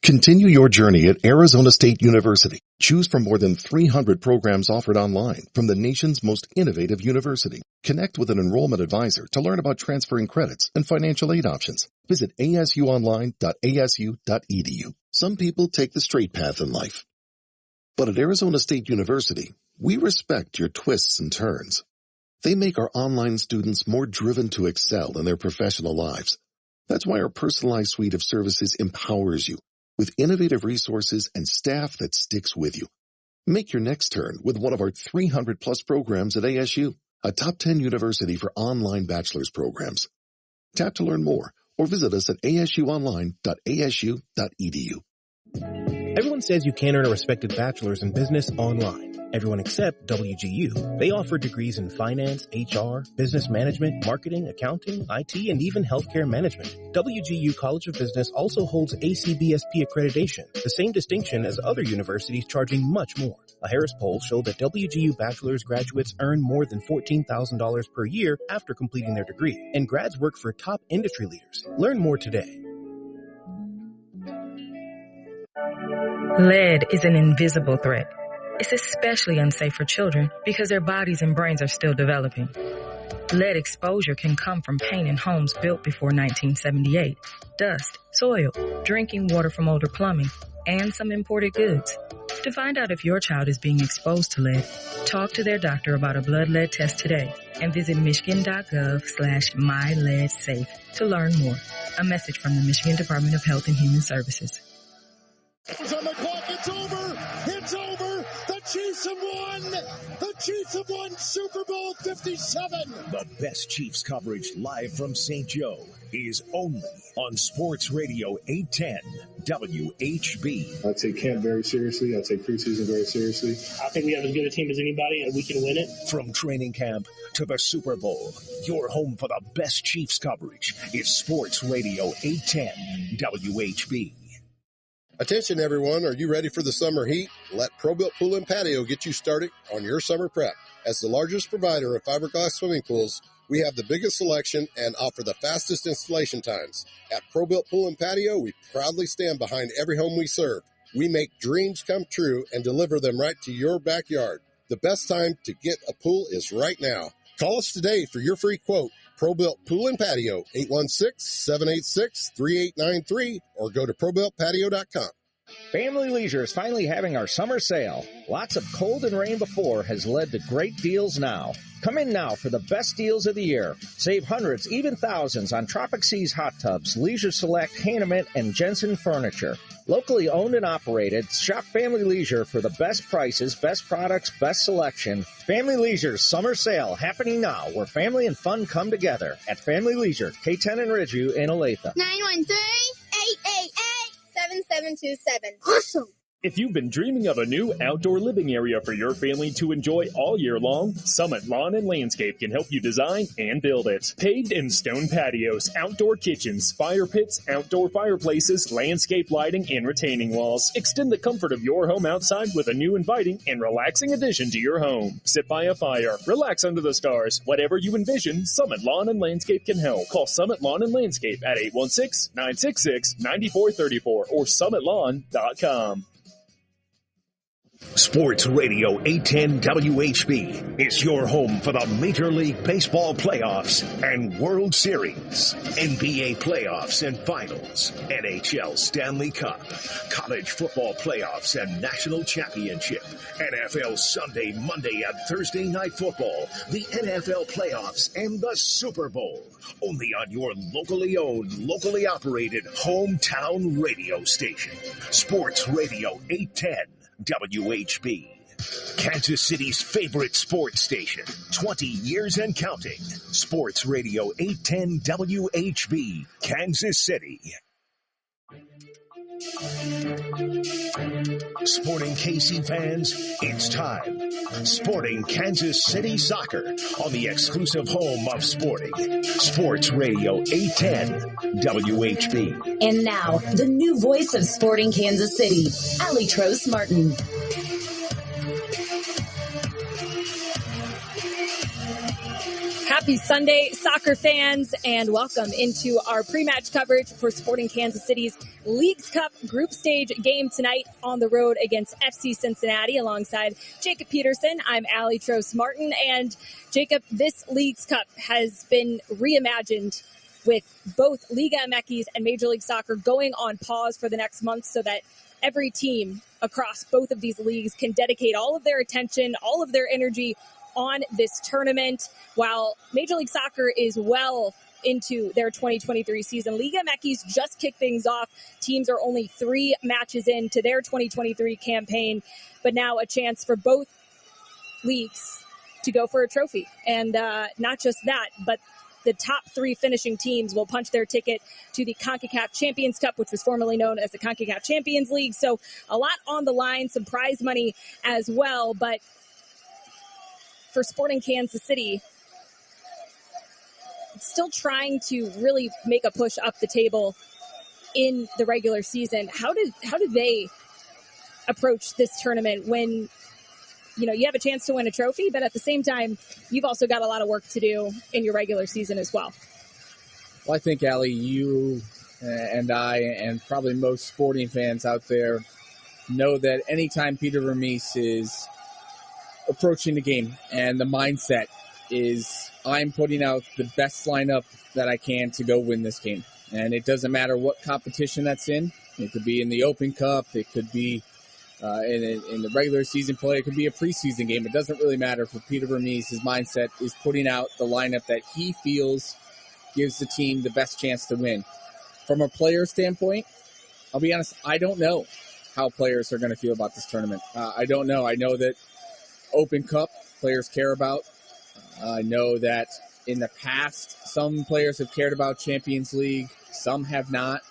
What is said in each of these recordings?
Continue your journey at Arizona State University. Choose from more than 300 programs offered online from the nation's most innovative university. Connect with an enrollment advisor to learn about transferring credits and financial aid options. Visit asuonline.asu.edu. Some people take the straight path in life. But at Arizona State University, we respect your twists and turns. They make our online students more driven to excel in their professional lives. That's why our personalized suite of services empowers you with innovative resources and staff that sticks with you. Make your next turn with one of our 300-plus programs at ASU, a top 10 university for online bachelor's programs. Tap to learn more or visit us at asuonline.asu.edu. Everyone says you can't earn a respected bachelor's in business online. Everyone except WGU. They offer degrees in finance, HR, business management, marketing, accounting, IT, and even healthcare management. WGU College of Business also holds ACBSP accreditation, the same distinction as other universities, charging much more. A Harris poll showed that WGU bachelor's graduates earn more than $14,000 per year after completing their degree, and grads work for top industry leaders. Learn more today. Lead is an invisible threat. It's especially unsafe for children because their bodies and brains are still developing. Lead exposure can come from pain in homes built before 1978, dust, soil, drinking water from older plumbing, and some imported goods. To find out if your child is being exposed to lead, talk to their doctor about a blood lead test today and visit michigan.gov/myleadsafe to learn more. A message from the Michigan Department of Health and Human Services. It's on the clock. It's over. It's over. The Chiefs have won. The Chiefs have won Super Bowl 57. The best Chiefs coverage live from St. Joe is only on Sports Radio 810 WHB. I take camp very seriously. I take preseason very seriously. I think we have as good a team as anybody, and we can win it. From training camp to the Super Bowl, your home for the best Chiefs coverage is Sports Radio 810 WHB. Attention everyone, are you ready for the summer heat? Let ProBuilt Pool and Patio get you started on your summer prep. As the largest provider of fiberglass swimming pools, we have the biggest selection and offer the fastest installation times. At ProBuilt Pool and Patio, we proudly stand behind every home we serve. We make dreams come true and deliver them right to your backyard. The best time to get a pool is right now. Call us today for your free quote. ProBuilt Pool and Patio, 816-786-3893, or go to ProBuiltPatio.com. Family Leisure is finally having our summer sale. Lots of cold and rain before has led to great deals now. Come in now for the best deals of the year. Save hundreds, even thousands on Tropic Seas hot tubs, Leisure Select, Hanneman, and Jensen furniture. Locally owned and operated, shop Family Leisure for the best prices, best products, best selection. Family Leisure's summer sale happening now, where family and fun come together at Family Leisure, K10 and Ridgeview in Olathe. 913-888-7727. Awesome! If you've been dreaming of a new outdoor living area for your family to enjoy all year long, Summit Lawn and Landscape can help you design and build it. Paved and stone patios, outdoor kitchens, fire pits, outdoor fireplaces, landscape lighting, and retaining walls. Extend the comfort of your home outside with a new inviting and relaxing addition to your home. Sit by a fire, relax under the stars. Whatever you envision, Summit Lawn and Landscape can help. Call Summit Lawn and Landscape at 816-966-9434 or summitlawn.com. Sports Radio 810 WHB is your home for the Major League Baseball playoffs and World Series, NBA playoffs and finals, NHL Stanley Cup, college football playoffs and national championship, NFL Sunday, Monday, and Thursday night football, the NFL playoffs, and the Super Bowl. Only on your locally owned, locally operated hometown radio station. Sports Radio 810 WHB, Kansas City's favorite sports station, 20 years and counting. Sports Radio 810 WHB, Kansas City. Sporting KC fans, it's time. Sporting Kansas City Soccer on the exclusive home of sporting. Sports Radio 810 WHB. And now, the new voice of Sporting Kansas City, a83e Martin. Happy Sunday, soccer fans, and welcome into our pre-match coverage for Sporting Kansas City's Leagues Cup group stage game tonight on the road against FC Cincinnati alongside Jacob Peterson. I'm a83e Martin, and Jacob, this Leagues Cup has been reimagined with both Liga MX and Major League Soccer going on pause for the next month so that every team across both of these leagues can dedicate all of their attention, all of their energy on this tournament. While Major League Soccer is well into their 2023 season, Liga MX just kicked things off. Teams are only 3 matches into their 2023 campaign, but now a chance for both leagues to go for a trophy. And not just that, but the top 3 finishing teams will punch their ticket to the CONCACAF Champions Cup, which was formerly known as the CONCACAF Champions League. So a lot on the line, some prize money as well. But for Sporting Kansas City, still trying to really make a push up the table in the regular season. How do they approach this tournament when, you know, you have a chance to win a trophy, but at the same time, you've also got a lot of work to do in your regular season as well? Well, I think, Allie, you and I and probably most Sporting fans out there know that anytime Peter Vermees is approaching the game and the mindset is I'm putting out the best lineup that I can to go win this game. And it doesn't matter what competition that's in. It could be in the Open Cup. It could be in the regular season play. It could be a preseason game. It doesn't really matter for Peter Vermees. His mindset is putting out the lineup that he feels gives the team the best chance to win. From a player standpoint, I'll be honest, I don't know how players are going to feel about this tournament. I don't know. I know that Open Cup players care about. I know that in the past, some players have cared about Champions League, some have not.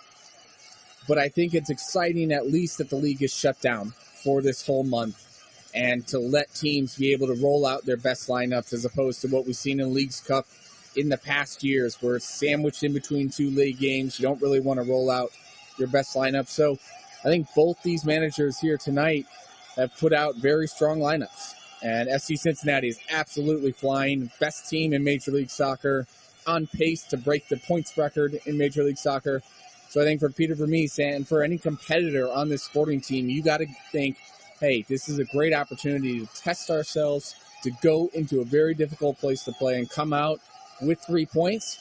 But I think it's exciting at least that the league is shut down for this whole month and to let teams be able to roll out their best lineups as opposed to what we've seen in Leagues Cup in the past years where it's sandwiched in between 2 league games. You don't really want to roll out your best lineup. So I think both these managers here tonight have put out very strong lineups. And FC Cincinnati is absolutely flying. Best team in Major League Soccer, on pace to break the points record in Major League Soccer. So I think for Peter Vermees and for any competitor on this Sporting team, you got to think, hey, this is a great opportunity to test ourselves, to go into a very difficult place to play and come out with 3 points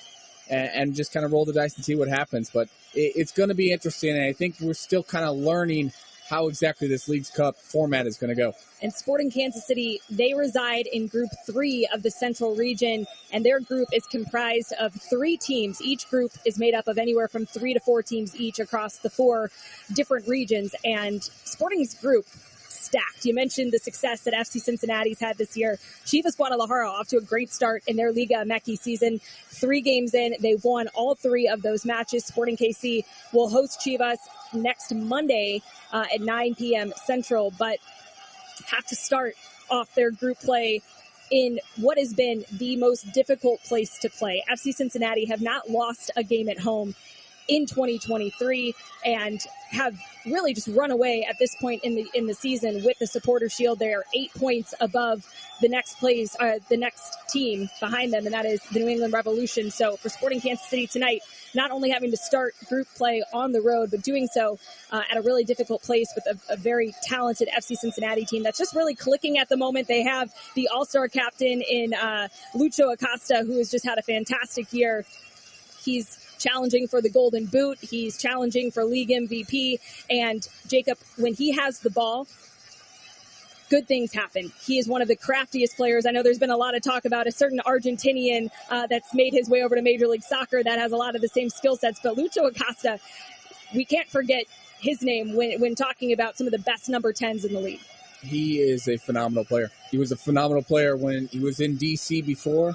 and just kind of roll the dice and see what happens. But it's going to be interesting, and I think we're still kind of learning how exactly this Leagues Cup format is going to go. And Sporting Kansas City, they reside in Group 3 of the Central Region, and their group is comprised of 3 teams. Each group is made up of anywhere from 3 to 4 teams each across the 4 different regions, and Sporting's group stacked. You mentioned the success that FC Cincinnati's had this year. Chivas Guadalajara off to a great start in their Liga MX season. 3 games in, they've won all 3 of those matches. Sporting KC will host Chivas next Monday at 9 p.m. Central, but have to start off their group play in what has been the most difficult place to play. FC Cincinnati have not lost a game at home in 2023 and have really just run away at this point in the season with the Supporter Shield. They are 8 points above the next team behind them, and that is the New England Revolution. So for Sporting Kansas City tonight, not only having to start group play on the road, but doing so at a really difficult place with a very talented FC Cincinnati team that's just really clicking at the moment. They have the all-star captain in Lucho Acosta, who has just had a fantastic year. He's challenging for the Golden Boot. He's challenging for league MVP. And Jacob, when he has the ball, good things happen. He is one of the craftiest players. I know there's been a lot of talk about a certain Argentinian that's made his way over to Major League Soccer that has a lot of the same skill sets. But Lucho Acosta, we can't forget his name when talking about some of the best number 10s in the league. He is a phenomenal player. He was a phenomenal player when he was in D.C. before.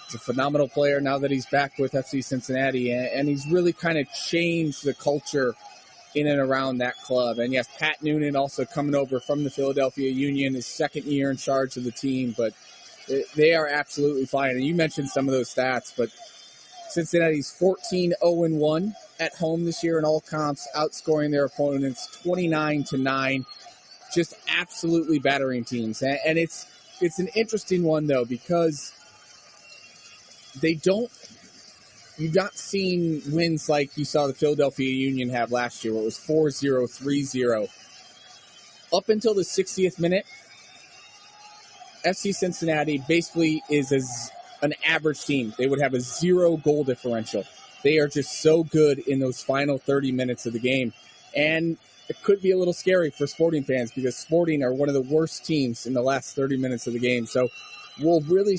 He's a phenomenal player now that he's back with FC Cincinnati, and he's really kind of changed the culture in and around that club. And yes, Pat Noonan also coming over from the Philadelphia Union, his second year in charge of the team, but they are absolutely flying. And you mentioned some of those stats, but Cincinnati's 14-0-1 at home this year in all comps, outscoring their opponents 29-9, just absolutely battering teams. And it's an interesting one, though, because you've not seen wins like you saw the Philadelphia Union have last year, where it was 4-0, 3-0. Up until the 60th minute, FC Cincinnati basically is an average team. They would have a 0 goal differential. They are just so good in those final 30 minutes of the game. And it could be a little scary for Sporting fans because Sporting are one of the worst teams in the last 30 minutes of the game. So we'll really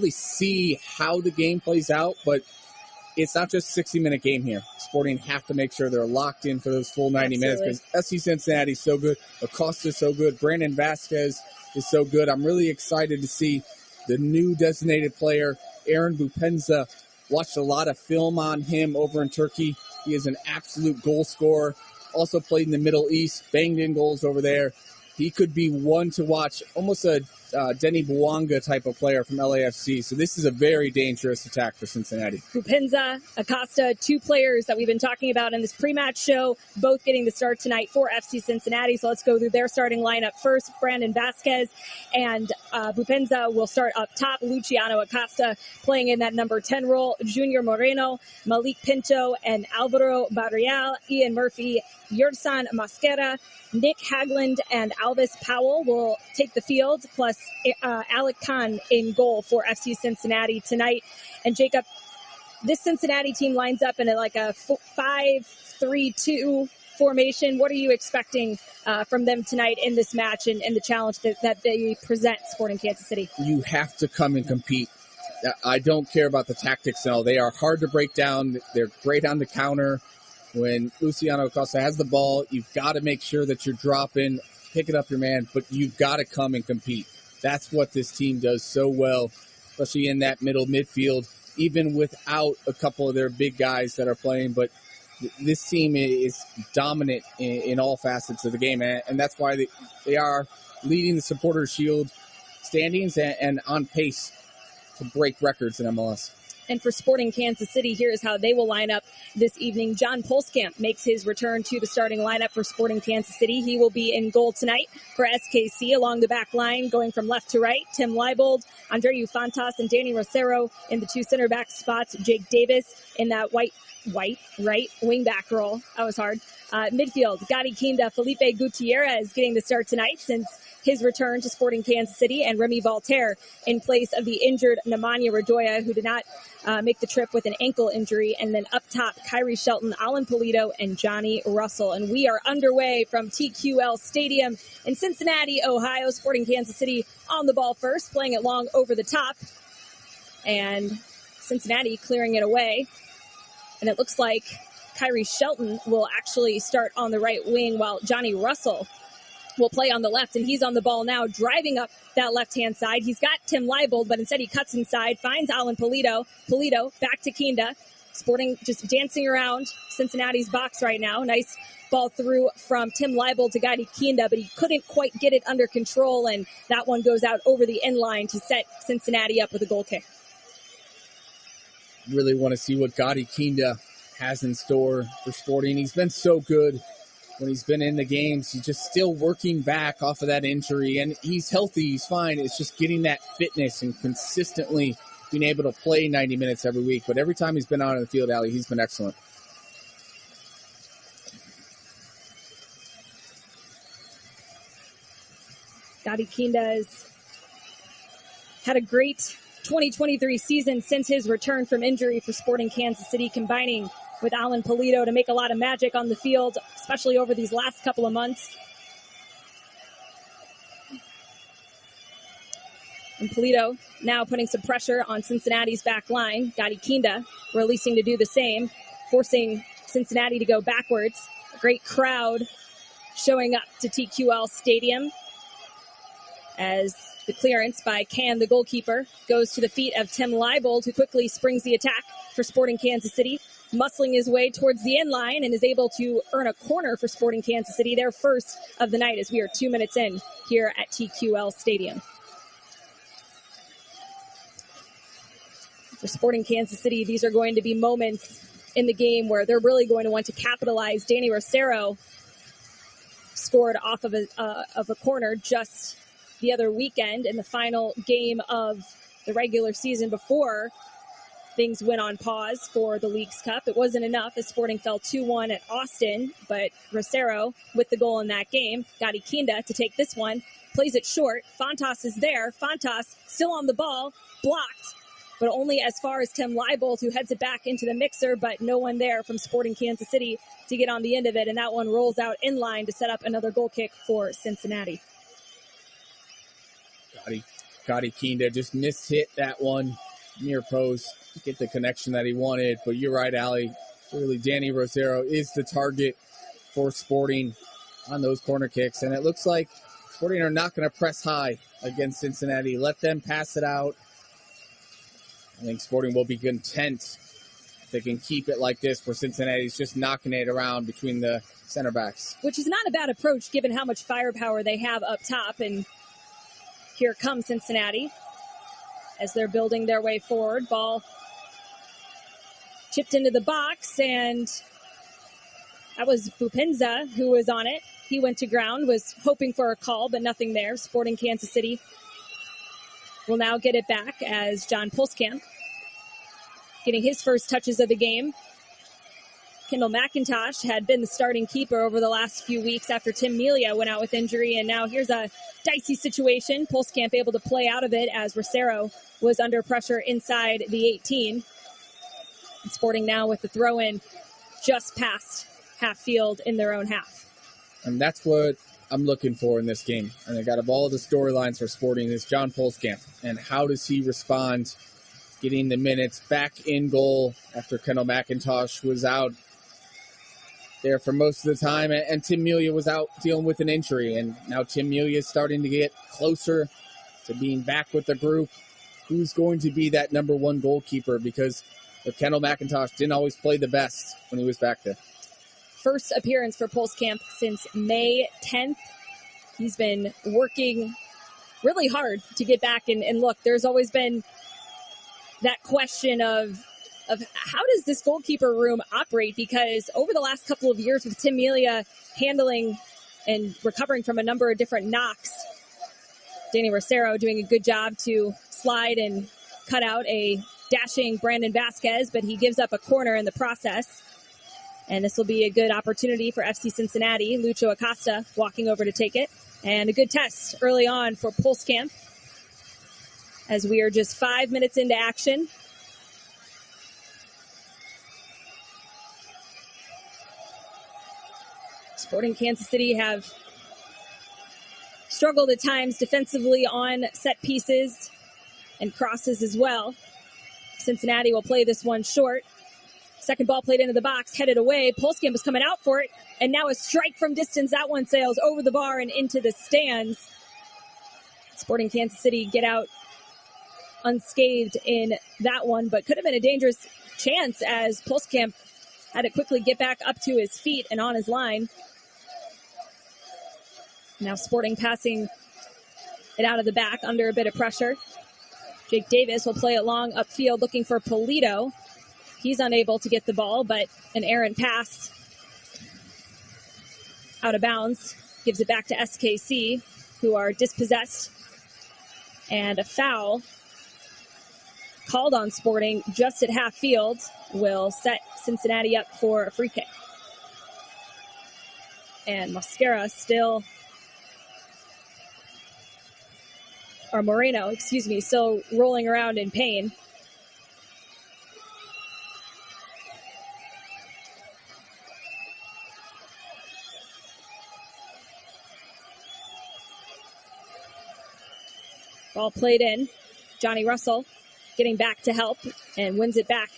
see how the game plays out, but it's not just a 60-minute game here. Sporting have to make sure they're locked in for those full 90 minutes because FC Cincinnati is so good. Acosta is so good. Brandon Vasquez is so good. I'm really excited to see the new designated player, Aaron Bupenza. Watched a lot of film on him over in Turkey. He is an absolute goal scorer. Also played in the Middle East, banged in goals over there. He could be one to watch, almost a Denny Bouanga type of player from LAFC. So this is a very dangerous attack for Cincinnati. Bupenza, Acosta, two players that we've been talking about in this pre-match show, both getting the start tonight for FC Cincinnati. So let's go through their starting lineup first. Brandon Vasquez and Bupenza will start up top. Luciano Acosta playing in that number 10 role. Junior Moreno, Malik Pinto, and Alvaro Barrial. Ian Murphy, Yersan Mosquera, Nick Hagland, and Alvis Powell will take the field, plus Alec Khan in goal for FC Cincinnati tonight. And Jacob, this Cincinnati team lines up in a 5-3-2 formation. What are you expecting from them tonight in this match and the challenge that they present Sporting Kansas City? You have to come and compete. I don't care about the tactics and all. They are hard to break down. They're great on the counter. When Luciano Acosta has the ball, you've got to make sure that you're dropping, picking up your man, but you've got to come and compete. That's what this team does so well, especially in that middle midfield, even without a couple of their big guys that are playing. But this team is dominant in all facets of the game, and that's why they are leading the Supporters' Shield standings and on pace to break records in MLS. And for Sporting Kansas City, here's how they will line up this evening. John Polskamp makes his return to the starting lineup for Sporting Kansas City. He will be in goal tonight for SKC along the back line, going from left to right. Tim Leibold, Andreu Fantas, and Danny Rosero in the two center back spots. Jake Davis in that right wing back role. That was hard. Midfield, Gadi Kinda, Felipe Gutierrez getting the start tonight since his return to Sporting Kansas City, and Remy Voltaire in place of the injured Nemanja Radoja, who did not make the trip with an ankle injury. And then up top, Kyrie Shelton, Alan Polito, and Johnny Russell. And we are underway from TQL Stadium in Cincinnati, Ohio. Sporting Kansas City on the ball first, playing it long over the top. And Cincinnati clearing it away. And it looks like Kyrie Shelton will actually start on the right wing while Johnny Russell will play on the left, and he's on the ball now, driving up that left-hand side. He's got Tim Leibold, but instead he cuts inside, finds Alan Polito. Polito back to Kinda. Sporting just dancing around Cincinnati's box right now. Nice ball through from Tim Leibold to Gadi Kinda, but he couldn't quite get it under control, and that one goes out over the end line to set Cincinnati up with a goal kick. Really want to see what Gadi Kinda has in store for Sporting. He's been so good when he's been in the games. He's just still working back off of that injury, and he's healthy, he's fine. It's just getting that fitness and consistently being able to play 90 minutes every week. But every time he's been out on the field, Ali, he's been excellent. Gadi Kinda has had a great 2023 season since his return from injury for Sporting Kansas City, combining with Alan Polito to make a lot of magic on the field, especially over these last couple of months. And Polito now putting some pressure on Cincinnati's back line. Gadi Kinda releasing to do the same, forcing Cincinnati to go backwards. A great crowd showing up to TQL Stadium as the clearance by Can, the goalkeeper, goes to the feet of Tim Leibold, who quickly springs the attack for Sporting Kansas City, muscling his way towards the end line and is able to earn a corner for Sporting Kansas City, their first of the night, as we are 2 minutes in here at TQL Stadium. For Sporting Kansas City, these are going to be moments in the game where they're really going to want to capitalize. Danny Rosero scored off of a corner just the other weekend in the final game of the regular season before things went on pause for the Leagues Cup. It wasn't enough as Sporting fell 2-1 at Austin, but Rosero with the goal in that game. Got Ikinda to take this one, plays it short. Fontas is there. Fontas still on the ball, blocked, but only as far as Tim Leibold, who heads it back into the mixer, but no one there from Sporting Kansas City to get on the end of it, and that one rolls out in line to set up another goal kick for Cincinnati. Got Ikinda just mishit that one near post. Get the connection that he wanted, but you're right, Allie. Really, Danny Rosero is the target for Sporting on those corner kicks, and it looks like Sporting are not going to press high against Cincinnati. Let them pass it out. I think Sporting will be content if they can keep it like this, where Cincinnati's just knocking it around between the center backs. Which is not a bad approach given how much firepower they have up top, and here comes Cincinnati as they're building their way forward. Ball chipped into the box, and that was Bupenza who was on it. He went to ground, was hoping for a call, but nothing there. Sporting Kansas City will now get it back as John Pulskamp getting his first touches of the game. Kendall McIntosh had been the starting keeper over the last few weeks after Tim Melia went out with injury, and now here's a dicey situation. Pulskamp able to play out of it as Rosero was under pressure inside the 18. And Sporting now with the throw-in just past half field in their own half. And that's what I'm looking for in this game. And I got of all the storylines for Sporting is John Pulskamp. And how does he respond getting the minutes back in goal after Kendall McIntosh was out there for most of the time. And Tim Melia was out dealing with an injury. And now Tim Melia is starting to get closer to being back with the group. Who's going to be that number one goalkeeper? Because Kendall McIntosh didn't always play the best when he was back there. First appearance for Pulskamp since May 10th. He's been working really hard to get back and look. There's always been that question of how does this goalkeeper room operate? Because over the last couple of years with Tim Melia handling and recovering from a number of different knocks, Danny Rosero doing a good job to slide and cut out a dashing Brandon Vasquez, but he gives up a corner in the process. And this will be a good opportunity for FC Cincinnati. Lucho Acosta walking over to take it. And a good test early on for Pulskamp as we are just 5 minutes into action. Sporting Kansas City have struggled at times defensively on set pieces and crosses as well. Cincinnati will play this one short. Second ball played into the box, headed away. Pulskamp was coming out for it, and now a strike from distance. That one sails over the bar and into the stands. Sporting Kansas City get out unscathed in that one, but could have been a dangerous chance as Pulskamp had to quickly get back up to his feet and on his line. Now Sporting passing it out of the back under a bit of pressure. Jake Davis will play it long upfield looking for Polito. He's unable to get the ball, but an errant pass out of bounds gives it back to SKC, who are dispossessed. And a foul called on Sporting just at half field will set Cincinnati up for a free kick. And Moreno, still rolling around in pain. Ball played in. Johnny Russell getting back to help and wins it back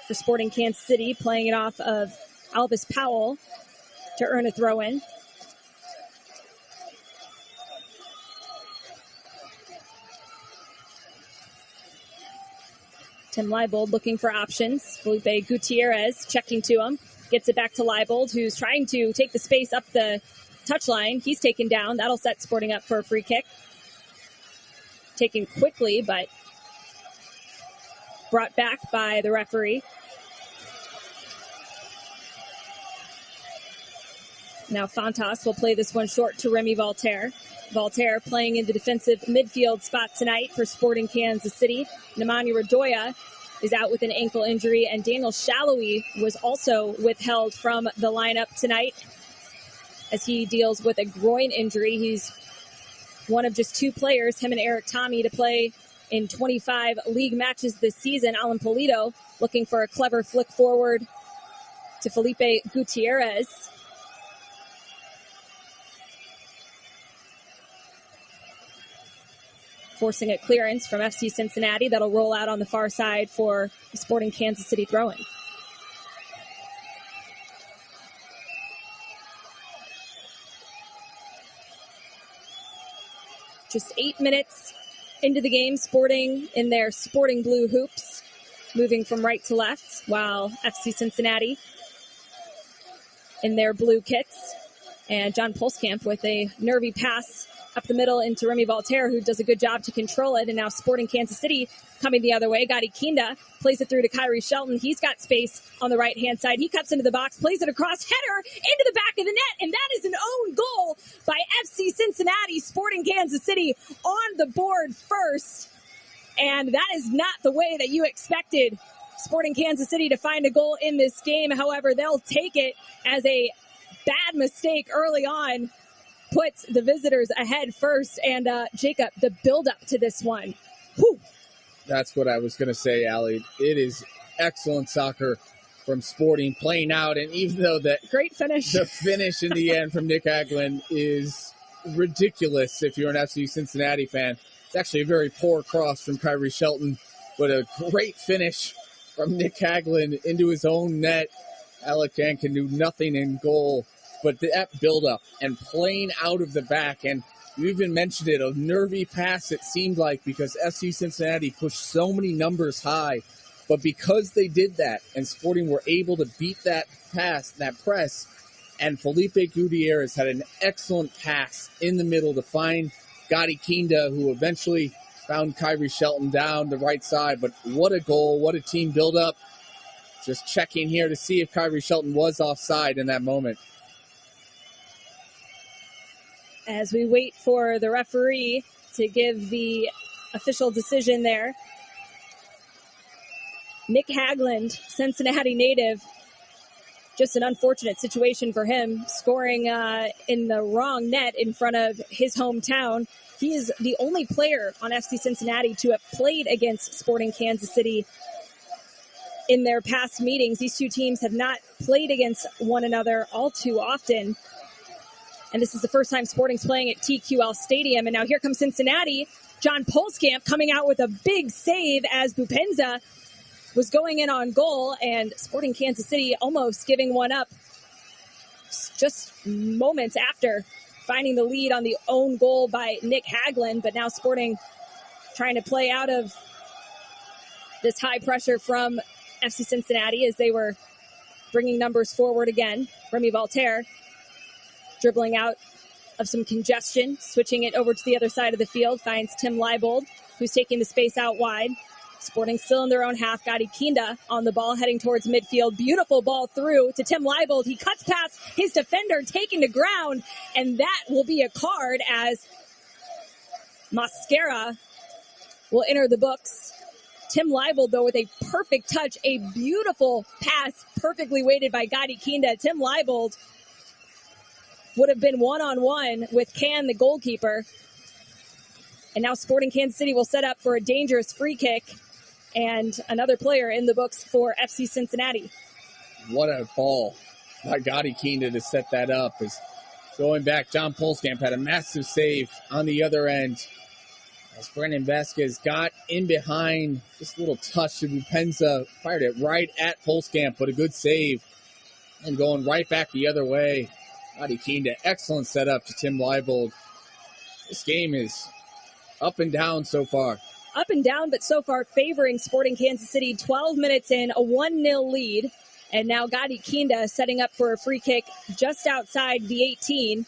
for Sporting Kansas City, playing it off of Alvis Powell to earn a throw-in. Tim Leibold looking for options. Felipe Gutierrez checking to him. Gets it back to Leibold, who's trying to take the space up the touchline. He's taken down. That'll set Sporting up for a free kick. Taken quickly, but brought back by the referee. Now Fontas will play this one short to Remy Voltaire. Voltaire playing in the defensive midfield spot tonight for Sporting Kansas City. Nemanja Radoja is out with an ankle injury, and Daniel Shallowy was also withheld from the lineup tonight as he deals with a groin injury. He's one of just two players, him and Eric Tommy, to play in 25 league matches this season. Alan Polito looking for a clever flick forward to Felipe Gutierrez. Forcing a clearance from FC Cincinnati that'll roll out on the far side for Sporting Kansas City throwing. Just 8 minutes into the game, Sporting in their sporting blue hoops, moving from right to left, while FC Cincinnati in their blue kits. And John Polskamp with a nervy pass up the middle into Remy Voltaire, who does a good job to control it. And now Sporting Kansas City coming the other way. Gadi Kinda plays it through to Kyrie Shelton. He's got space on the right-hand side. He cuts into the box, plays it across, header into the back of the net, and that is an own goal by FC Cincinnati. Sporting Kansas City on the board first. And that is not the way that you expected Sporting Kansas City to find a goal in this game. However, they'll take it as a bad mistake early on puts the visitors ahead first. And Jacob, the build-up to this one. Whew. That's what I was going to say, Allie. It is excellent soccer from Sporting playing out. And even though that great finish, the finish in the end from Nick Haglund is ridiculous if you're an FC Cincinnati fan. It's actually a very poor cross from Kyrie Shelton, but a great finish from Nick Haglund into his own net. Alec Can do nothing in goal, but that build-up and playing out of the back, and you even mentioned it, a nervy pass it seemed like, because FC Cincinnati pushed so many numbers high, but because they did that and Sporting were able to beat that pass, that press, and Felipe Gutierrez had an excellent pass in the middle to find Gadi Kinda, who eventually found Kyrie Shelton down the right side. But what a goal, what a team build-up. Just checking here to see if Kyrie Shelton was offside in that moment. As we wait for the referee to give the official decision there, Nick Haglund, Cincinnati native, just an unfortunate situation for him, scoring in the wrong net in front of his hometown. He is the only player on FC Cincinnati to have played against Sporting Kansas City in their past meetings. These two teams have not played against one another all too often. And this is the first time Sporting's playing at TQL Stadium. And now here comes Cincinnati. John Polskamp coming out with a big save as Bupenza was going in on goal. And Sporting Kansas City almost giving one up just moments after finding the lead on the own goal by Nick Haglund. But now Sporting trying to play out of this high pressure from FC Cincinnati as they were bringing numbers forward again. Remy Voltaire dribbling out of some congestion, switching it over to the other side of the field, finds Tim Leibold, who's taking the space out wide. Sporting still in their own half. Gadi Kinda on the ball, heading towards midfield. Beautiful ball through to Tim Leibold. He cuts past his defender, taking the ground, and that will be a card as Mascara will enter the books. Tim Leibold, though, with a perfect touch, a beautiful pass, perfectly weighted by Gadi Kinda. Tim Leibold would have been one-on-one with Can, the goalkeeper. And now Sporting Kansas City will set up for a dangerous free kick and another player in the books for FC Cincinnati. What a ball by Gadi Kinda to set that up. As going back, John Polskamp had a massive save on the other end. As Brendan Vasquez got in behind, just a little touch to Bupenza, fired it right at Polskamp, but a good save. And going right back the other way. Gadi Kinda, excellent setup to Tim Leibold. This game is up and down so far. Up and down, but so far favoring Sporting Kansas City. 12 minutes in, a 1-0 lead. And now Gadi Kinda setting up for a free kick just outside the 18.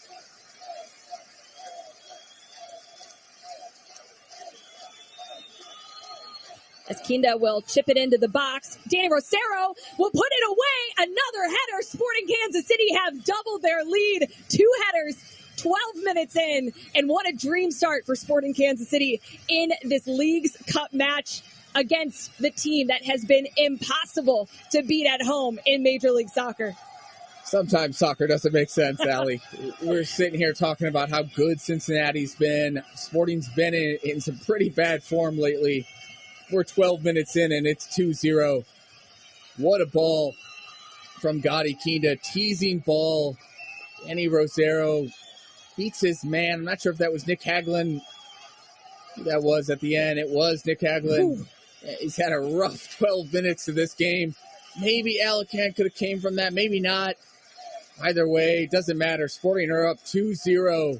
As Kinda will chip it into the box. Danny Rosero will put it away. Another header. Sporting Kansas City have doubled their lead. 2 headers, 12 minutes in, and what a dream start for Sporting Kansas City in this Leagues Cup match against the team that has been impossible to beat at home in Major League Soccer. Sometimes soccer doesn't make sense, Allie. We're sitting here talking about how good Cincinnati's been. Sporting's been in some pretty bad form lately. We're 12 minutes in, and it's 2-0. What a ball from Gadi Kinda. Teasing ball. Danny Rosero beats his man. I'm not sure if that was Nick Hagelin. That was at the end. It was Nick Hagelin. Ooh. He's had a rough 12 minutes of this game. Maybe Alicante could have came from that. Maybe not. Either way, doesn't matter. Sporting are up 2-0.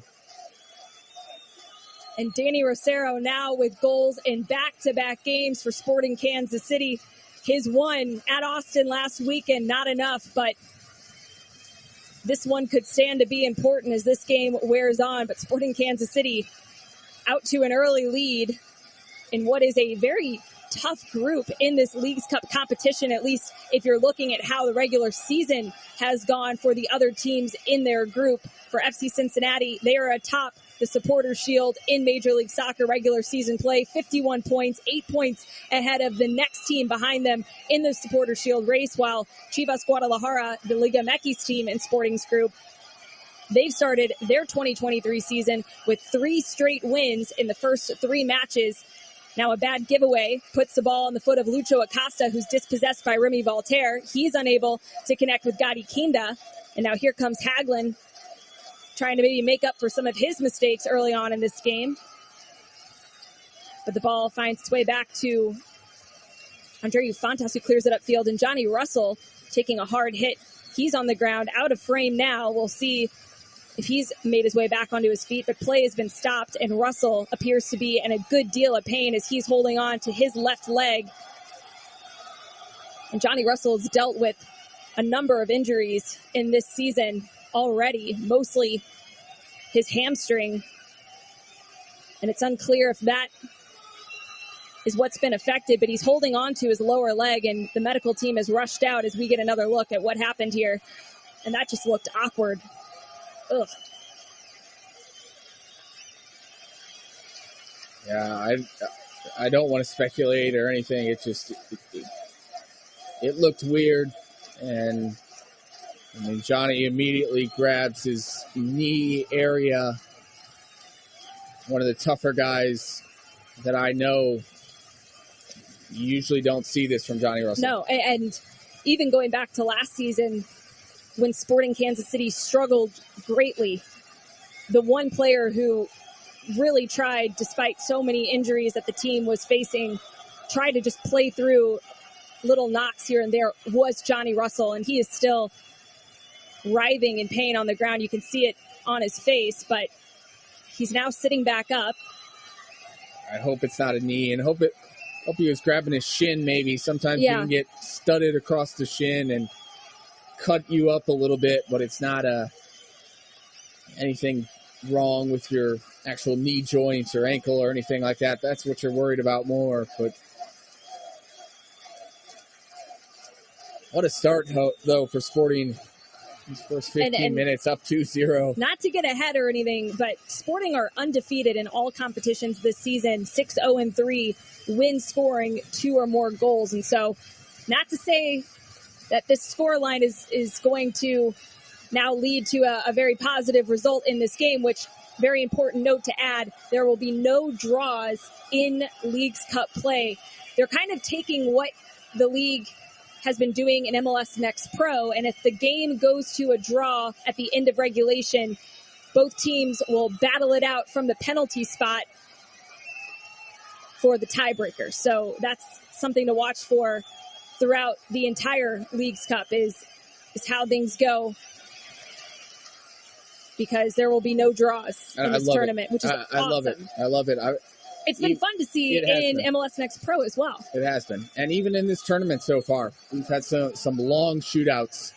And Danny Rosero now with goals in back-to-back games for Sporting Kansas City. His one at Austin last weekend, not enough, but this one could stand to be important as this game wears on. But Sporting Kansas City out to an early lead in what is a very tough group in this Leagues Cup competition, at least if you're looking at how the regular season has gone for the other teams in their group. For FC Cincinnati, they are atop the Supporters' Shield in Major League Soccer regular season play, 51 points, 8 points ahead of the next team behind them in the Supporters' Shield race, while Chivas Guadalajara, the Liga MX team in Sporting's group, they've started their 2023 season with 3 straight wins in the first 3 matches. Now a bad giveaway puts the ball in the foot of Lucho Acosta, who's dispossessed by Remy Voltaire. He's unable to connect with Gadi Kinda. And now here comes Hagelin, trying to maybe make up for some of his mistakes early on in this game. But the ball finds its way back to Andreu Fontas, who clears it upfield. And Johnny Russell taking a hard hit. He's on the ground, out of frame now. We'll see if he's made his way back onto his feet, but play has been stopped, and Russell appears to be in a good deal of pain as he's holding on to his left leg. And Johnny Russell's dealt with a number of injuries in this season already, mostly his hamstring. And it's unclear if that is what's been affected, but he's holding on to his lower leg, and the medical team has rushed out as we get another look at what happened here. And that just looked awkward. Ugh. Yeah, I don't want to speculate or anything. It just it looked weird, and I mean Johnny immediately grabs his knee area. One of the tougher guys that I know. You usually don't see this from Johnny Russell. No, and even going back to last season, when Sporting Kansas City struggled greatly, the one player who really tried, despite so many injuries that the team was facing, tried to just play through little knocks here and there, was Johnny Russell, and he is still writhing in pain on the ground. You can see it on his face, but he's now sitting back up. I hope it's not a knee, and hope he was grabbing his shin maybe. Sometimes you can get studded across the shin and cut you up a little bit, but it's not anything wrong with your actual knee joints or ankle or anything like that. That's what you're worried about more. But what a start, though, for Sporting. These first 15 minutes up 2-0. Not to get ahead or anything, but Sporting are undefeated in all competitions this season, 6-0-3, win scoring 2 or more goals. And so not to say that this scoreline is going to now lead to a very positive result in this game, which, very important note to add, there will be no draws in Leagues Cup play. They're kind of taking what the league has been doing in MLS Next Pro, and if the game goes to a draw at the end of regulation, both teams will battle it out from the penalty spot for the tiebreaker. So that's something to watch for throughout the entire Leagues Cup is how things go, because there will be no draws in this tournament, which is awesome. I love it. It's been fun to see in MLS Next Pro as well. It has been. And even in this tournament so far, we've had some long shootouts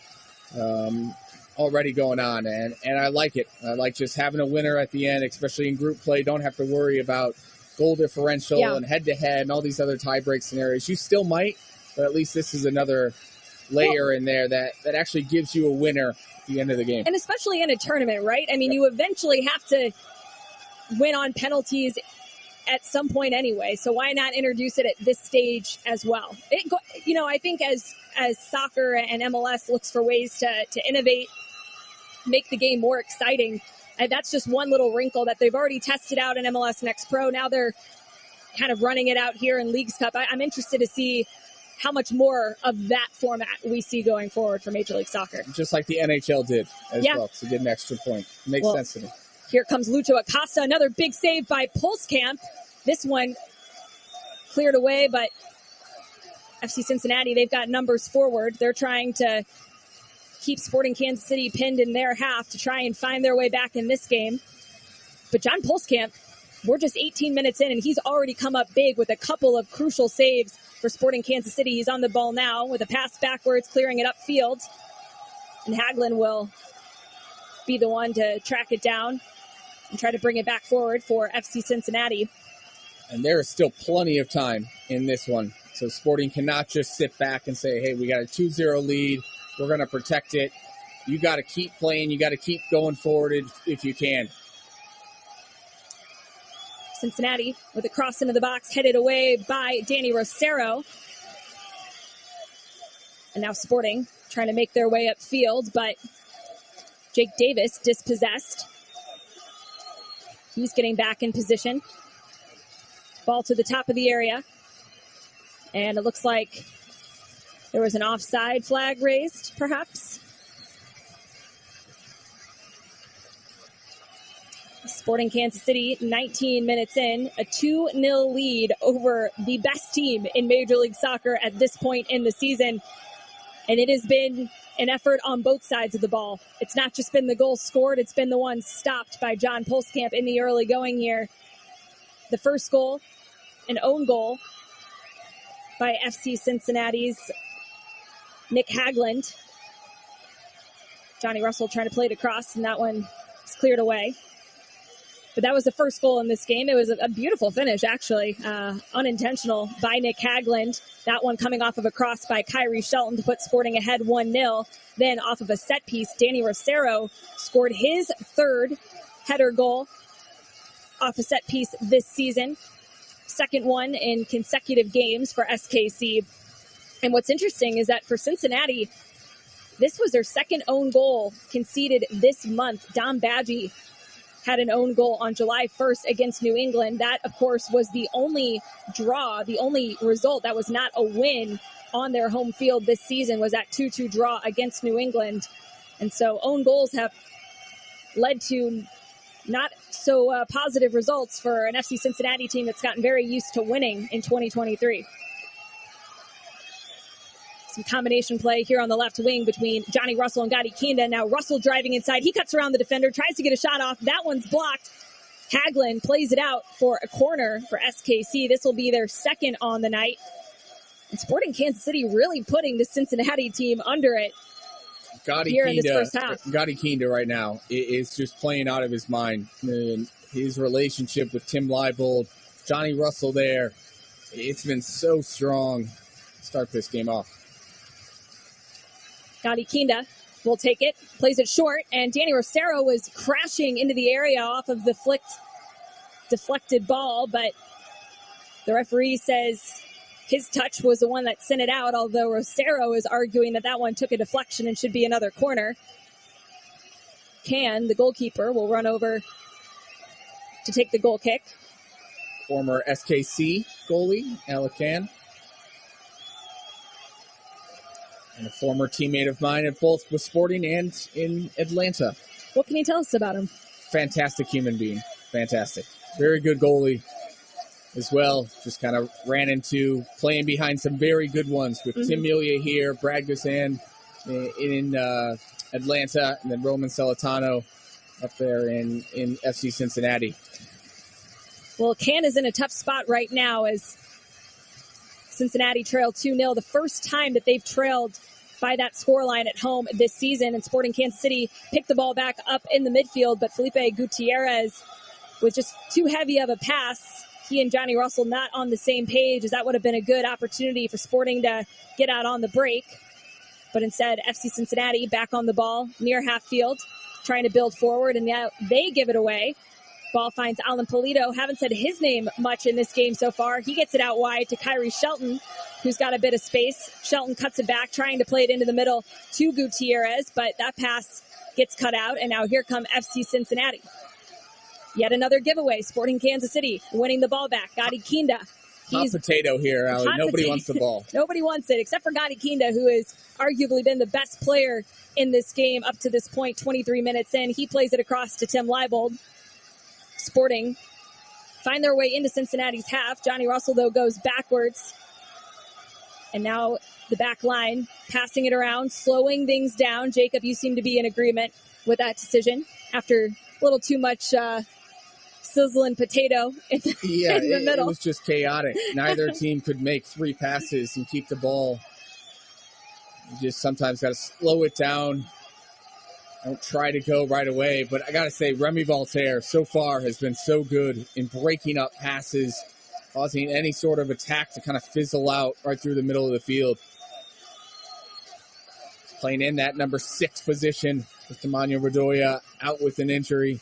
already going on, and I like it. I like just having a winner at the end, especially in group play. Don't have to worry about goal differential and head-to-head and all these other tie-break scenarios. You still might, but at least this is another layer in there that actually gives you a winner at the end of the game. And especially in a tournament, right? I mean, you eventually have to win on penalties at some point anyway, so why not introduce it at this stage as well? I think as soccer and MLS looks for ways to innovate, make the game more exciting, that's just one little wrinkle that they've already tested out in MLS Next Pro. Now they're kind of running it out here in Leagues Cup. I'm interested to see how much more of that format we see going forward for Major League Soccer. Just like the NHL did as well, to get an extra point. Makes sense to me. Here comes Lucho Acosta, another big save by Pulskamp. This one cleared away, but FC Cincinnati, they've got numbers forward. They're trying to keep Sporting Kansas City pinned in their half to try and find their way back in this game. But John Pulskamp, we're just 18 minutes in, and he's already come up big with a couple of crucial saves for Sporting Kansas City. He's on the ball now with a pass backwards, clearing it upfield. And Hagelin will be the one to track it down and try to bring it back forward for FC Cincinnati. And there is still plenty of time in this one. So Sporting cannot just sit back and say, hey, we got a 2-0 lead. We're going to protect it. You got to keep playing. You got to keep going forward if you can. Cincinnati with a cross into the box, headed away by Danny Rosero. And now Sporting trying to make their way upfield, but Jake Davis dispossessed. He's getting back in position. Ball to the top of the area. And it looks like there was an offside flag raised, perhaps. Sporting Kansas City, 19 minutes in, a 2-0 lead over the best team in Major League Soccer at this point in the season. And it has been an effort on both sides of the ball. It's not just been the goal scored, it's been the one stopped by John Pulskamp in the early going here. The first goal, an own goal by FC Cincinnati's Nick Hagland. Johnny Russell trying to play it across, and that one is cleared away. But that was the first goal in this game. It was a beautiful finish, actually. Unintentional by Nick Hagland. That one coming off of a cross by Kyrie Shelton to put Sporting ahead 1-0. Then off of a set piece, Danny Rosero scored his third header goal off a set piece this season. Second one in consecutive games for SKC. And what's interesting is that for Cincinnati, this was their second own goal conceded this month. Dom Badgie had an own goal on July 1st against New England. That, of course, was the only draw, the only result that was not a win on their home field this season was that 2-2 draw against New England. And so own goals have led to not so positive results for an FC Cincinnati team that's gotten very used to winning in 2023. Some combination play here on the left wing between Johnny Russell and Gadi Kinda. Now Russell driving inside. He cuts around the defender, tries to get a shot off. That one's blocked. Hagelin plays it out for a corner for SKC. This will be their second on the night. And Sporting Kansas City really putting the Cincinnati team under it here in this first half. Gadi Kinda right now is just playing out of his mind. And his relationship with Tim Leibold, Johnny Russell there, it's been so strong to start this game off. Gadi Kinda will take it, plays it short, and Danny Rosero was crashing into the area off of the deflected ball, but the referee says his touch was the one that sent it out, although Rosero is arguing that one took a deflection and should be another corner. Can, the goalkeeper, will run over to take the goal kick. Former SKC goalie, Alec Can. And a former teammate of mine at both with Sporting and in Atlanta. What can you tell us about him? Fantastic human being. Fantastic. Very good goalie as well. Just kind of ran into playing behind some very good ones with Tim Melia here, Brad Guzan in Atlanta, and then Roman Celentano up there in FC Cincinnati. Well, Can is in a tough spot right now as Cincinnati trailed 2-0. The first time that they've trailed by that scoreline at home this season. And Sporting Kansas City picked the ball back up in the midfield, but Felipe Gutierrez was just too heavy of a pass. He and Johnny Russell not on the same page, as that would have been a good opportunity for Sporting to get out on the break. But instead, FC Cincinnati back on the ball near half field, trying to build forward, and now they give it away. Ball finds Alan Polito. Haven't said his name much in this game so far. He gets it out wide to Kyrie Shelton, who's got a bit of space. Shelton cuts it back, trying to play it into the middle to Gutierrez, but that pass gets cut out, and now here come FC Cincinnati. Yet another giveaway. Sporting Kansas City winning the ball back. Gadi Kinda. Hot potato here, Allie. Nobody wants the ball. Nobody wants it, except for Gadi Kinda, who has arguably been the best player in this game up to this point, 23 minutes in. He plays it across to Tim Leibold. Sporting find their way into Cincinnati's half. Johnny Russell, though, goes backwards. And now the back line passing it around, slowing things down. Jacob, you seem to be in agreement with that decision after a little too much sizzling potato in the middle. It was just chaotic. Neither team could make 3 passes and keep the ball. You just sometimes got to slow it down. Don't try to go right away. But I got to say, Remy Voltaire so far has been so good in breaking up passes, causing any sort of attack to kind of fizzle out right through the middle of the field. Playing in that number 6 position with Temanya Bedoya out with an injury.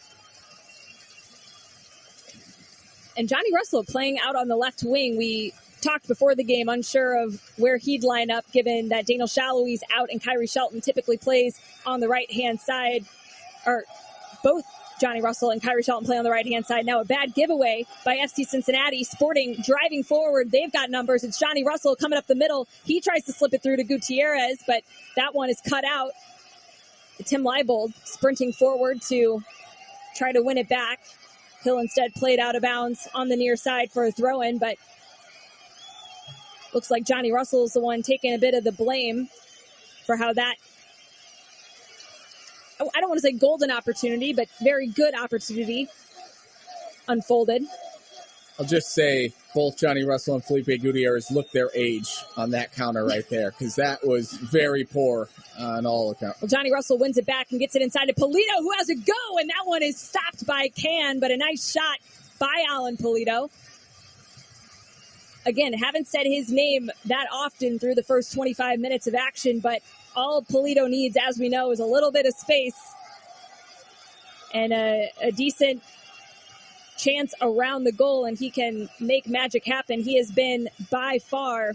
And Johnny Russell playing out on the left wing. We talked before the game, unsure of where he'd line up, given that Daniel Shallowy's out and Kyrie Shelton typically plays on the right-hand side. Or both Johnny Russell and Kyrie Shelton play on the right-hand side. Now a bad giveaway by FC Cincinnati. Sporting driving forward. They've got numbers. It's Johnny Russell coming up the middle. He tries to slip it through to Gutierrez, but that one is cut out. Tim Leibold sprinting forward to try to win it back. Hill instead played out of bounds on the near side for a throw-in, but looks like Johnny Russell is the one taking a bit of the blame for how that, I don't want to say golden opportunity, but very good opportunity unfolded. I'll just say both Johnny Russell and Felipe Gutierrez look their age on that counter right there, because that was very poor on all accounts. Well, Johnny Russell wins it back and gets it inside to Polito, who has a go, and that one is stopped by Can, but a nice shot by Alan Polito. Again, haven't said his name that often through the first 25 minutes of action, but all Polito needs, as we know, is a little bit of space and a decent chance around the goal, and he can make magic happen. He has been by far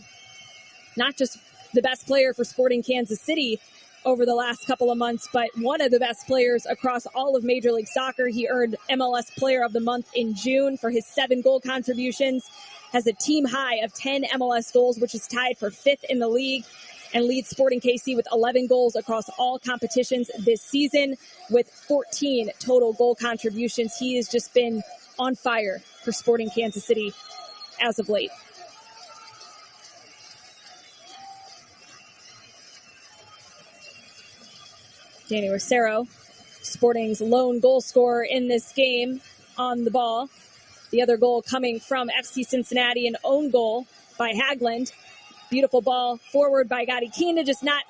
not just the best player for Sporting Kansas City over the last couple of months, but one of the best players across all of Major League Soccer. He earned MLS Player of the Month in June for his 7 goal contributions, has a team high of 10 MLS goals, which is tied for 5th in the league, and leads Sporting KC with 11 goals across all competitions this season with 14 total goal contributions. He has just been on fire for Sporting Kansas City as of late. Danny Rosero, Sporting's lone goal scorer in this game, on the ball. The other goal coming from FC Cincinnati, an own goal by Haglund. Beautiful ball forward by Gadi Kinda, just not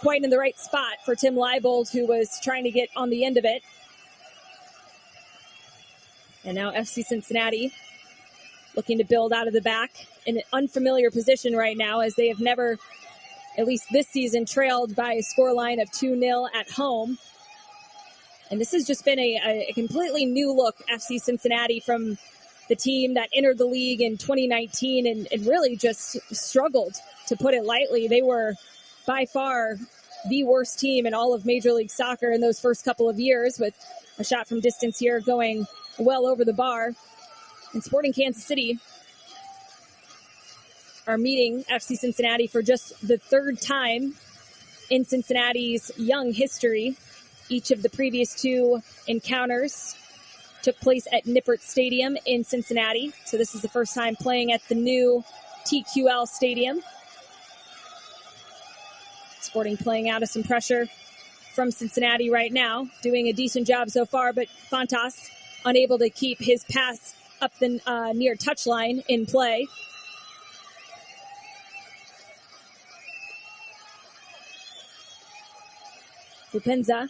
quite in the right spot for Tim Leibold, who was trying to get on the end of it. And now FC Cincinnati looking to build out of the back in an unfamiliar position right now, as they have never, at least this season, trailed by a scoreline of 2-0 at home. And this has just been a completely new look, FC Cincinnati, from the team that entered the league in 2019 and really just struggled, to put it lightly. They were by far the worst team in all of Major League Soccer in those first couple of years, with a shot from distance here going well over the bar. And Sporting Kansas City are meeting FC Cincinnati for just the 3rd time in Cincinnati's young history. Each of the previous 2 encounters took place at Nippert Stadium in Cincinnati. So this is the first time playing at the new TQL Stadium. Sporting playing out of some pressure from Cincinnati right now, doing a decent job so far, but Fontas unable to keep his pass up the near touchline in play. Lupenza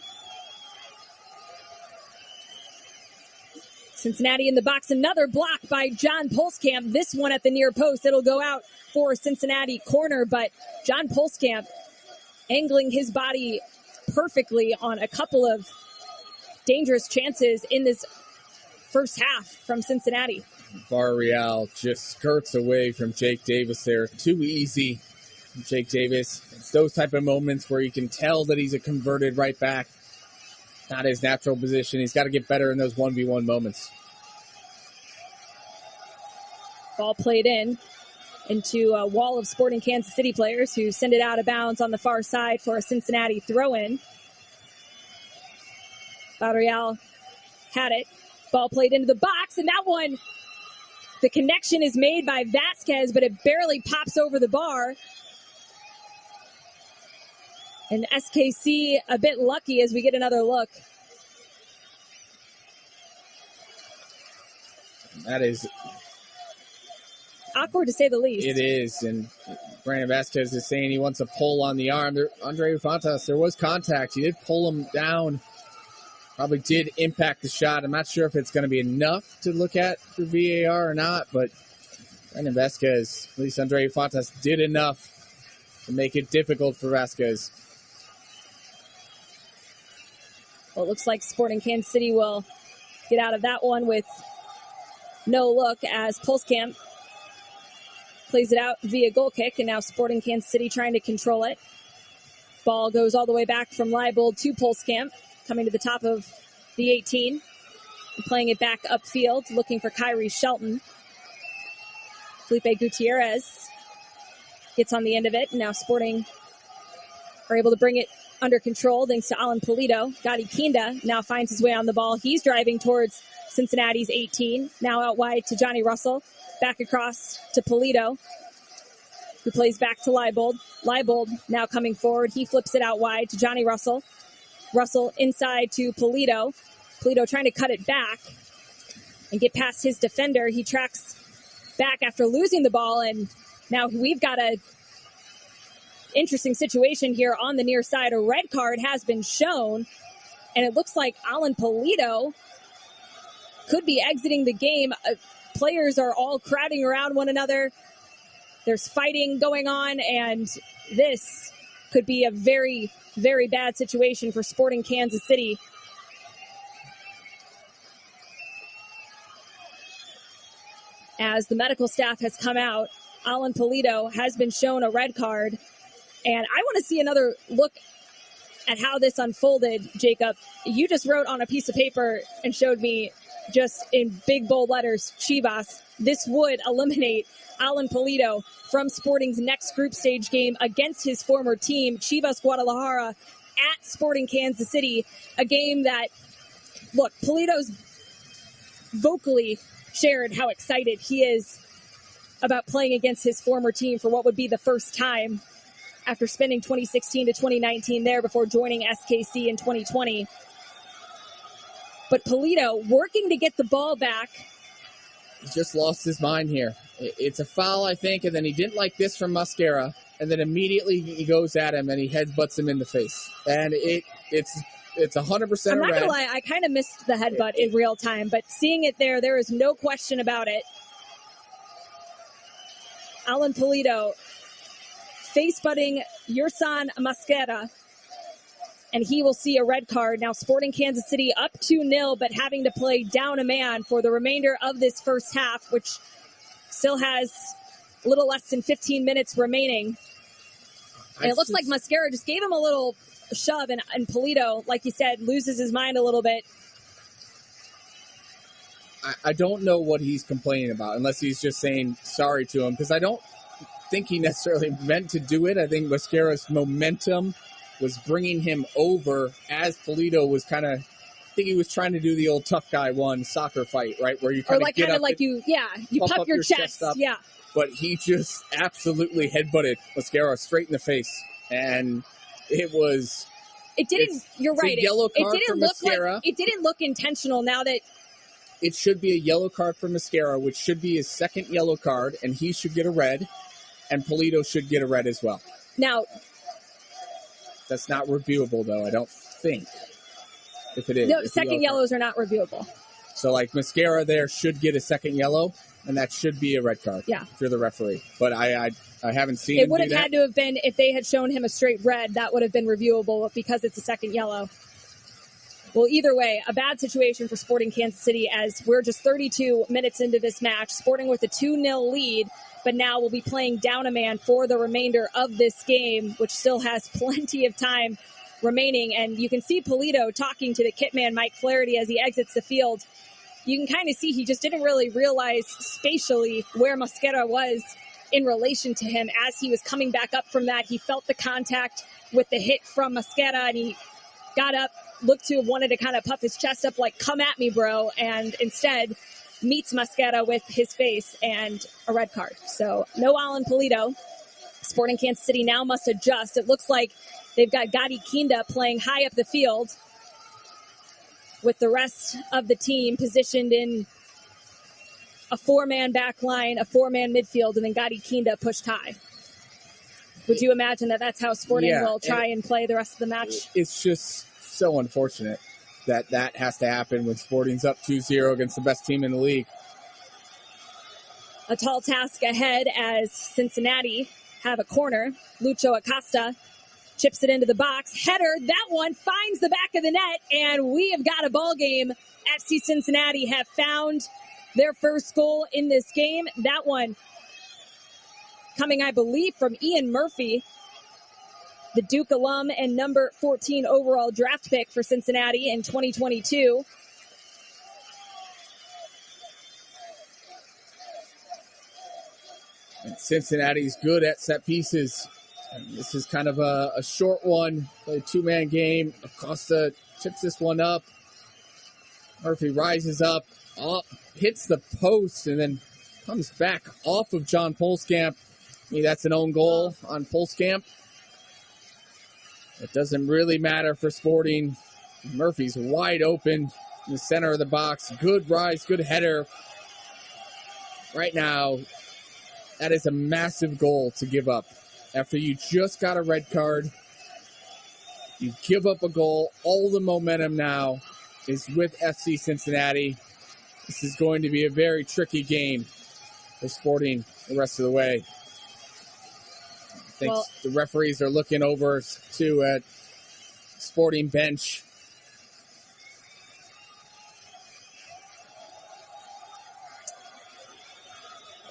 Cincinnati in the box, another block by John Pulskamp. This one at the near post. It'll go out for Cincinnati corner, but John Pulskamp angling his body perfectly on a couple of dangerous chances in this first half from Cincinnati. Villarreal just skirts away from Jake Davis there. Too easy from Jake Davis. It's those type of moments where you can tell that he's a converted right back. Not his natural position. He's got to get better in those 1v1 moments. Ball played into a wall of Sporting Kansas City players who send it out of bounds on the far side for a Cincinnati throw-in. Villarreal had it. Ball played into the box, and that one, the connection is made by Vasquez, but it barely pops over the bar. And SKC a bit lucky as we get another look. That is awkward to say the least. It is, and Brandon Vasquez is saying he wants a pull on the arm. Andre Ufantas, there was contact. He did pull him down. Probably did impact the shot. I'm not sure if it's going to be enough to look at for VAR or not, but Brandon Vasquez, at least Andre Ufantas, did enough to make it difficult for Vasquez. Well, it looks like Sporting Kansas City will get out of that one with no look as Pulskamp plays it out via goal kick, and now Sporting Kansas City trying to control it. Ball goes all the way back from Leibold to Pulskamp, coming to the top of the 18, and playing it back upfield, looking for Kyrie Shelton. Felipe Gutierrez gets on the end of it, and now Sporting are able to bring it under control thanks to Alan Pulido. Gadi Kinda now finds his way on the ball. He's driving towards Cincinnati's 18, now out wide to Johnny Russell. Back across to Pulido, who plays back to Leibold. Leibold now coming forward. He flips it out wide to Johnny Russell. Russell inside to Pulido. Pulido trying to cut it back and get past his defender. He tracks back after losing the ball, and now we've got a interesting situation here on the near side. A red card has been shown, and it looks like Alan Pulido could be exiting the game. Players are all crowding around one another. There's fighting going on, and this could be a very, very bad situation for Sporting Kansas City. As the medical staff has come out, Alan Pulido has been shown a red card, and I want to see another look at how this unfolded, Jacob. You just wrote on a piece of paper and showed me just in big bold letters, Chivas. This would eliminate Alan Pulido from Sporting's next group stage game against his former team, Chivas Guadalajara, at Sporting Kansas City. A game that, look, Pulido's vocally shared how excited he is about playing against his former team for what would be the first time after spending 2016 to 2019 there before joining SKC in 2020. But Pulido working to get the ball back. He just lost his mind here. It's a foul, I think, and then he didn't like this from Mascara, and then immediately he goes at him and he headbutts him in the face. And it's 100% I'm not a red. gonna lie, I kind of missed the headbutt in real time, but seeing it there is no question about it. Alan Pulido face-butting Yerson Mascara, and he will see a red card. Now Sporting Kansas City up 2-0, but having to play down a man for the remainder of this first half, which still has a little less than 15 minutes remaining. And it looks like Mascara just gave him a little shove, and Pulido, like you said, loses his mind a little bit. I don't know what he's complaining about, unless he's just saying sorry to him, because I don't think he necessarily meant to do it. I think Mascara's momentum was bringing him over as Pulido was I think he was trying to do the old tough guy one soccer fight, right? Where you you puff your chest up. Yeah. But he just absolutely headbutted Mascara straight in the face. And you're right. A yellow card it didn't for look Mascara. like, it didn't look intentional now that it should be a yellow card for Mascara, which should be his second yellow card, and he should get a red, and Pulido should get a red as well. Now, that's not reviewable, though, I don't think. If it is. No, second yellows are not reviewable. So, like, Mascara there should get a second yellow, and that should be a red card if you're the referee. But I haven't seen it would have had to have been, if they had shown him a straight red, that would have been reviewable, but because it's a second yellow. Well, either way, a bad situation for Sporting Kansas City as we're just 32 minutes into this match. Sporting with a 2-0 lead, but now we'll be playing down a man for the remainder of this game, which still has plenty of time remaining. And you can see Polito talking to the kit man, Mike Flaherty, as he exits the field. You can kind of see he just didn't really realize spatially where Mosquera was in relation to him. As he was coming back up from that, he felt the contact with the hit from Mosquera, and he got up, looked to have wanted to kind of puff his chest up like, come at me, bro, and instead meets Mosquera with his face and a red card. So no Alan Polito. Sporting Kansas City now must adjust. It looks like they've got Gadi Kinda playing high up the field with the rest of the team positioned in a 4-man back line, a 4-man midfield, and then Gadi Kinda pushed high. Would you imagine that that's how Sporting will try and play the rest of the match? It's just so unfortunate that that has to happen when Sporting's up 2-0 against the best team in the league. A tall task ahead as Cincinnati have a corner. Lucho Acosta chips it into the box. Header, that one finds the back of the net, and we have got a ball game. FC Cincinnati have found their first goal in this game. That one coming, I believe, from Ian Murphy, the Duke alum and number 14 overall draft pick for Cincinnati in 2022. And Cincinnati's good at set pieces. And this is kind of a short one, a 2-man game. Acosta chips this one up. Murphy rises up, hits the post, and then comes back off of John Polskamp. I mean, that's an own goal on Polskamp. It doesn't really matter for Sporting. Murphy's wide open in the center of the box. Good rise, good header. Right now, that is a massive goal to give up. After you just got a red card, you give up a goal. All the momentum now is with FC Cincinnati. This is going to be a very tricky game for Sporting the rest of the way. I think the referees are looking over too at Sporting bench.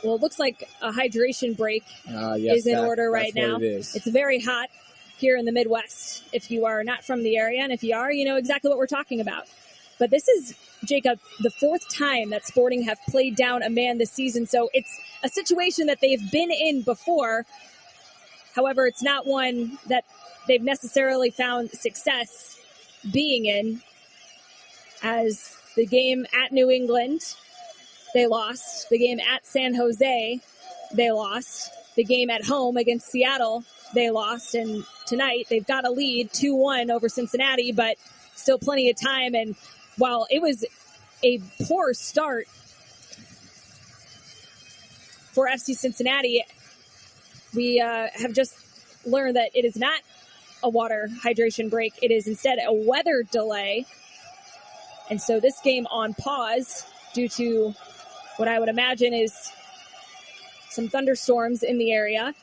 Well, it looks like a hydration break is in order right now. It's very hot here in the Midwest. If you are not from the area, and if you are, you know exactly what we're talking about. But this is, Jacob, the 4th time that Sporting have played down a man this season. So it's a situation that they've been in before. However, it's not one that they've necessarily found success being in. As the game at New England, they lost. The game at San Jose, they lost. The game at home against Seattle, they lost. And tonight, they've got a lead 2-1 over Cincinnati, but still plenty of time. And while it was a poor start for FC Cincinnati, we have just learned that it is not a water hydration break. It is instead a weather delay. And so this game on pause due to what I would imagine is some thunderstorms in the area.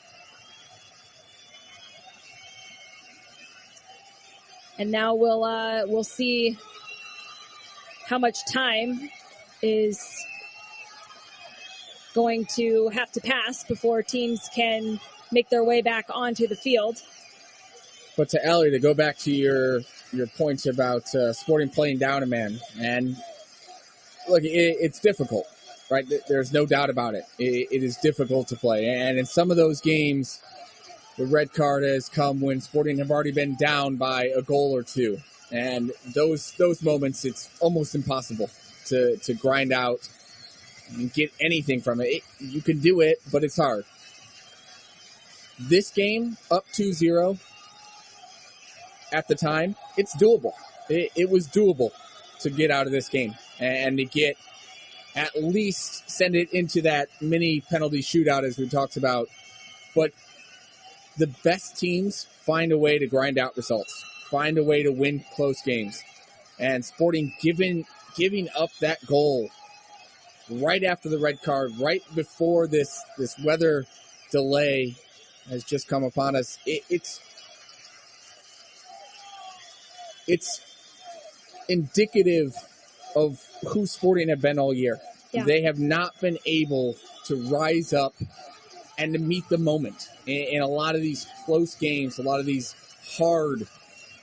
And now we'll see how much time is going to have to pass before teams can make their way back onto the field. But to Ellie, to go back to your points about Sporting playing down a man, and look, it's difficult, right? There's no doubt about it. It is difficult to play, and in some of those games, the red card has come when Sporting have already been down by a goal or two, and those moments, it's almost impossible to grind out and get anything from it. You can do it, but it's hard. This game, up 2-0 at the time, it's doable. It was doable to get out of this game and to get at least send it into that mini penalty shootout as we talked about. But the best teams find a way to grind out results, find a way to win close games. And Sporting, given giving up that goal right after the red card, right before this weather delay has just come upon us, it's indicative of who Sporting have been all year. Yeah. They have not been able to rise up and to meet the moment in a lot of these close games, a lot of these hard,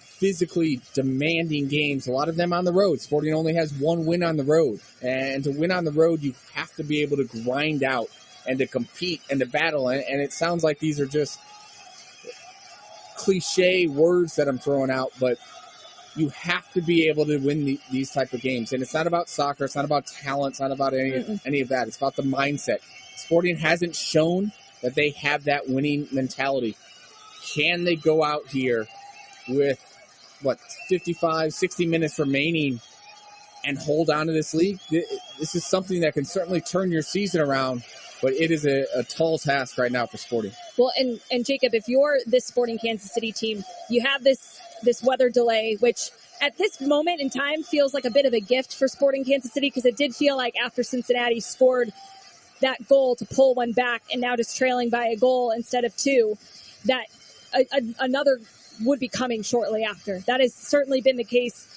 physically demanding games, a lot of them on the road. Sporting only has one win on the road. And to win on the road, you have to be able to grind out and to compete and to battle. And it sounds like these are just cliche words that I'm throwing out, but you have to be able to win these type of games. And it's not about soccer. It's not about talent. It's not about any of that. It's about the mindset. Sporting hasn't shown that they have that winning mentality. Can they go out here with, 55, 60 minutes remaining and hold on to this league? This is something that can certainly turn your season around, but it is a tall task right now for Sporting. Well, and Jacob, if you're this Sporting Kansas City team, you have this weather delay, which at this moment in time feels like a bit of a gift for Sporting Kansas City, because it did feel like after Cincinnati scored that goal to pull one back and now just trailing by a goal instead of two, that another would be coming shortly after. That has certainly been the case,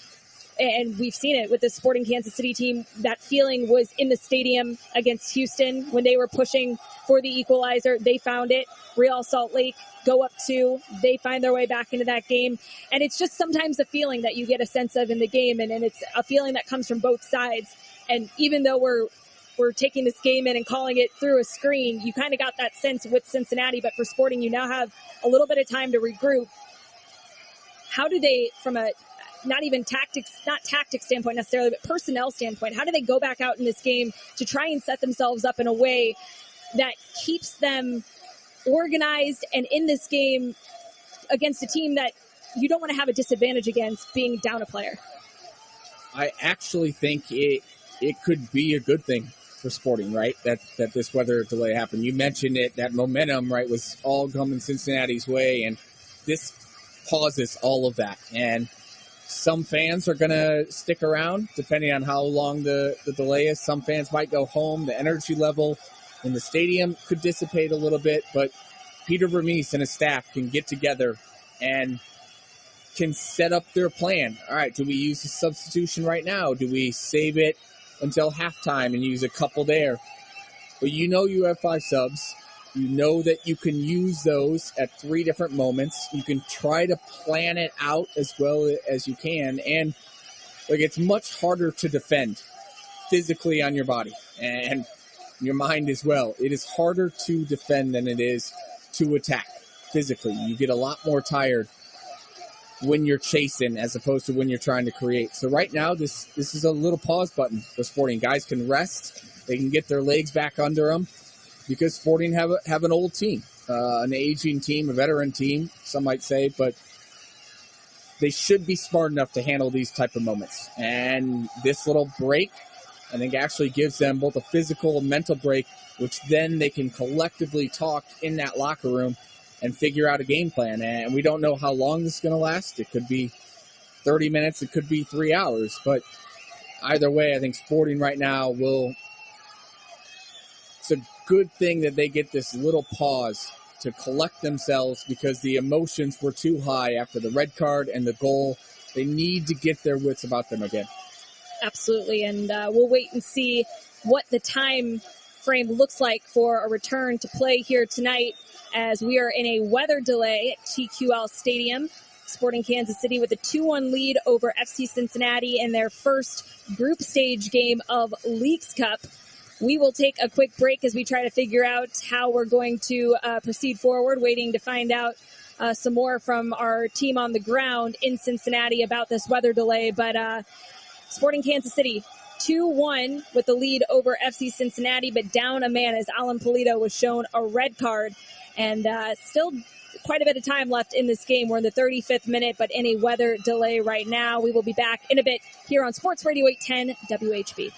and we've seen it with the Sporting Kansas City team. That feeling was in the stadium against Houston when they were pushing for the equalizer. They found it. Real Salt Lake go up 2. They find their way back into that game. And it's just sometimes a feeling that you get a sense of in the game, and it's a feeling that comes from both sides. And even though we're taking this game in and calling it through a screen, you kind of got that sense with Cincinnati. But for Sporting, you now have a little bit of time to regroup. How do they, from a not tactics standpoint necessarily, but personnel standpoint, how do they go back out in this game to try and set themselves up in a way that keeps them organized and in this game against a team that you don't want to have a disadvantage against being down a player? I actually think it could be a good thing for Sporting, right? That this weather delay happened. You mentioned it, that momentum, right, was all coming Cincinnati's way, and this pauses all of that. And some fans are going to stick around depending on how long the delay is. Some fans might go home. The energy level in the stadium could dissipate a little bit, but Peter Vermees and his staff can get together and can set up their plan. All right, do we use a substitution right now? Do we save it until halftime and use a couple there? But you have 5 subs. You know that you can use those at 3 different moments. You can try to plan it out as well as you can. And it's much harder to defend physically on your body and your mind as well. It is harder to defend than it is to attack physically. You get a lot more tired when you're chasing as opposed to when you're trying to create. So right now, this is a little pause button for Sporting. Guys can rest. They can get their legs back under them, because Sporting have an old team, an aging team, a veteran team, some might say, but they should be smart enough to handle these type of moments. And this little break, I think, actually gives them both a physical and mental break, which then they can collectively talk in that locker room and figure out a game plan. And we don't know how long this is going to last. It could be 30 minutes. It could be 3 hours. But either way, I think Sporting right now it's a good thing that they get this little pause to collect themselves, because the emotions were too high after the red card and the goal. They need to get their wits about them again. Absolutely, and we'll wait and see what the time frame looks like for a return to play here tonight, as we are in a weather delay at TQL Stadium. Sporting Kansas City with a 2-1 lead over FC Cincinnati in their first group stage game of Leagues Cup. We will take a quick break as we try to figure out how we're going to proceed forward, waiting to find out some more from our team on the ground in Cincinnati about this weather delay. But Sporting Kansas City 2-1 with the lead over FC Cincinnati, but down a man as Alan Polito was shown a red card. And still quite a bit of time left in this game. We're in the 35th minute, but in a weather delay right now. We will be back in a bit here on Sports Radio 810 WHB.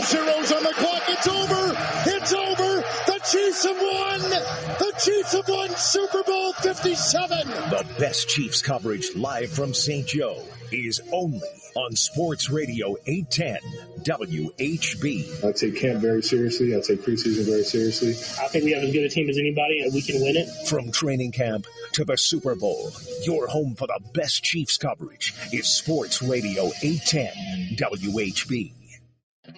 Zeros on the clock. It's over. It's over. The Chiefs have won. The Chiefs have won Super Bowl 57. The best Chiefs coverage live from St. Joe is only on Sports Radio 810 WHB. I take camp very seriously. I take preseason very seriously. I think we have as good a team as anybody, and we can win it. From training camp to the Super Bowl, your home for the best Chiefs coverage is Sports Radio 810 WHB.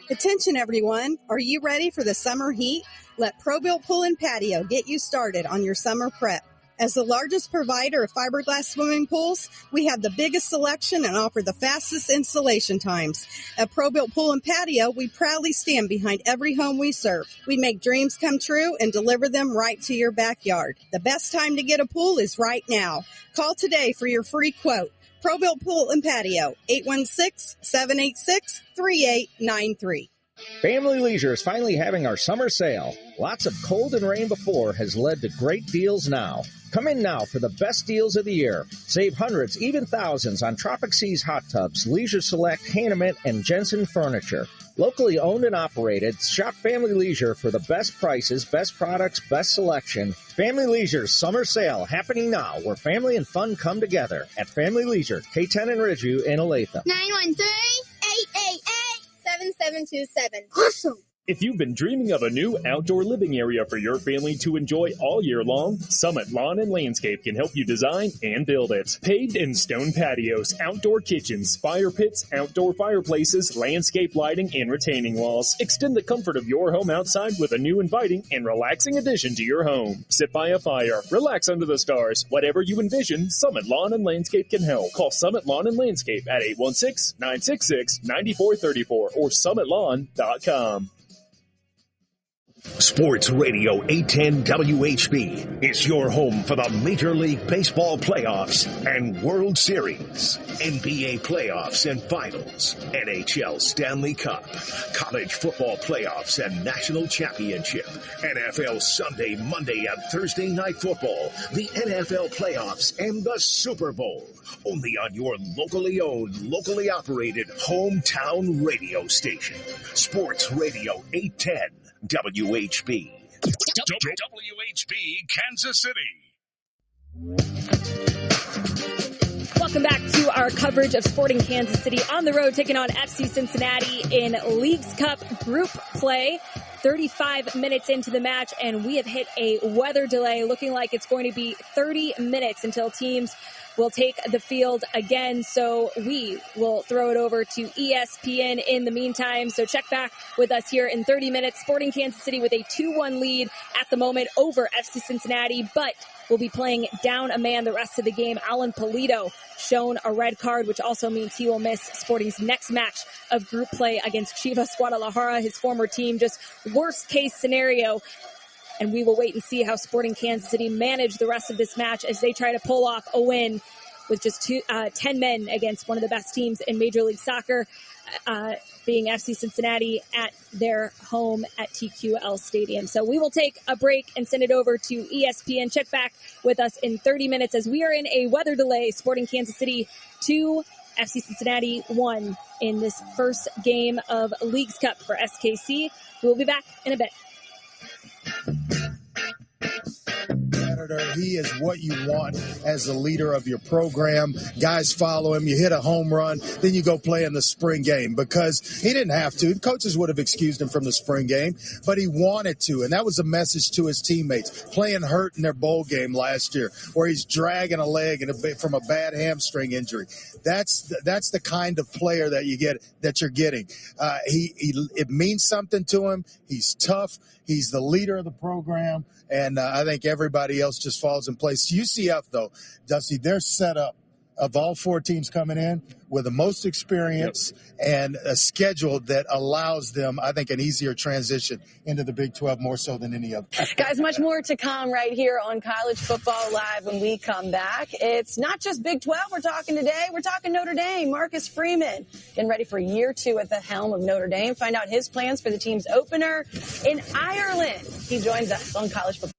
Attention, everyone. Are you ready for the summer heat? Let Pro-Built Pool and Patio get you started on your summer prep. As the largest provider of fiberglass swimming pools, we have the biggest selection and offer the fastest installation times. At Pro-Built Pool and Patio, we proudly stand behind every home we serve. We make dreams come true and deliver them right to your backyard. The best time to get a pool is right now. Call today for your free quote. Pro-Built Pool and Patio, 816-786-3893. Family Leisure is finally having our summer sale. Lots of cold and rain before has led to great deals now. Come in now for the best deals of the year. Save hundreds, even thousands on Tropic Seas hot tubs, Leisure Select, Hanneman, and Jensen furniture. Locally owned and operated, shop Family Leisure for the best prices, best products, best selection. Family Leisure's summer sale happening now, where family and fun come together at Family Leisure, K10 and Ridgeview in Olathe. 913-888-7727. Awesome. If you've been dreaming of a new outdoor living area for your family to enjoy all year long, Summit Lawn and Landscape can help you design and build it. Paved and stone patios, outdoor kitchens, fire pits, outdoor fireplaces, landscape lighting, and retaining walls. Extend the comfort of your home outside with a new inviting and relaxing addition to your home. Sit by a fire, relax under the stars. Whatever you envision, Summit Lawn and Landscape can help. Call Summit Lawn and Landscape at 816-966-9434 or summitlawn.com. Sports Radio 810 WHB is your home for the Major League Baseball playoffs and World Series, NBA playoffs and finals, NHL Stanley Cup, college football playoffs and national championship, NFL Sunday, Monday, and Thursday night football, the NFL playoffs, and the Super Bowl. Only on your locally owned, locally operated hometown radio station. Sports Radio 810 WHB. WHB, Kansas City. Welcome back to our coverage of Sporting Kansas City on the road, taking on FC Cincinnati in Leagues Cup group play. 35 minutes into the match, and we have hit a weather delay, looking like it's going to be 30 minutes until teams will take the field again. So we will throw it over to ESPN in the meantime. So check back with us here in 30 minutes. Sporting Kansas City with a 2-1 lead at the moment over FC Cincinnati, but will be playing down a man the rest of the game. Alan Polito shown a red card, which also means he will miss Sporting's next match of group play against Chivas Guadalajara, his former team. Just worst case scenario. And we will wait and see how Sporting Kansas City manage the rest of this match as they try to pull off a win with just 10 men against one of the best teams in Major League Soccer, being FC Cincinnati at their home at TQL Stadium. So we will take a break and send it over to ESPN. Check back with us in 30 minutes as we are in a weather delay. Sporting Kansas City 2, FC Cincinnati 1 in this first game of Leagues Cup for SKC. We'll be back in a bit. He is what you want as the leader of your program. Guys follow him. You hit a home run, then you go play in the spring game because he didn't have to. The coaches would have excused him from the spring game, but he wanted to, and that was a message to his teammates. Playing hurt in their bowl game last year where he's dragging a leg from a bad hamstring injury. That's the kind of player that you're getting. It means something to him. He's tough. He's the leader of the program, and I think everybody else just falls in place. UCF, though, Dusty, they're set up of all four teams coming in with the most experience and a schedule that allows them, I think, an easier transition into the Big 12 more so than any other. Guys, much more to come right here on College Football Live when we come back. It's not just Big 12 we're talking today. We're talking Notre Dame. Marcus Freeman getting ready for year 2 at the helm of Notre Dame. Find out his plans for the team's opener in Ireland. He joins us on College Football.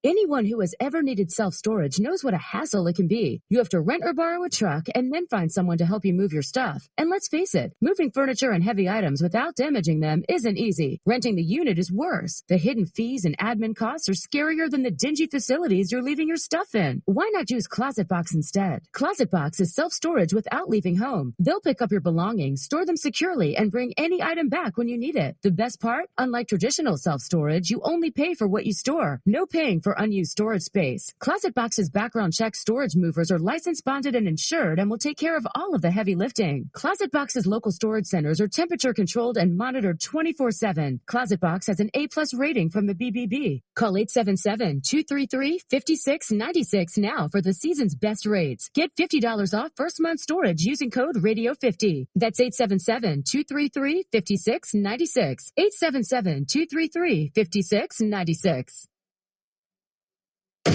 Anyone who has ever needed self-storage knows what a hassle it can be. You have to rent or borrow a truck and then find someone to help you move your stuff. And let's face it, moving furniture and heavy items without damaging them isn't easy. Renting the unit is worse. The hidden fees and admin costs are scarier than the dingy facilities you're leaving your stuff in. Why not use Closet Box instead? Closet Box is self-storage without leaving home. They'll pick up your belongings, store them securely, and bring any item back when you need it. The best part? Unlike traditional self-storage, you only pay for what you store. No paying for unused storage space. Closet Box's background check storage movers are licensed, bonded, and insured and will take care of all of the heavy lifting. Closet Box's local storage centers are temperature controlled and monitored 24/7. Closet Box has an A+ rating from the BBB. Call 877-233-5696 now for the season's best rates. Get $50 off first month storage using code Radio50. That's 877-233-5696. 877-233-5696.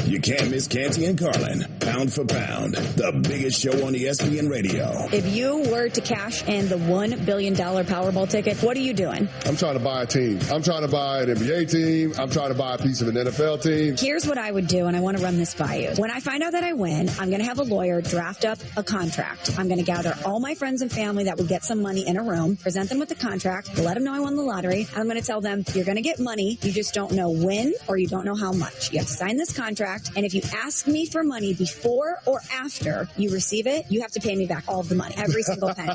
You can't miss Canty and Carlin, pound for pound, the biggest show on ESPN Radio. If you were to cash in the $1 billion Powerball ticket, what are you doing? I'm trying to buy a team. I'm trying to buy an NBA team. I'm trying to buy a piece of an NFL team. Here's what I would do, and I want to run this by you. When I find out that I win, I'm going to have a lawyer draft up a contract. I'm going to gather all my friends and family that would get some money in a room, present them with the contract, let them know I won the lottery, and I'm going to tell them, you're going to get money, you just don't know when or you don't know how much. You have to sign this contract. And if you ask me for money before or after you receive it, you have to pay me back all of the money, every single penny,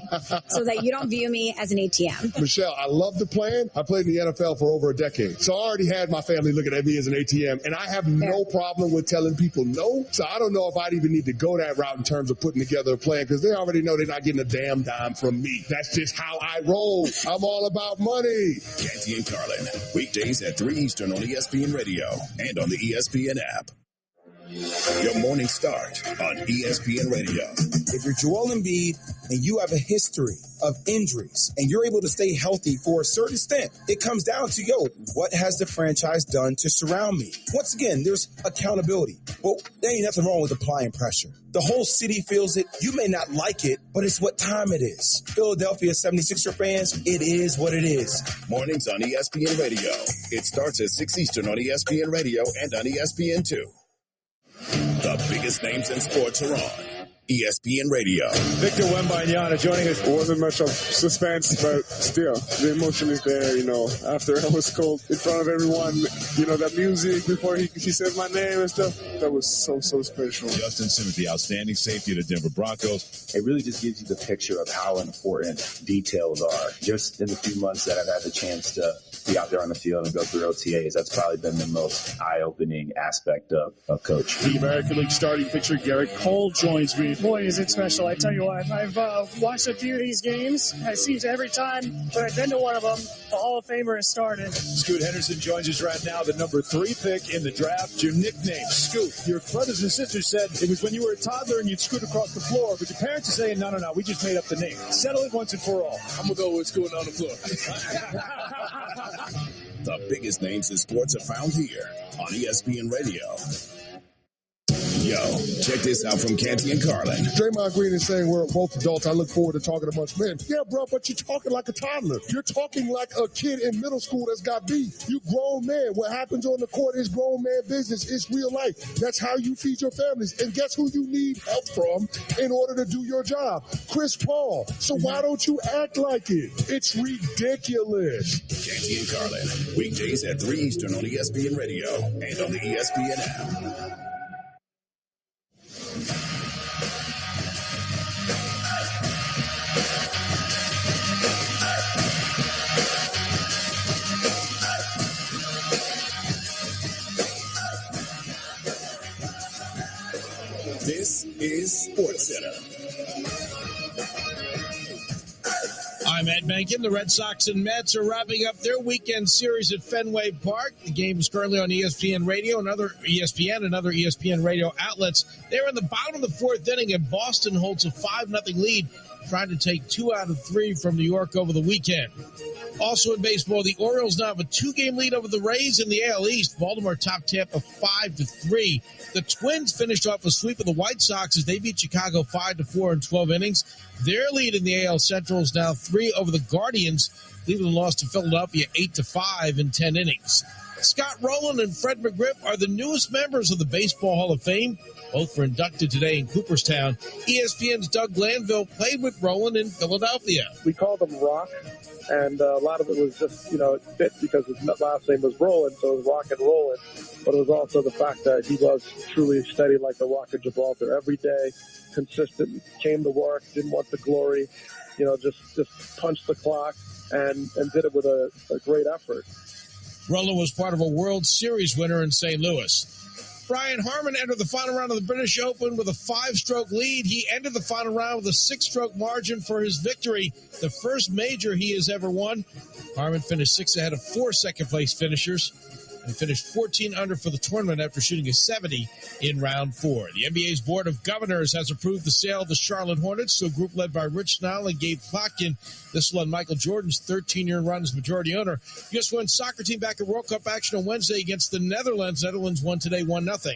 so that you don't view me as an ATM. Michelle, I love the plan. I played in the NFL for over a decade. So I already had my family looking at me as an ATM, and I have no problem with telling people no. So I don't know if I'd even need to go that route in terms of putting together a plan, because they already know they're not getting a damn dime from me. That's just how I roll. I'm all about money. Canty and Carlin, weekdays at 3 Eastern on ESPN Radio and on the ESPN app. Your morning start on ESPN Radio. If you're Joel Embiid and you have a history of injuries and you're able to stay healthy for a certain stint, it comes down to, what has the franchise done to surround me? Once again, there's accountability. Well, there ain't nothing wrong with applying pressure. The whole city feels it. You may not like it, but it's what time it is. Philadelphia 76er fans, it is what it is. Mornings on ESPN Radio. It starts at 6 Eastern on ESPN Radio and on ESPN2. The biggest names in sports are on ESPN Radio. Victor Wembanyama joining us. It wasn't much of suspense, but still, the emotion is there, After I was called in front of everyone, that music before he said my name and stuff, that was so special. Justin Simmons, the outstanding safety of the Denver Broncos. It really just gives you the picture of how important details are. Just in the few months that I've had the chance to be out there on the field and go through OTAs, that's probably been the most eye-opening aspect of coach. The American League starting pitcher Garrett Cole joins me. Boy, is it special. I tell you what, I've watched a few of these games. It seems every time when I've been to one of them, the Hall of Famer has started. Scoot Henderson joins us right now, the number 3 pick in the draft. Your nickname, Scoot. Your brothers and sisters said it was when you were a toddler and you'd scoot across the floor, but your parents are saying, no, we just made up the name. Settle it once and for all. I'm going to go with scooting on the floor. The biggest names in sports are found here on ESPN Radio. Yo, check this out from Canty and Carlin. Draymond Green is saying we're both adults. I look forward to talking amongst men. Yeah, bro, but you're talking like a toddler. You're talking like a kid in middle school that's got beef. You grown man. What happens on the court is grown man business. It's real life. That's how you feed your families. And guess who you need help from in order to do your job? Chris Paul. So why don't you act like it? It's ridiculous. Canty and Carlin, weekdays at 3 Eastern on ESPN Radio and on the ESPN app. This is SportsCenter. I'm Ed Menken. The Red Sox and Mets are wrapping up their weekend series at Fenway Park. The game is currently on ESPN Radio and other ESPN radio outlets. They're in the bottom of the 4th inning, and Boston holds a 5-0 lead, trying to take 2 out of 3 from New York over the weekend. Also in baseball, the Orioles now have a 2-game lead over the Rays in the AL East. Baltimore topped Tampa 5-3. The Twins finished off a sweep of the White Sox as they beat Chicago 5-4 in 12 innings. Their lead in the AL Central is now 3 over the Guardians. Cleveland lost to Philadelphia 8-5 in 10 innings. Scott Rowland and Fred McGriff are the newest members of the Baseball Hall of Fame. Both were inducted today in Cooperstown. ESPN's Doug Glanville played with Rowland in Philadelphia. We called him Rock, and a lot of it was just, it fit because his last name was Rowland, so it was Rock and Roland. But it was also the fact that he was truly steady like the Rock of Gibraltar. Every day, consistent, came to work, didn't want the glory, just punched the clock and did it with a great effort. Rowland was part of a World Series winner in St. Louis. Brian Harman entered the final round of the British Open with a 5-stroke lead. He ended the final round with a 6-stroke margin for his victory, the first major he has ever won. Harman finished 6 ahead of 4 second-place finishers and finished 14 under for the tournament after shooting a 70 in round 4. The NBA's Board of Governors has approved the sale of the Charlotte Hornets to a group led by Rich Snell and Gabe Plotkin. This will end Michael Jordan's 13-year run as majority owner. U.S. women's soccer team back in World Cup action on Wednesday against the Netherlands. Netherlands won today 1-0.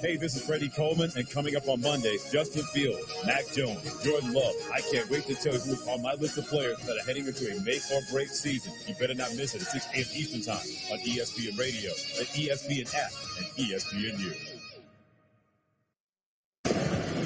Hey, this is Freddie Coleman, and coming up on Monday, Justin Fields, Mac Jones, Jordan Love. I can't wait to tell you who's on my list of players that are heading into a make-or-break season. You better not miss it at 6 p.m. Eastern Time on ESPN Radio, the ESPN app, and ESPNU.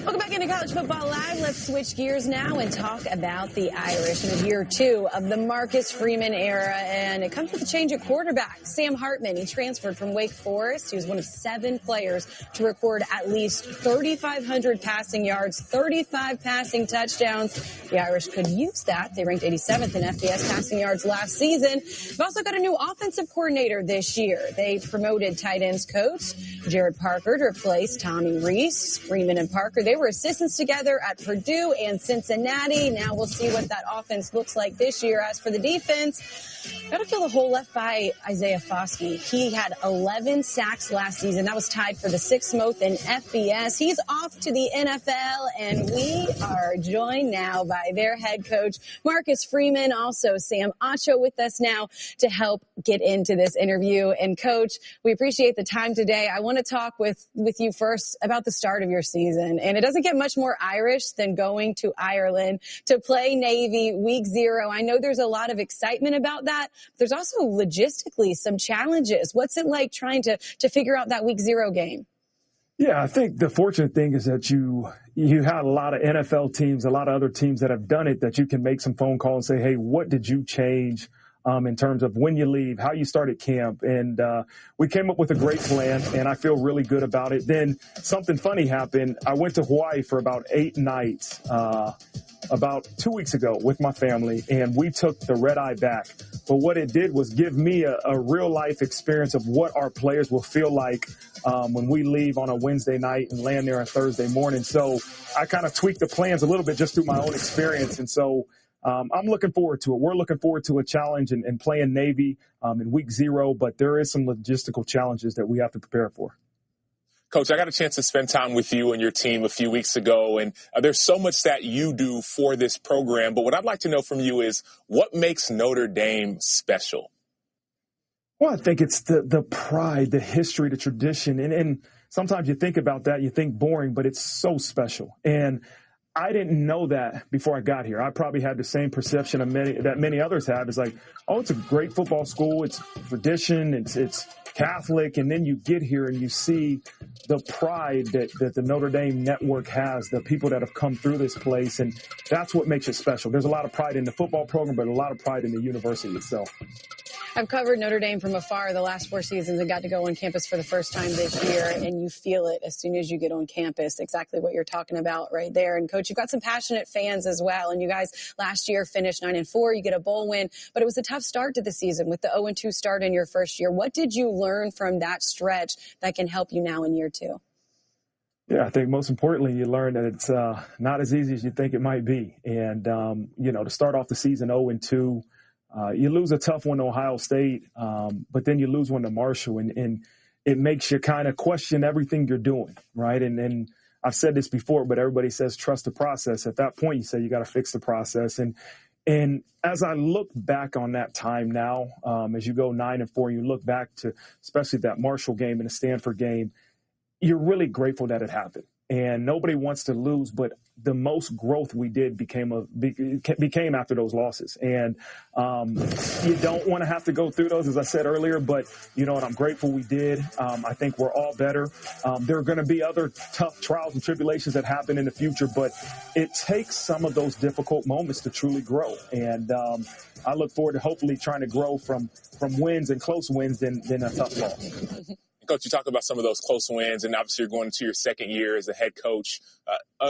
Welcome back into College Football Live. Let's switch gears now and talk about the Irish in year 2 of the Marcus Freeman era. And it comes with a change at quarterback. Sam Hartman, he transferred from Wake Forest. He was one of 7 players to record at least 3,500 passing yards, 35 passing touchdowns. The Irish could use that. They ranked 87th in FBS passing yards last season. They've also got a new offensive coordinator this year. They promoted tight ends coach Jared Parker to replace Tommy Reese. Freeman and Parker, they were assistants together at Purdue and Cincinnati. Now we'll see what that offense looks like this year. As for the defense, got to feel the hole left by Isaiah Foskey. He had 11 sacks last season. That was tied for the 6th most in FBS. He's off to the NFL, and we are joined now by their head coach, Marcus Freeman. Also, Sam Acho with us now to help get into this interview. And, Coach, we appreciate the time today. I want to talk with you first about the start of your season. And it doesn't get much more Irish than going to Ireland to play Navy week 0. I know there's a lot of excitement about that. But there's also logistically some challenges. What's it like trying to figure out that week 0 game? Yeah, I think the fortunate thing is that you had a lot of NFL teams, a lot of other teams that have done it, that you can make some phone calls and say, hey, what did you change in terms of when you leave, how you started camp? And we came up with a great plan, and I feel really good about it. Then something funny happened. I went to Hawaii for about 8 nights about 2 weeks ago with my family, and we took the red eye back. But what it did was give me a real-life experience of what our players will feel like when we leave on a Wednesday night and land there on Thursday morning. So I kind of tweaked the plans a little bit just through my own experience. And so I'm looking forward to it. We're looking forward to a challenge and playing Navy in week 0, but there is some logistical challenges that we have to prepare for. Coach, I got a chance to spend time with you and your team a few weeks ago, and there's so much that you do for this program. But what I'd like to know from you is what makes Notre Dame special? Well, I think it's the pride, the history, the tradition. And sometimes you think about that, you think boring, but it's so special. And I didn't know that before I got here. I probably had the same perception of many others have. It's like, oh, it's a great football school. It's tradition. It's Catholic. And then you get here and you see the pride that the Notre Dame network has, the people that have come through this place. And that's what makes it special. There's a lot of pride in the football program, but a lot of pride in the university itself. I've covered Notre Dame from afar the last 4 seasons and got to go on campus for the first time this year, and you feel it as soon as you get on campus, exactly what you're talking about right there. And, Coach, you've got some passionate fans as well, and you guys last year finished 9-4. You get a bowl win, but it was a tough start to the season with the 0-2 start in your first year. What did you learn from that stretch that can help you now in year 2? Yeah, I think most importantly, you learn that it's not as easy as you think it might be. And, to start off the season 0-2, you lose a tough one to Ohio State, but then you lose one to Marshall, and it makes you kind of question everything you're doing, right? And I've said this before, but everybody says trust the process. At that point, you say you got to fix the process. And as I look back on that time now, as you go 9-4, you look back to especially that Marshall game and the Stanford game, you're really grateful that it happened. and nobody wants to lose, but the most growth we did became after those losses. And you don't want to have to go through those, as I said earlier, but you know what, I'm grateful we did. I think we're all better. There are going to be other tough trials and tribulations that happen in the future, but it takes some of those difficult moments to truly grow. And I look forward to hopefully trying to grow from wins and close wins than a tough loss. Coach, you talk about some of those close wins, and obviously you're going into your second year as a head coach.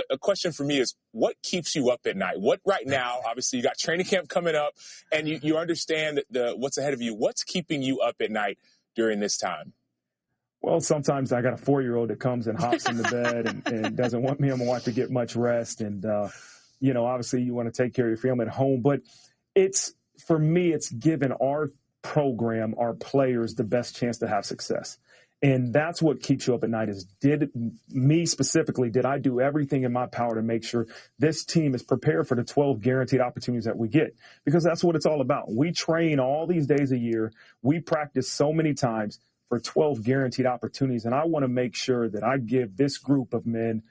A question for me is, what keeps you up at night? What right now, obviously you got training camp coming up, and you understand what's ahead of you. What's keeping you up at night during this time? Well, sometimes I got a 4-year-old that comes and hops in the bed and doesn't want me and my wife to get much rest. And, obviously you want to take care of your family at home. But for me, it's given our program, our players, the best chance to have success. And that's what keeps you up at night is, did I do everything in my power to make sure this team is prepared for the 12 guaranteed opportunities that we get? Because that's what it's all about. We train all these days a year. We practice so many times for 12 guaranteed opportunities. And I want to make sure that I give this group of men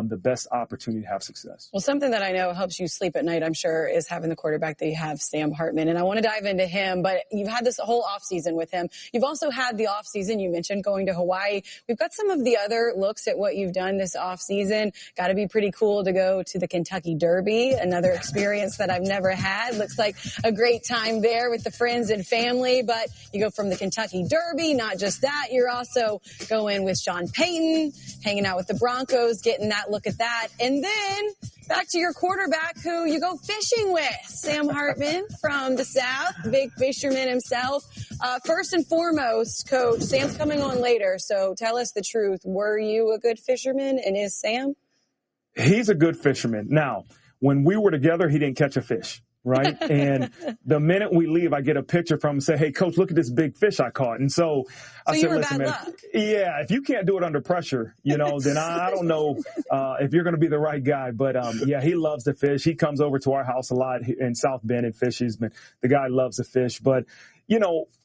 the best opportunity to have success. Well, something that I know helps you sleep at night, I'm sure, is having the quarterback that you have, Sam Hartman. And I want to dive into him, but you've had this whole offseason with him. You've also had the offseason, you mentioned going to Hawaii. We've got some of the other looks at what you've done this offseason. Got to be pretty cool to go to the Kentucky Derby, another experience that I've never had. Looks like a great time there with the friends and family, but you go from the Kentucky Derby, not just that, you're also going with Sean Payton, hanging out with the Broncos, getting that look at that. And then back to your quarterback who you go fishing with, Sam Hartman from the South, big fisherman himself. First and foremost, Coach, Sam's coming on later, so tell us the truth. Were you a good fisherman, and is Sam? He's a good fisherman. Now, when we were together, he didn't catch a fish. Right. And the minute we leave, I get a picture from him and say, hey, Coach, look at this big fish I caught. And so I said, listen, man, if you can't do it under pressure, then I don't know if you're going to be the right guy. But he loves to fish. He comes over to our house a lot in South Bend and fishes. But the guy loves to fish. But,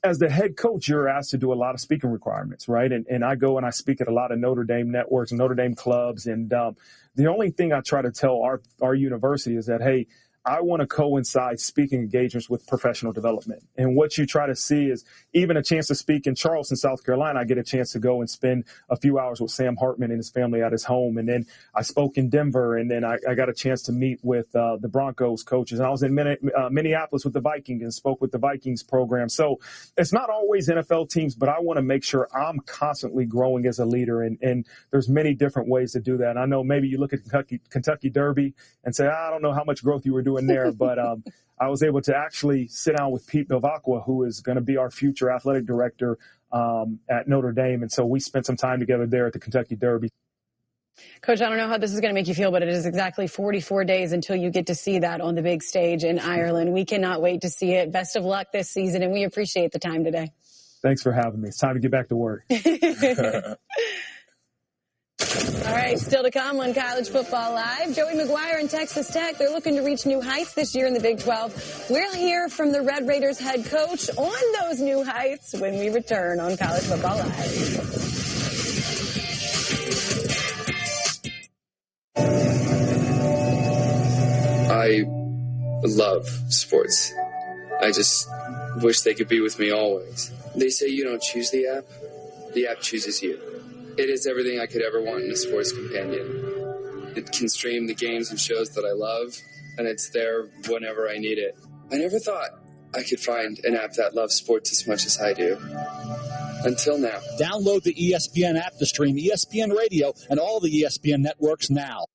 as the head coach, you're asked to do a lot of speaking requirements. Right. And I go and I speak at a lot of Notre Dame networks and Notre Dame clubs. And the only thing I try to tell our university is that, hey, I want to coincide speaking engagements with professional development. And what you try to see is even a chance to speak in Charleston, South Carolina. I get a chance to go and spend a few hours with Sam Hartman and his family at his home. And then I spoke in Denver, and then I got a chance to meet with the Broncos coaches. And I was in Minneapolis with the Vikings and spoke with the Vikings program. So it's not always NFL teams, but I want to make sure I'm constantly growing as a leader. And there's many different ways to do that. And I know maybe you look at Kentucky Derby and say, I don't know how much growth you were doing there, but I was able to actually sit down with Pete Novacqua, who is going to be our future athletic director at Notre Dame. And so we spent some time together there at the Kentucky Derby. Coach, I don't know how this is going to make you feel, but it is exactly 44 days until you get to see that on the big stage in Ireland. We cannot wait to see it. Best of luck this season, and we appreciate the time today. Thanks for having me. It's time to get back to work. All right, still to come on College Football Live. Joey McGuire and Texas Tech, they're looking to reach new heights this year in the Big 12. We'll hear from the Red Raiders head coach on those new heights when we return on College Football Live. I love sports. I just wish they could be with me always. They say you don't choose the app chooses you. It is everything I could ever want in a sports companion. It can stream the games and shows that I love, and it's there whenever I need it. I never thought I could find an app that loves sports as much as I do. Until now. Download the ESPN app to stream ESPN Radio and all the ESPN networks now.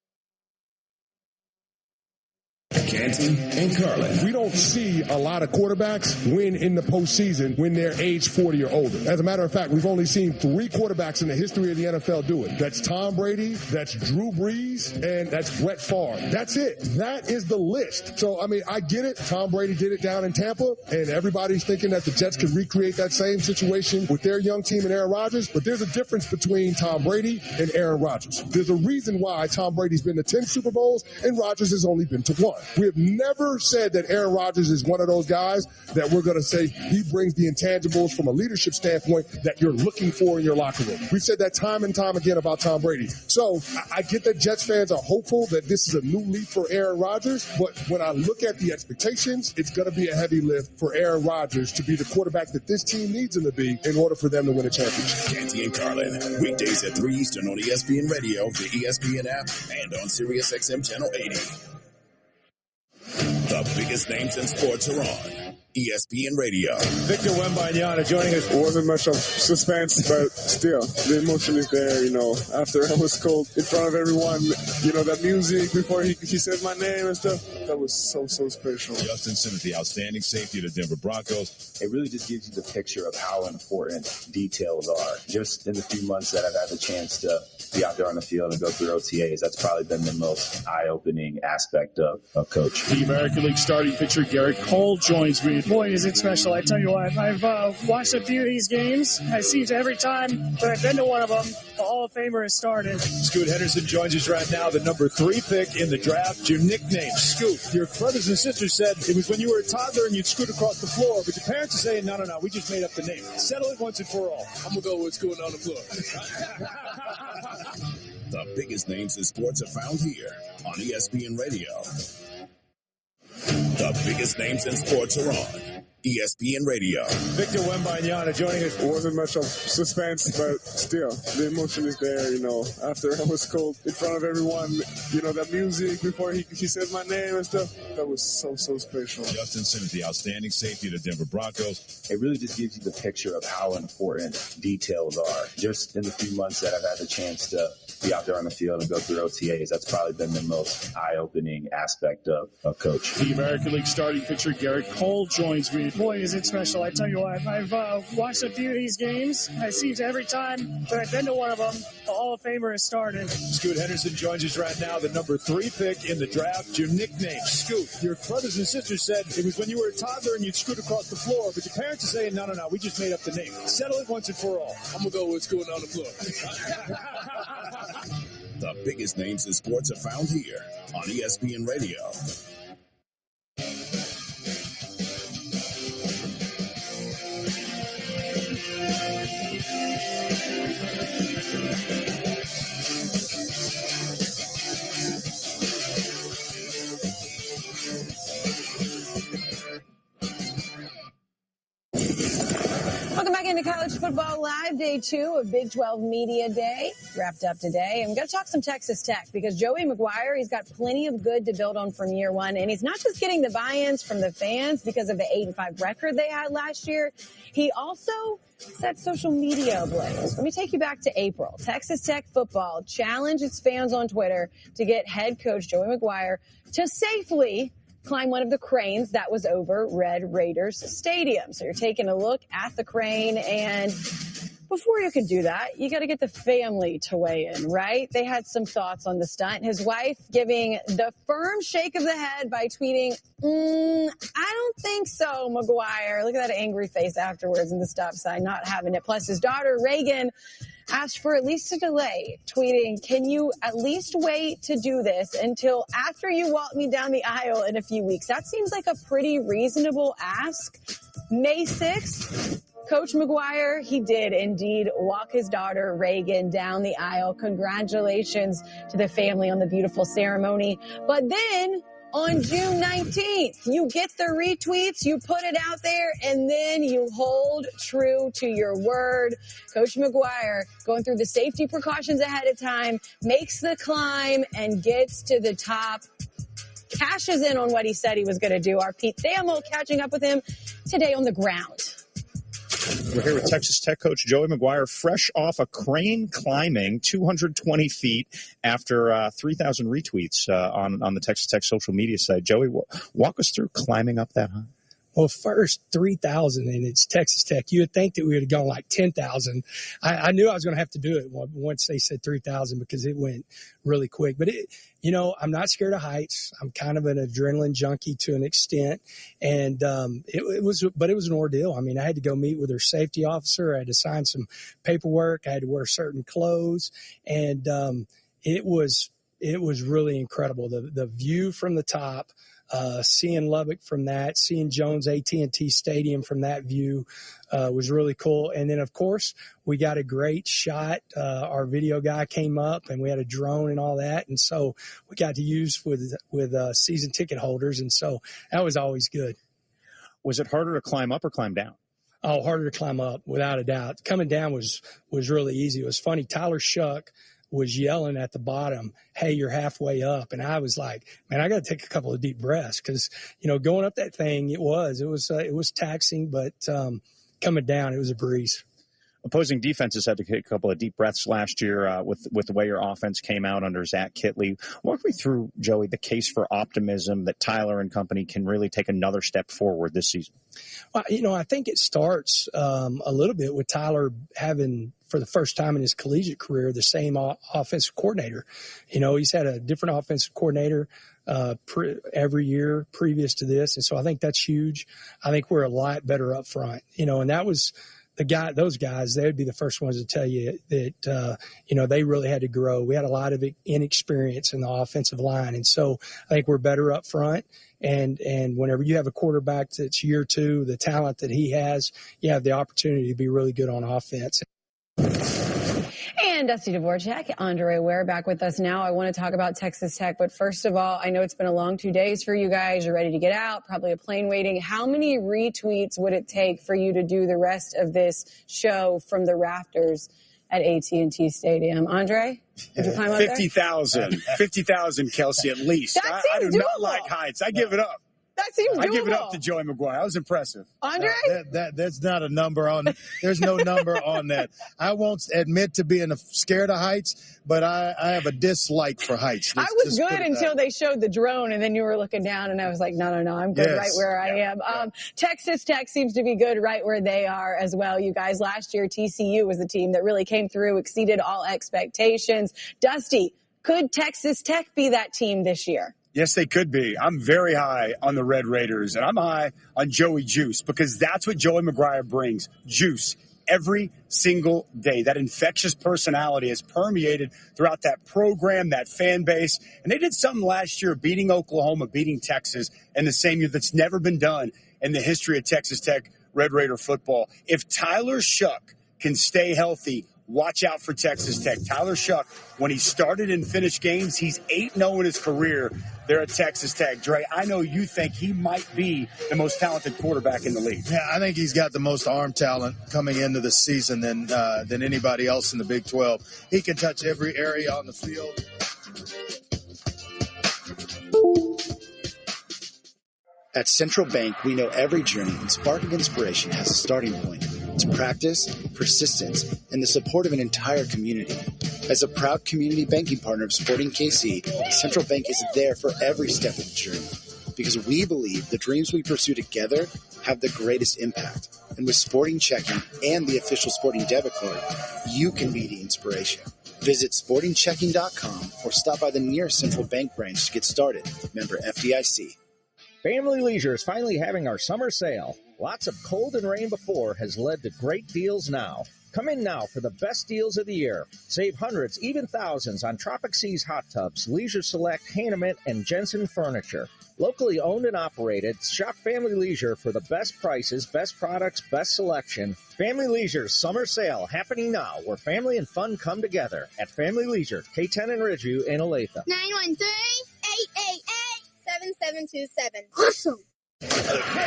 Canton and Carlin. We don't see a lot of quarterbacks win in the postseason when they're age 40 or older. As a matter of fact, we've only seen 3 quarterbacks in the history of the NFL do it. That's Tom Brady, that's Drew Brees, and that's Brett Favre. That's it. That is the list. So, I get it. Tom Brady did it down in Tampa, and everybody's thinking that the Jets could recreate that same situation with their young team and Aaron Rodgers, but there's a difference between Tom Brady and Aaron Rodgers. There's a reason why Tom Brady's been to 10 Super Bowls and Rodgers has only been to 1. We have never said that Aaron Rodgers is one of those guys that we're going to say he brings the intangibles from a leadership standpoint that you're looking for in your locker room. We've said that time and time again about Tom Brady. So I get that Jets fans are hopeful that this is a new leap for Aaron Rodgers, but when I look at the expectations, it's going to be a heavy lift for Aaron Rodgers to be the quarterback that this team needs him to be in order for them to win a championship. Canty and Carlin, weekdays at 3 Eastern on ESPN Radio, the ESPN app, and on SiriusXM Channel 80. The biggest names in sports are on ESPN Radio. Victor Wembanyama joining us. It wasn't much of suspense, but still, the emotion is there, After I was called in front of everyone, that music before he said my name and stuff, that was so special. Justin Simmons, the outstanding safety of the Denver Broncos. It really just gives you the picture of how important details are. Just in the few months that I've had the chance to be out there on the field and go through OTAs, that's probably been the most eye-opening aspect of coach. The American League starting pitcher Garrett Cole joins me. Boy, is it special. I tell you what, I've watched a few of these games. It seems every time that I've been to one of them, the Hall of Famer has started. Scoot Henderson joins us right now, the number 3 pick in the draft. Your nickname, Scoot. Your brothers and sisters said it was when you were a toddler and you'd scoot across the floor, but your parents are saying, no, we just made up the name. Settle it once and for all. I'm going to go with Scoot on the floor. The biggest names in sports are found here on ESPN Radio. The biggest names in sports are on ESPN Radio. Victor Wembanyama joining us. It wasn't much of suspense, but still, the emotion is there, After I was called in front of everyone, that music before he said my name and stuff, that was so special. Justin Simmons, the outstanding safety of the Denver Broncos. It really just gives you the picture of how important details are. Just in the few months that I've had the chance to be out there on the field and go through OTAs, that's probably been the most eye-opening aspect of coach. The American League starting pitcher Garrett Cole joins me. Boy, is it special. I tell you what, I've watched a few of these games. It seems every time that I've been to one of them, the Hall of Famer has started. Scoot Henderson joins us right now, the number 3 pick in the draft. Your nickname, Scoot. Your brothers and sisters said it was when you were a toddler and you'd scoot across the floor, but your parents are saying, no, we just made up the name. Settle it once and for all. I'm going to go with Scoot on the floor. The biggest names in sports are found here on ESPN Radio. Welcome back into College Football Live, day 2 of Big 12 Media Day. Wrapped up today. And we're going to talk some Texas Tech because Joey McGuire, he's got plenty of good to build on from year 1. And he's not just getting the buy-ins from the fans because of the 8-5 record they had last year. He also set social media ablaze. Let me take you back to April. Texas Tech football challenged its fans on Twitter to get head coach Joey McGuire to safely climb one of the cranes that was over Red Raiders Stadium. So you're taking a look at the crane, and before you can do that, you got to get the family to weigh in, right? They had some thoughts on the stunt. His wife giving the firm shake of the head by tweeting, I don't think so, McGuire. Look at that angry face afterwards in the stop sign, not having it. Plus, his daughter, Reagan, asked for at least a delay, tweeting, can you at least wait to do this until after you walk me down the aisle in a few weeks? That seems like a pretty reasonable ask. May 6th, Coach McGuire, he did indeed walk his daughter, Reagan, down the aisle. Congratulations to the family on the beautiful ceremony. But then on June 19th, you get the retweets, you put it out there, and then you hold true to your word. Coach McGuire, going through the safety precautions ahead of time, makes the climb and gets to the top. Cashes in on what he said he was going to do. Our Pete Thamel catching up with him today on the ground. We're here with Texas Tech coach Joey McGuire, fresh off a crane climbing 220 feet after 3,000 retweets on the Texas Tech social media site. Joey, walk us through climbing up that high. Well, first 3,000, and it's Texas Tech. You would think that we would have gone like 10,000. I knew I was going to have to do it once they said 3,000 because it went really quick. But I'm not scared of heights. I'm kind of an adrenaline junkie to an extent, and it was an ordeal. I mean, I had to go meet with their safety officer. I had to sign some paperwork. I had to wear certain clothes, and it was really incredible. The view from the top. seeing Lubbock from that, seeing Jones AT&T Stadium from that view was really cool. And then, of course, we got a great shot. Our video guy came up, and we had a drone and all that. And so we got to use with season ticket holders. And so that was always good. Was it harder to climb up or climb down? Oh, harder to climb up, without a doubt. Coming down was really easy. It was funny. Tyler Shuck was yelling at the bottom, "Hey, you're halfway up." And I was like, man, I got to take a couple of deep breaths because, going up that thing, it was taxing, but coming down, it was a breeze. Opposing defenses had to take a couple of deep breaths last year with the way your offense came out under Zach Kitley. Walk me through, Joey, the case for optimism that Tyler and company can really take another step forward this season. Well, I think it starts a little bit with Tyler having, for the first time in his collegiate career, the same offensive coordinator. He's had a different offensive coordinator every year previous to this, and so I think that's huge. I think we're a lot better up front, and that was those guys, they would be the first ones to tell you that, they really had to grow. We had a lot of inexperience in the offensive line. And so I think we're better up front. And whenever you have a quarterback that's year two, the talent that he has, you have the opportunity to be really good on offense. And Dusty Dvorak, Andre Ware back with us now. I want to talk about Texas Tech, but first of all, I know it's been a long 2 days for you guys. You're ready to get out, probably a plane waiting. How many retweets would it take for you to do the rest of this show from the rafters at AT&T Stadium? Andre, would you climb up there? 50,000, Kelsey, at least. I do not like heights. I give it up. That seems doable. I give it up to Joey McGuire. That was impressive. Andre? That's not a number on – there's no number on that. I won't admit to being scared of heights, but I have a dislike for heights. I was good until they showed the drone, and then you were looking down, and I was like, no, I'm good right where I am. Texas Tech seems to be good right where they are as well, you guys. Last year, TCU was the team that really came through, exceeded all expectations. Dusty, could Texas Tech be that team this year? Yes, they could be. I'm very high on the Red Raiders, and I'm high on Joey Juice because that's what Joey McGuire brings, juice, every single day. That infectious personality has permeated throughout that program, that fan base. And they did something last year, beating Oklahoma, beating Texas in the same year that's never been done in the history of Texas Tech Red Raider football. If Tyler Shuck can stay healthy, watch out for Texas Tech. Tyler Shuck, when he started and finished games, he's 8-0 in his career there at Texas Tech. Dre, I know you think he might be the most talented quarterback in the league. Yeah, I think he's got the most arm talent coming into the season than anybody else in the Big 12. He can touch every area on the field. At Central Bank, we know every journey and spark of inspiration has a starting point. It's practice, persistence, and the support of an entire community. As a proud community banking partner of Sporting KC, Central Bank is there for every step of the journey because we believe the dreams we pursue together have the greatest impact. And with Sporting Checking and the official Sporting debit card, you can be the inspiration. Visit sportingchecking.com or stop by the nearest Central Bank branch to get started. Member FDIC. Family Leisure is finally having our summer sale. Lots of cold and rain before has led to great deals now. Come in now for the best deals of the year. Save hundreds, even thousands on Tropic Seas hot tubs, Leisure Select, Hahnemann, and Jensen furniture. Locally owned and operated, shop Family Leisure for the best prices, best products, best selection. Family Leisure's summer sale happening now where family and fun come together at Family Leisure, K10 and Ridgeview in Olathe. 913-888-7727. Awesome.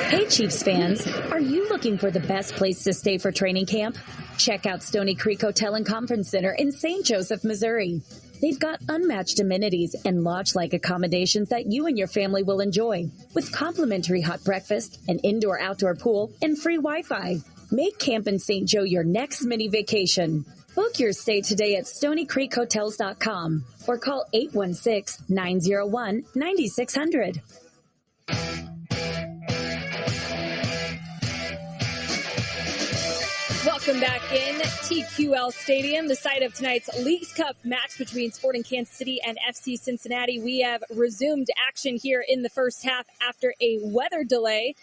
Hey, Chiefs fans, are you looking for the best place to stay for training camp? Check out Stony Creek Hotel and Conference Center in St. Joseph, Missouri. They've got unmatched amenities and lodge-like accommodations that you and your family will enjoy, with complimentary hot breakfast, an indoor-outdoor pool, and free Wi-Fi. Make Camp in St. Joe your next mini vacation. Book your stay today at StonyCreekHotels.com or call 816-901-9600. Welcome back in. TQL Stadium, the site of tonight's Leagues Cup match between Sporting Kansas City and FC Cincinnati. We have resumed action here in the first half after a weather delay.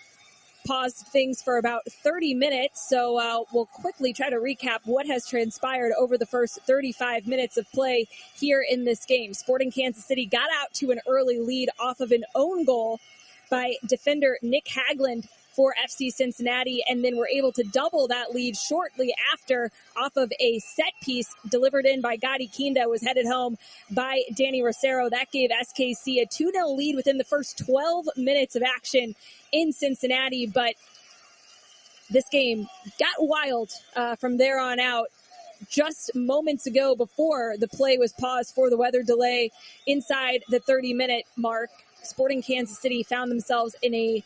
Paused things for about 30 minutes, so we'll quickly try to recap what has transpired over the first 35 minutes of play here in this game. Sporting Kansas City got out to an early lead off of an own goal by defender Nick Hagland for FC Cincinnati, and then were able to double that lead shortly after off of a set piece delivered in by Gadi Kinda, was headed home by Danny Rosero. That gave SKC a 2-0 lead within the first 12 minutes of action in Cincinnati, but this game got wild from there on out. Just moments ago, before the play was paused for the weather delay, inside the 30-minute mark, Sporting Kansas City found themselves in a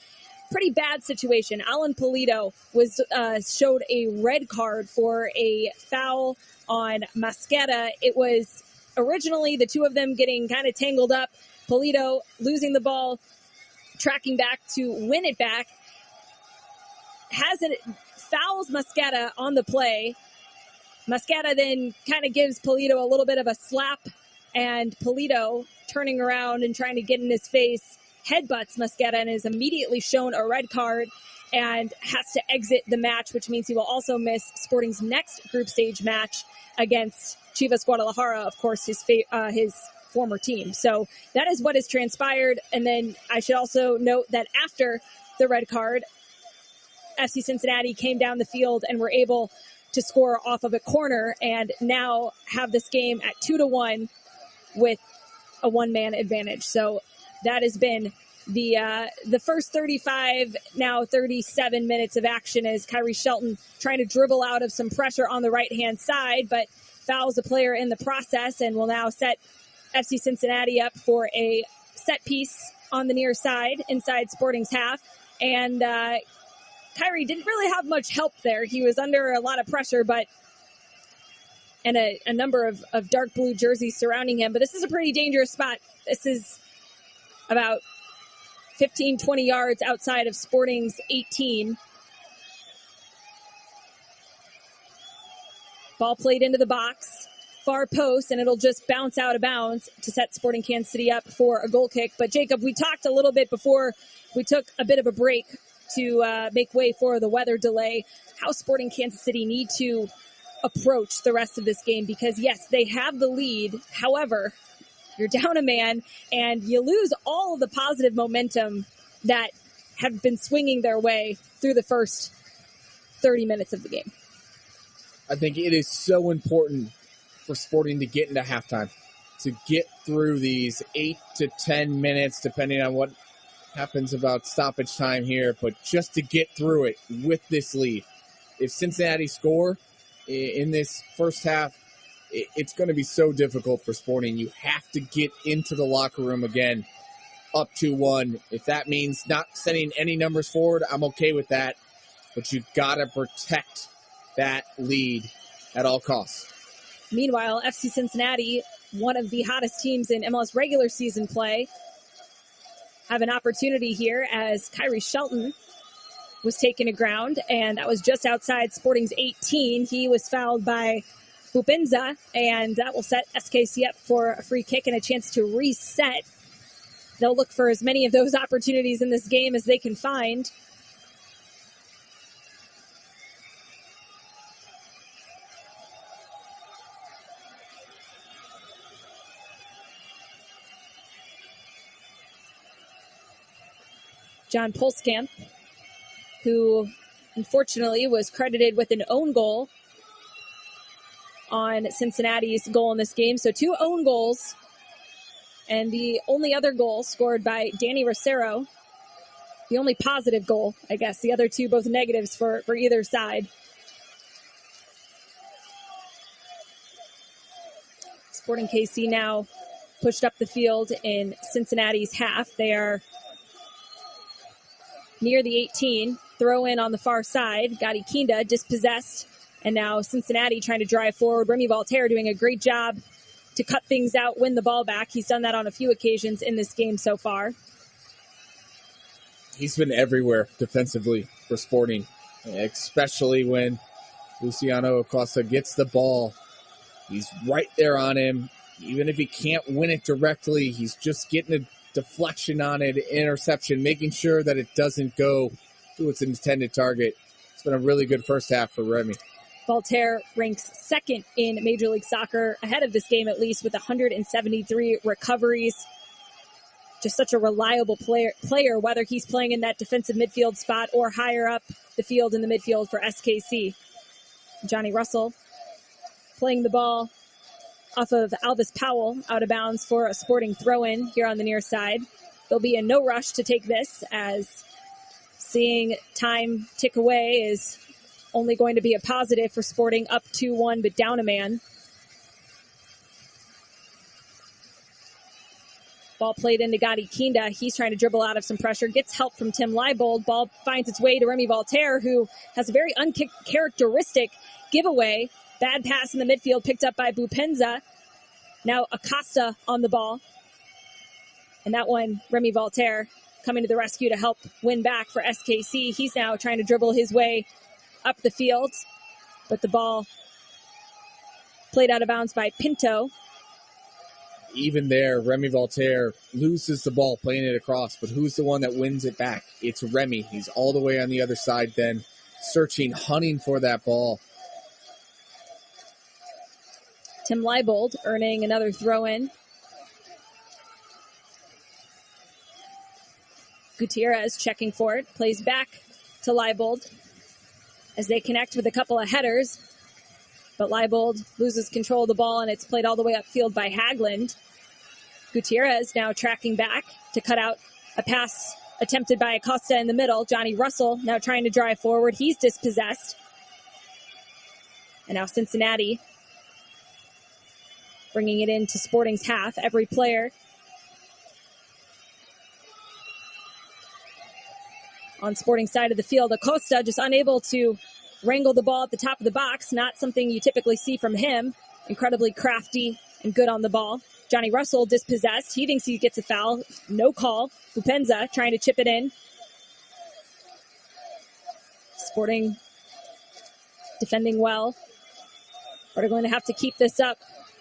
pretty bad situation. Alan Polito was showed a red card for a foul on Masqueda. It was originally the two of them getting kind of tangled up. Polito losing the ball, tracking back to win it back, fouls Masqueda on the play. Masqueda then kind of gives Polito a little bit of a slap, and Polito, turning around and trying to get in his face, headbutts Masqueda and is immediately shown a red card and has to exit the match, which means he will also miss Sporting's next group stage match against Chivas Guadalajara, of course, his former team. So that is what has transpired. And then I should also note that after the red card, FC Cincinnati came down the field and were able to score off of a corner and now have this game at 2-1 with a one-man advantage. So that has been the first 35, now 37 minutes of action as Kyrie Shelton trying to dribble out of some pressure on the right-hand side, but fouls a player in the process and will now set FC Cincinnati up for a set piece on the near side inside Sporting's half. And Kyrie didn't really have much help there. He was under a lot of pressure, and a number of dark blue jerseys surrounding him. But this is a pretty dangerous spot. This is about 15, 20 yards outside of Sporting's 18. Ball played into the box, far post, and it'll just bounce out of bounds to set Sporting Kansas City up for a goal kick. But Jacob, we talked a little bit before we took a bit of a break to make way for the weather delay, how Sporting Kansas City need to approach the rest of this game, because yes, they have the lead. However, you're down a man and you lose all of the positive momentum that have been swinging their way through the first 30 minutes of the game. I think it is so important for Sporting to get into halftime, to get through these 8 to 10 minutes, depending on what happens about stoppage time here, but just to get through it with this lead. If Cincinnati score in this first half, it's going to be so difficult for Sporting. You have to get into the locker room again up 2-1. If that means not sending any numbers forward, I'm okay with that. But you've got to protect that lead at all costs. Meanwhile, FC Cincinnati, one of the hottest teams in MLS regular season play, have an opportunity here as Kyrie Shelton was taken to ground, and that was just outside Sporting's 18. He was fouled by Bupinza, and that will set SKC up for a free kick and a chance to reset. They'll look for as many of those opportunities in this game as they can find. John Polskamp, who unfortunately was credited with an own goal on Cincinnati's goal in this game. So 2 own goals, and the only other goal scored by Danny Rosero. The only positive goal, I guess. The other 2 both negatives for either side. Sporting KC now pushed up the field in Cincinnati's half. They are near the 18. Throw in on the far side. Gadi Kinda dispossessed. And now Cincinnati trying to drive forward. Remy Voltaire doing a great job to cut things out, win the ball back. He's done that on a few occasions in this game so far. He's been everywhere defensively for Sporting, especially when Luciano Acosta gets the ball. He's right there on him. Even if he can't win it directly, he's just getting a deflection on it, interception, making sure that it doesn't go to its intended target. It's been a really good first half for Remy. Voltaire ranks second in Major League Soccer, ahead of this game at least, with 173 recoveries. just such a reliable player, whether he's playing in that defensive midfield spot or higher up the field in the midfield for SKC. Johnny Russell playing the ball off of Alvis Powell, out of bounds for a Sporting throw-in here on the near side. There'll be a no rush to take this, as seeing time tick away is only going to be a positive for Sporting, up 2-1 but down a man. Ball played into Gotti Kinda. He's trying to dribble out of some pressure. Gets help from Tim Leibold. Ball finds its way to Remy Voltaire, who has a very uncharacteristic giveaway. Bad pass in the midfield, picked up by Bupenza. Now Acosta on the ball. And that one, Remy Voltaire coming to the rescue to help win back for SKC. He's now trying to dribble his way up the field. But the ball played out of bounds by Pinto. Even there, Remy Voltaire loses the ball playing it across, but who's the one that wins it back? It's Remy. He's all the way on the other side then, searching, hunting for that ball. Tim Leibold earning another throw-in. Gutierrez checking for it, plays back to Leibold as they connect with a couple of headers. But Leibold loses control of the ball, and it's played all the way upfield by Hagland. Gutierrez now tracking back to cut out a pass attempted by Acosta in the middle. Johnny Russell now trying to drive forward. He's dispossessed. And now Cincinnati bringing it into Sporting's half. Every player on Sporting side of the field. Acosta just unable to wrangle the ball at the top of the box. Not something you typically see from him. Incredibly crafty and good on the ball. Johnny Russell dispossessed. He thinks he gets a foul. No call. Bupenza trying to chip it in. Sporting defending well. But are going to have to keep this up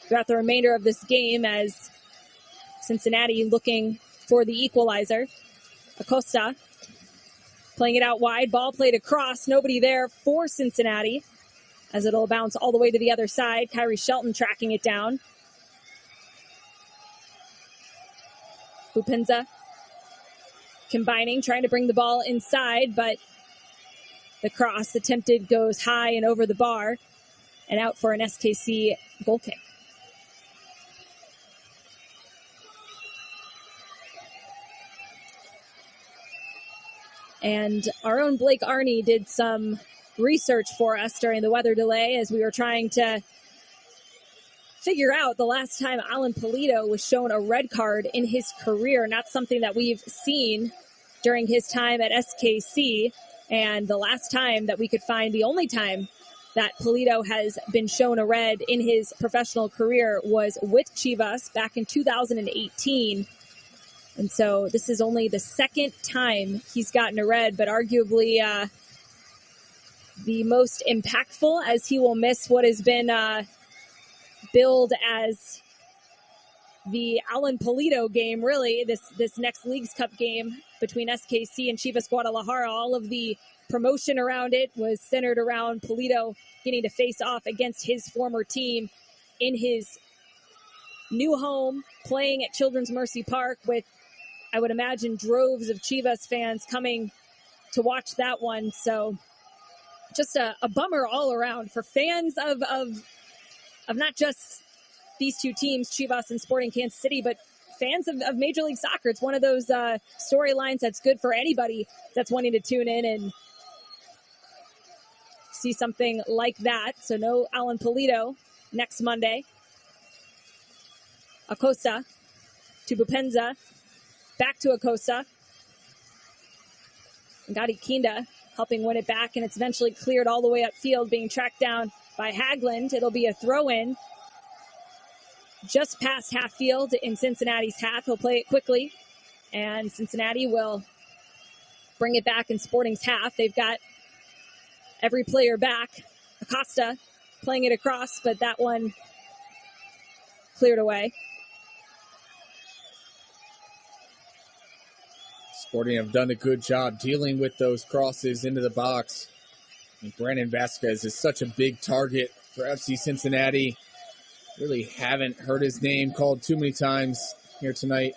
throughout the remainder of this game, as Cincinnati looking for the equalizer. Acosta playing it out wide. Ball played across. Nobody there for Cincinnati, as it'll bounce all the way to the other side. Kyrie Shelton tracking it down. Bupenza combining, trying to bring the ball inside, but the cross attempted goes high and over the bar and out for an SKC goal kick. And our own Blake Arney did some research for us during the weather delay as we were trying to figure out the last time Alan Polito was shown a red card in his career. Not something that we've seen during his time at SKC. And the last time that we could find, the only time that Polito has been shown a red in his professional career, was with Chivas back in 2018. And so this is only the second time he's gotten a red, but arguably the most impactful, as he will miss what has been billed as the Alan Polito game, really, this next Leagues Cup game between SKC and Chivas Guadalajara. All of the promotion around it was centered around Polito getting to face off against his former team in his new home, playing at Children's Mercy Park with, I would imagine, droves of Chivas fans coming to watch that one. So just a bummer all around for fans of not just these two teams, Chivas and Sporting Kansas City, but fans of Major League Soccer. It's one of those storylines that's good for anybody that's wanting to tune in and see something like that. So no Alan Polito next Monday. Acosta to Bupenza. Back to Acosta. Gotti Kinda helping win it back, and it's eventually cleared all the way upfield, being tracked down by Hagland. It'll be a throw-in just past half field in Cincinnati's half. He'll play it quickly, and Cincinnati will bring it back in Sporting's half. They've got every player back. Acosta playing it across, but that one cleared away. Sporting have done a good job dealing with those crosses into the box. And Brandon Vasquez is such a big target for FC Cincinnati. Really haven't heard his name called too many times here tonight.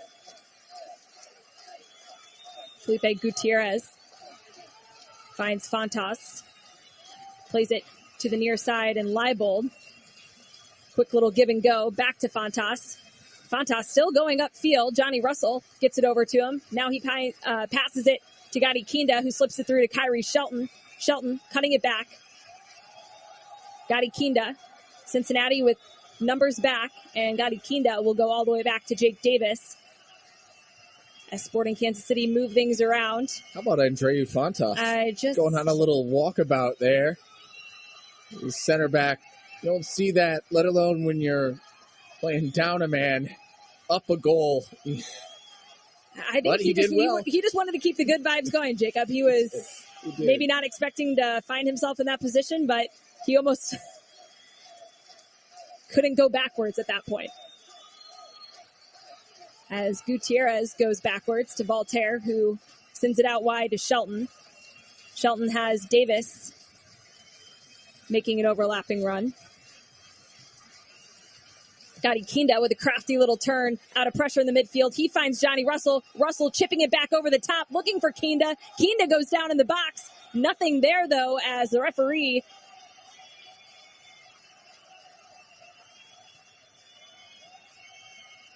Felipe Gutierrez finds Fontas. Plays it to the near side, and Leibold. Quick little give and go. Back to Fontas. Fontas still going upfield. Johnny Russell gets it over to him. Now he passes it to Gadi Kinda, who slips it through to Kyrie Shelton. Shelton cutting it back. Gadi Kinda. Cincinnati with numbers back, and Gadi Kinda will go all the way back to Jake Davis as Sporting Kansas City move things around. How about Andreu Fontas? Going on a little walkabout there. He's center back. You don't see that, let alone when you're playing down a man, up a goal. I think he just wanted to keep the good vibes going, Jacob. He was maybe not expecting to find himself in that position, but he almost couldn't go backwards at that point. As Gutierrez goes backwards to Voltaire, who sends it out wide to Shelton. Shelton has Davis making an overlapping run. Gadi Kinda with a crafty little turn out of pressure in the midfield. He finds Johnny Russell. Russell chipping it back over the top, looking for Kinda. Kinda goes down in the box. Nothing there, though, as the referee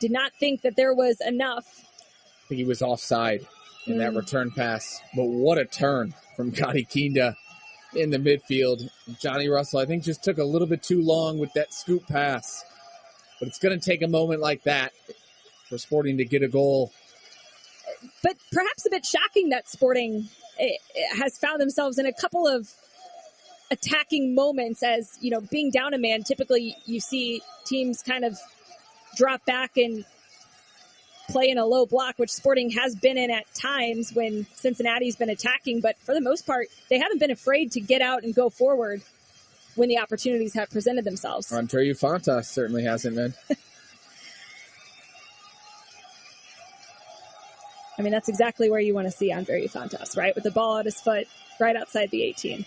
did not think that there was enough. I think he was offside in that return pass. But what a turn from Gadi Kinda in the midfield. Johnny Russell, I think, just took a little bit too long with that scoop pass. But it's going to take a moment like that for Sporting to get a goal. But perhaps a bit shocking that Sporting has found themselves in a couple of attacking moments as, you know, being down a man. Typically, you see teams kind of drop back and play in a low block, which Sporting has been in at times when Cincinnati's been attacking. But for the most part, they haven't been afraid to get out and go forward when the opportunities have presented themselves. Andreu Fontas certainly hasn't been. I mean, that's exactly where you want to see Andreu Fontas, right? With the ball at his foot, right outside the 18.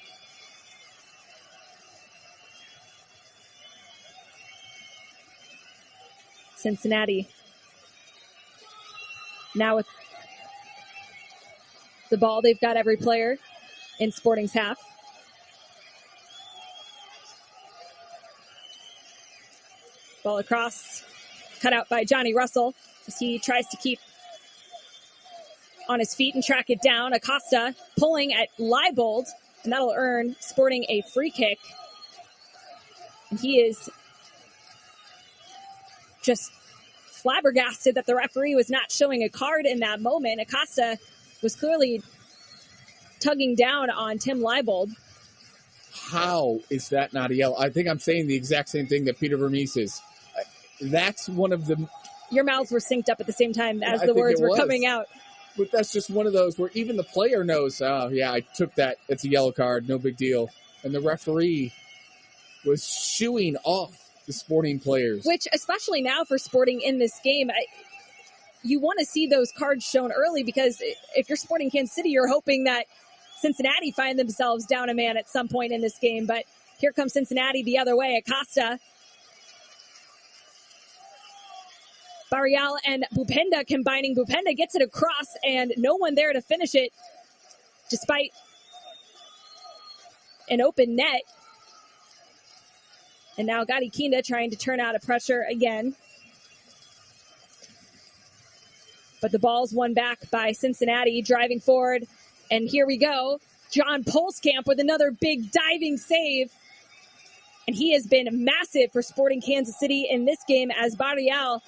Cincinnati now with the ball. They've got every player in Sporting's half. Ball across, cut out by Johnny Russell as he tries to keep on his feet and track it down. Acosta pulling at Leibold, and that'll earn Sporting a free kick. And he is just flabbergasted that the referee was not showing a card in that moment. Acosta was clearly tugging down on Tim Leibold. How is that not a yellow? I think I'm saying the exact same thing that Peter Vermees is. That's one of the... Your mouths were synced up at the same time as the words were coming out. But that's just one of those where even the player knows, oh, yeah, I took that. It's a yellow card. No big deal. And the referee was shooing off the Sporting players. Which, especially now for Sporting in this game, you want to see those cards shown early because if you're Sporting Kansas City, you're hoping that Cincinnati find themselves down a man at some point in this game. But here comes Cincinnati the other way. Acosta. Barrial and Bupenda combining. Bupenda gets it across and no one there to finish it despite an open net. And now Gadi Kinda trying to turn out of pressure again. But the ball's won back by Cincinnati, driving forward. And here we go. John Polskamp with another big diving save. And he has been massive for Sporting Kansas City in this game as Barrial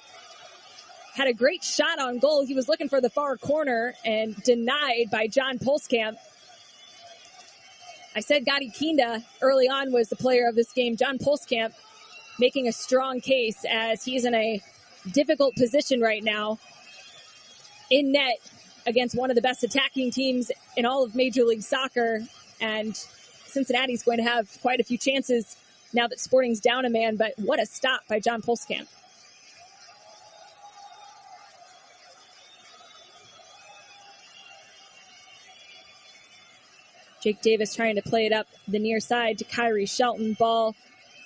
had a great shot on goal. He was looking for the far corner and denied by John Polskamp. I said Gadi Kinda early on was the player of this game. John Polskamp making a strong case as he's in a difficult position right now in net against one of the best attacking teams in all of Major League Soccer. And Cincinnati's going to have quite a few chances now that Sporting's down a man. But what a stop by John Polskamp. Jake Davis trying to play it up the near side to Kyrie Shelton. Ball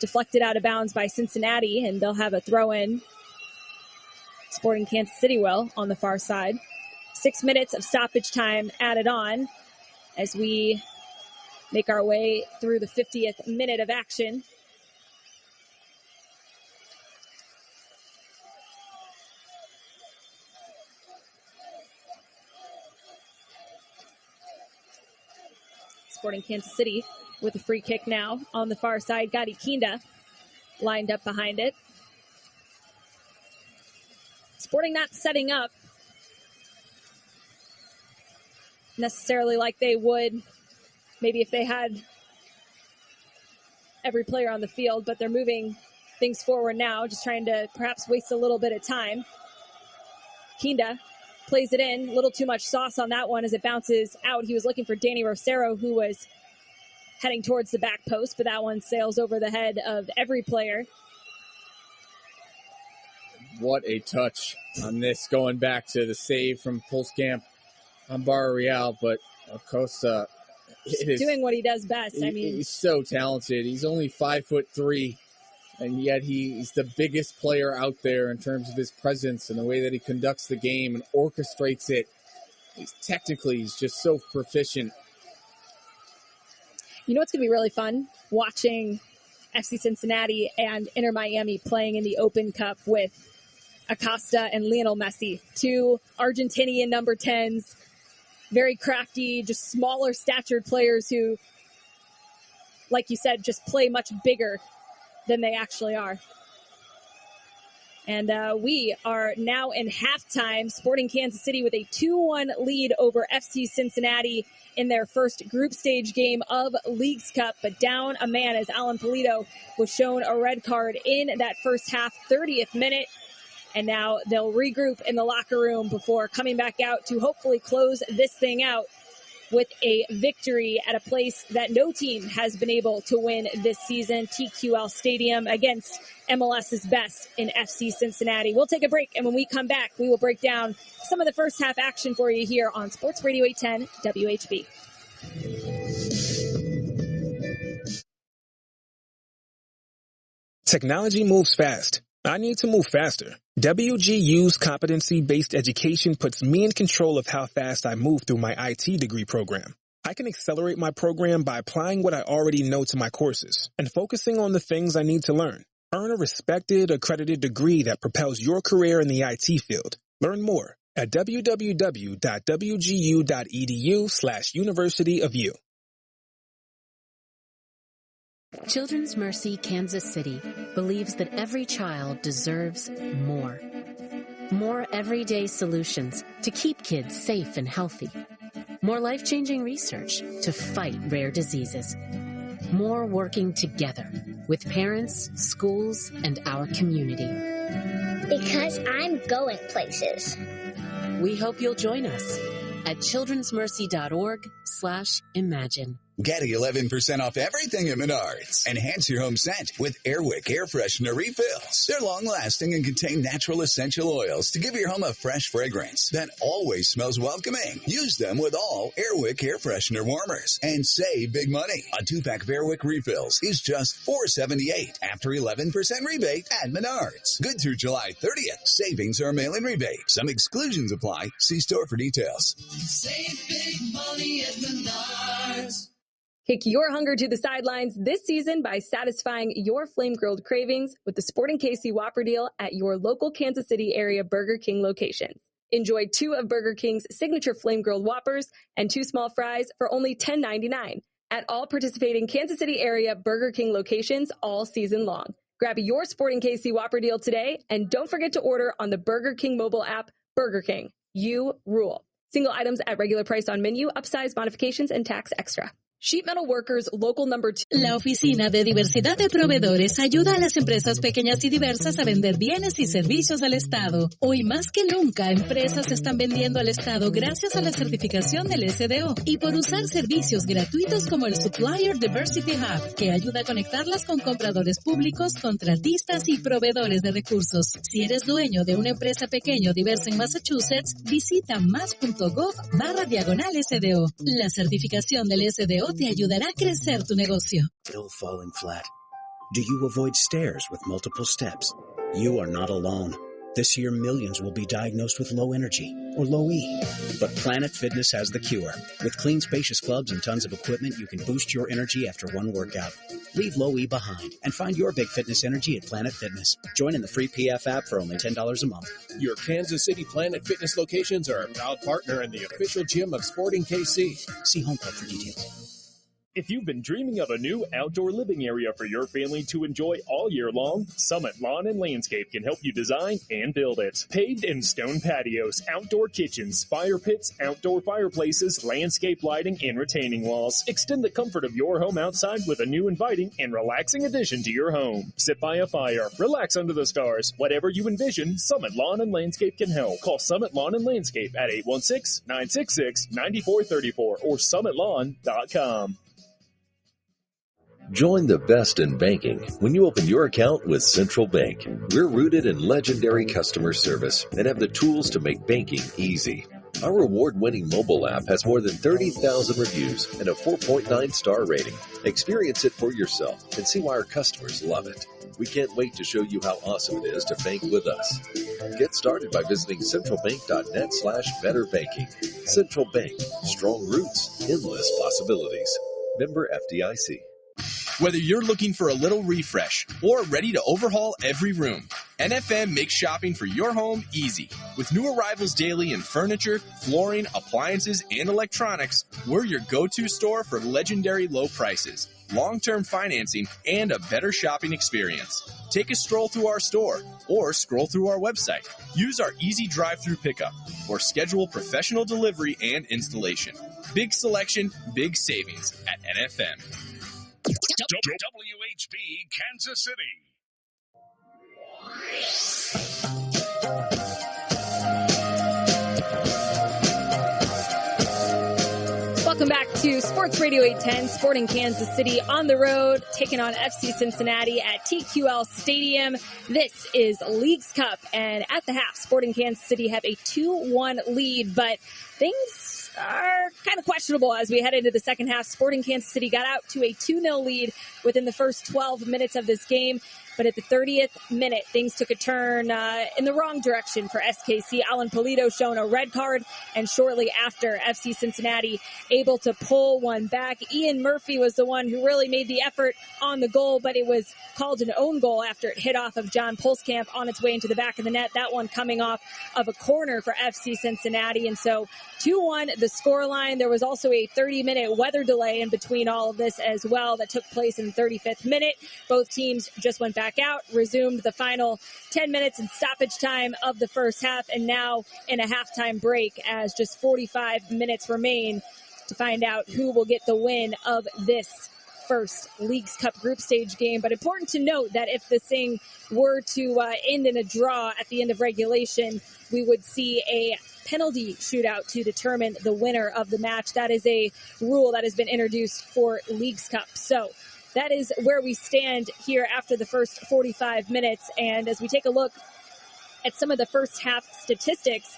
deflected out of bounds by Cincinnati, and they'll have a throw-in. Sporting Kansas City will on the far side. 6 minutes of stoppage time added on as we make our way through the 50th minute of action. Sporting Kansas City with a free kick now on the far side. Gadi Kinda lined up behind it. Sporting not setting up necessarily like they would maybe if they had every player on the field, but they're moving things forward now, just trying to perhaps waste a little bit of time. Kinda plays it in, a little too much sauce on that one as it bounces out. He was looking for Danny Rosero, who was heading towards the back post, but that one sails over the head of every player. What a touch on this, going back to the save from Pulskamp on Barra Real, but Acosta is doing what he does best. He's so talented. He's only 5'3", and yet he's the biggest player out there in terms of his presence and the way that he conducts the game and orchestrates it. He's just so proficient. You know what's going to be really fun? Watching FC Cincinnati and Inter Miami playing in the Open Cup with Acosta and Lionel Messi, two Argentinian number 10s, very crafty, just smaller statured players who, like you said, just play much bigger than they actually are. And we are now in halftime. Sporting Kansas City with a 2-1 lead over FC Cincinnati in their first group stage game of Leagues Cup, but down a man as Alan Polito was shown a red card in that first half, 30th minute. And now they'll regroup in the locker room before coming back out to hopefully close this thing out with a victory at a place that no team has been able to win this season, TQL Stadium, against MLS's best in FC Cincinnati. We'll take a break, and when we come back, we will break down some of the first half action for you here on Sports Radio 810 WHB. Technology moves fast. I need to move faster. WGU's competency-based education puts me in control of how fast I move through my IT degree program. I can accelerate my program by applying what I already know to my courses and focusing on the things I need to learn. Earn a respected, accredited degree that propels your career in the IT field. Learn more at www.wgu.edu/University of U. Children's Mercy Kansas City believes that every child deserves more. More everyday solutions to keep kids safe and healthy. More life-changing research to fight rare diseases. More working together with parents, schools, and our community. Because I'm going places. We hope you'll join us at childrensmercy.org/imagine. Get 11% off everything at Menards. Enhance your home scent with Airwick Air Freshener refills. They're long-lasting and contain natural essential oils to give your home a fresh fragrance that always smells welcoming. Use them with all Airwick Air Freshener warmers and save big money. A 2-pack of Airwick refills is just $4.78 after 11% rebate at Menards. Good through July 30th. Savings are a mail-in rebate. Some exclusions apply. See store for details. Save big money at Menards. Kick your hunger to the sidelines this season by satisfying your flame-grilled cravings with the Sporting KC Whopper deal at your local Kansas City area Burger King locations. Enjoy 2 of Burger King's signature flame-grilled Whoppers and 2 small fries for only $10.99 at all participating Kansas City area Burger King locations all season long. Grab your Sporting KC Whopper deal today, and don't forget to order on the Burger King mobile app. Burger King, you rule. Single items at regular price on menu, upsize modifications, and tax extra. Sheet Metal Workers Local Number 2. La Oficina de Diversidad de Proveedores ayuda a las empresas pequeñas y diversas a vender bienes y servicios al Estado. Hoy más que nunca, empresas están vendiendo al Estado gracias a la certificación del SDO y por usar servicios gratuitos como el Supplier Diversity Hub, que ayuda a conectarlas con compradores públicos, contratistas y proveedores de recursos. Si eres dueño de una empresa pequeña o diversa en Massachusetts, visita mas.gov/SDO. La certificación del SDO te ayudará a crecer tu negocio. Still falling flat? Do you avoid stairs with multiple steps? You are not alone. This year, millions will be diagnosed with low energy, or low E. But Planet Fitness has the cure. With clean, spacious clubs and tons of equipment, you can boost your energy after one workout. Leave low E behind and find your big fitness energy at Planet Fitness. Join in the free PF app for only $10 a month. Your Kansas City Planet Fitness locations are a proud partner and the official gym of Sporting KC. See Home Club for details. If you've been dreaming of a new outdoor living area for your family to enjoy all year long, Summit Lawn and Landscape can help you design and build it. Paved and stone patios, outdoor kitchens, fire pits, outdoor fireplaces, landscape lighting, and retaining walls. Extend the comfort of your home outside with a new inviting and relaxing addition to your home. Sit by a fire, relax under the stars. Whatever you envision, Summit Lawn and Landscape can help. Call Summit Lawn and Landscape at 816-966-9434 or summitlawn.com. Join the best in banking when you open your account with Central Bank. We're rooted in legendary customer service and have the tools to make banking easy. Our award-winning mobile app has more than 30,000 reviews and a 4.9 star rating. Experience it for yourself and see why our customers love it. We can't wait to show you how awesome it is to bank with us. Get started by visiting centralbank.net/betterbanking. Central Bank, strong roots, endless possibilities. Member FDIC. Whether you're looking for a little refresh or ready to overhaul every room, NFM makes shopping for your home easy. With new arrivals daily in furniture, flooring, appliances, and electronics, we're your go-to store for legendary low prices, long-term financing, and a better shopping experience. Take a stroll through our store or scroll through our website. Use our easy drive-through pickup or schedule professional delivery and installation. Big selection, big savings at NFM. WHB Kansas City. Welcome back to Sports Radio 810, Sporting Kansas City on the road, taking on FC Cincinnati at TQL Stadium. This is Leagues Cup, and at the half, Sporting Kansas City have a 2-1 lead, but things are kind of questionable as we head into the second half. Sporting Kansas City got out to a 2-0 lead within the first 12 minutes of this game, but at the 30th minute, things took a turn in the wrong direction for SKC. Alan Polito shown a red card, and shortly after, FC Cincinnati able to pull one back. Ian Murphy was the one who really made the effort on the goal, but it was called an own goal after it hit off of John Pulskamp on its way into the back of the net. That one coming off of a corner for FC Cincinnati, and so 2-1 the scoreline. There was also a 30-minute weather delay in between all of this as well that took place in the 35th minute. Both teams just went back out, resumed the final 10 minutes in stoppage time of the first half, and now in a halftime break as just 45 minutes remain to find out who will get the win of this first Leagues Cup group stage game. But important to note that if this thing were to end in a draw at the end of regulation, we would see a penalty shootout to determine the winner of the match. That is a rule that has been introduced for Leagues Cup. So that is where we stand here after the first 45 minutes. And as we take a look at some of the first half statistics,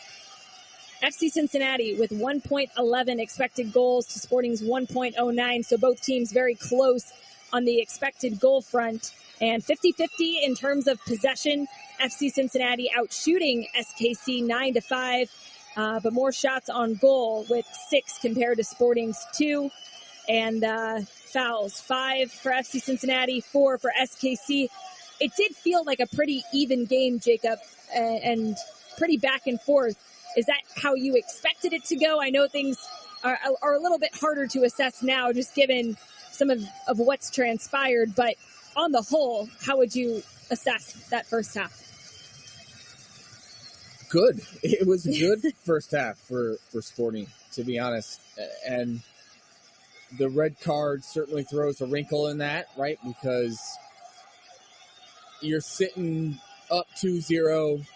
FC Cincinnati with 1.11 expected goals to Sporting's 1.09. So both teams very close on the expected goal front, and 50-50 in terms of possession. FC Cincinnati out shooting SKC 9-5, but more shots on goal with 6 compared to Sporting's 2. And fouls, 5 for FC Cincinnati, 4 for SKC. It did feel like a pretty even game, Jacob, and pretty back and forth. Is that how you expected it to go? I know things are a little bit harder to assess now, just given some of what's transpired. But on the whole, how would you assess that first half? Good. It was a good first half for Sporting, to be honest. And the red card certainly throws a wrinkle in that, right? Because you're sitting up 2-0,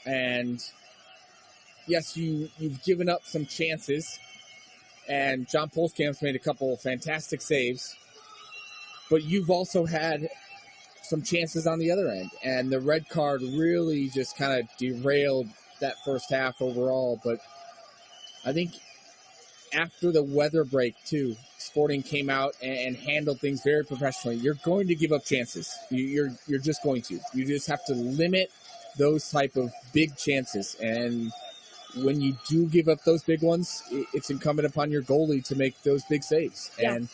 and yes, you've given up some chances, and John Pulskamp's made a couple of fantastic saves, but you've also had some chances on the other end, and the red card really just kind of derailed that first half overall. But I think after the weather break, too, Sporting came out and handled things very professionally. You're going to give up chances. You're just going to. You just have to limit those type of big chances. And when you do give up those big ones, it's incumbent upon your goalie to make those big saves. Yeah. And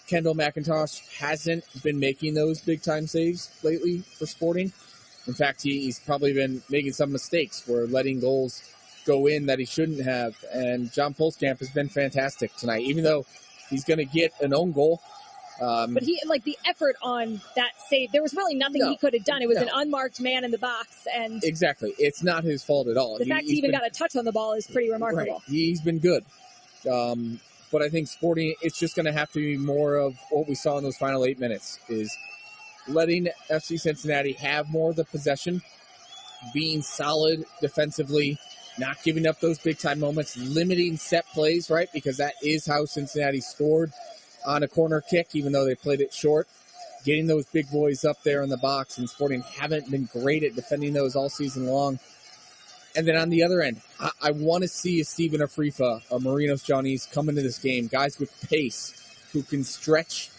Kendall McIntosh hasn't been making those big-time saves lately for Sporting. In fact, he's probably been making some mistakes where letting goals go in that he shouldn't have. And John Polskamp has been fantastic tonight, even though he's going to get an own goal. But he, like, the effort on that save, there was really nothing he could have done. It was an unmarked man in the box. And exactly. It's not his fault at all. The fact he even got a touch on the ball is pretty remarkable. Right. He's been good. But I think Sporting, it's just going to have to be more of what we saw in those final 8 minutes, is letting FC Cincinnati have more of the possession, being solid defensively, not giving up those big-time moments, limiting set plays, right? Because that is how Cincinnati scored on a corner kick, even though they played it short. Getting those big boys up there in the box, and Sporting haven't been great at defending those all season long. And then on the other end, I want to see a Steven Afrifa, a Marinos Johnny's come into this game, guys with pace who can stretch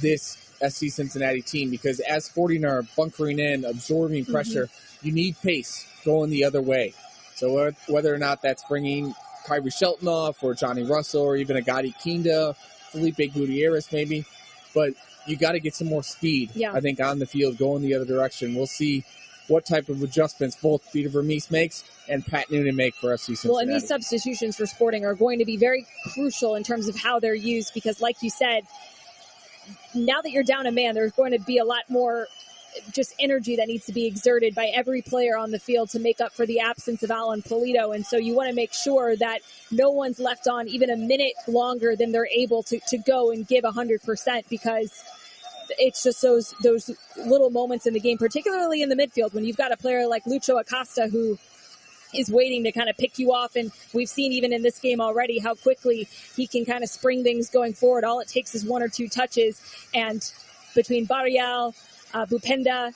this SC Cincinnati team, because as Sporting are bunkering in, absorbing pressure, you need pace going the other way. So whether or not that's bringing Kyrie Shelton off or Johnny Russell or even a Gotti Kinda, Felipe Gutierrez maybe, but you got to get some more speed, I think, on the field going the other direction. We'll see what type of adjustments both Peter Vermees makes and Pat Noonan make for FC Cincinnati. Well, and these substitutions for Sporting are going to be very crucial in terms of how they're used, because like you said, now that you're down a man, there's going to be a lot more just energy that needs to be exerted by every player on the field to make up for the absence of Alan Polito. And so you want to make sure that no one's left on even a minute longer than they're able to go and give 100%, because it's just those little moments in the game, particularly in the midfield, when you've got a player like Lucho Acosta who is waiting to kind of pick you off. And we've seen even in this game already how quickly he can kind of spring things going forward. All it takes is one or two touches. And between Barrial, Bupenda,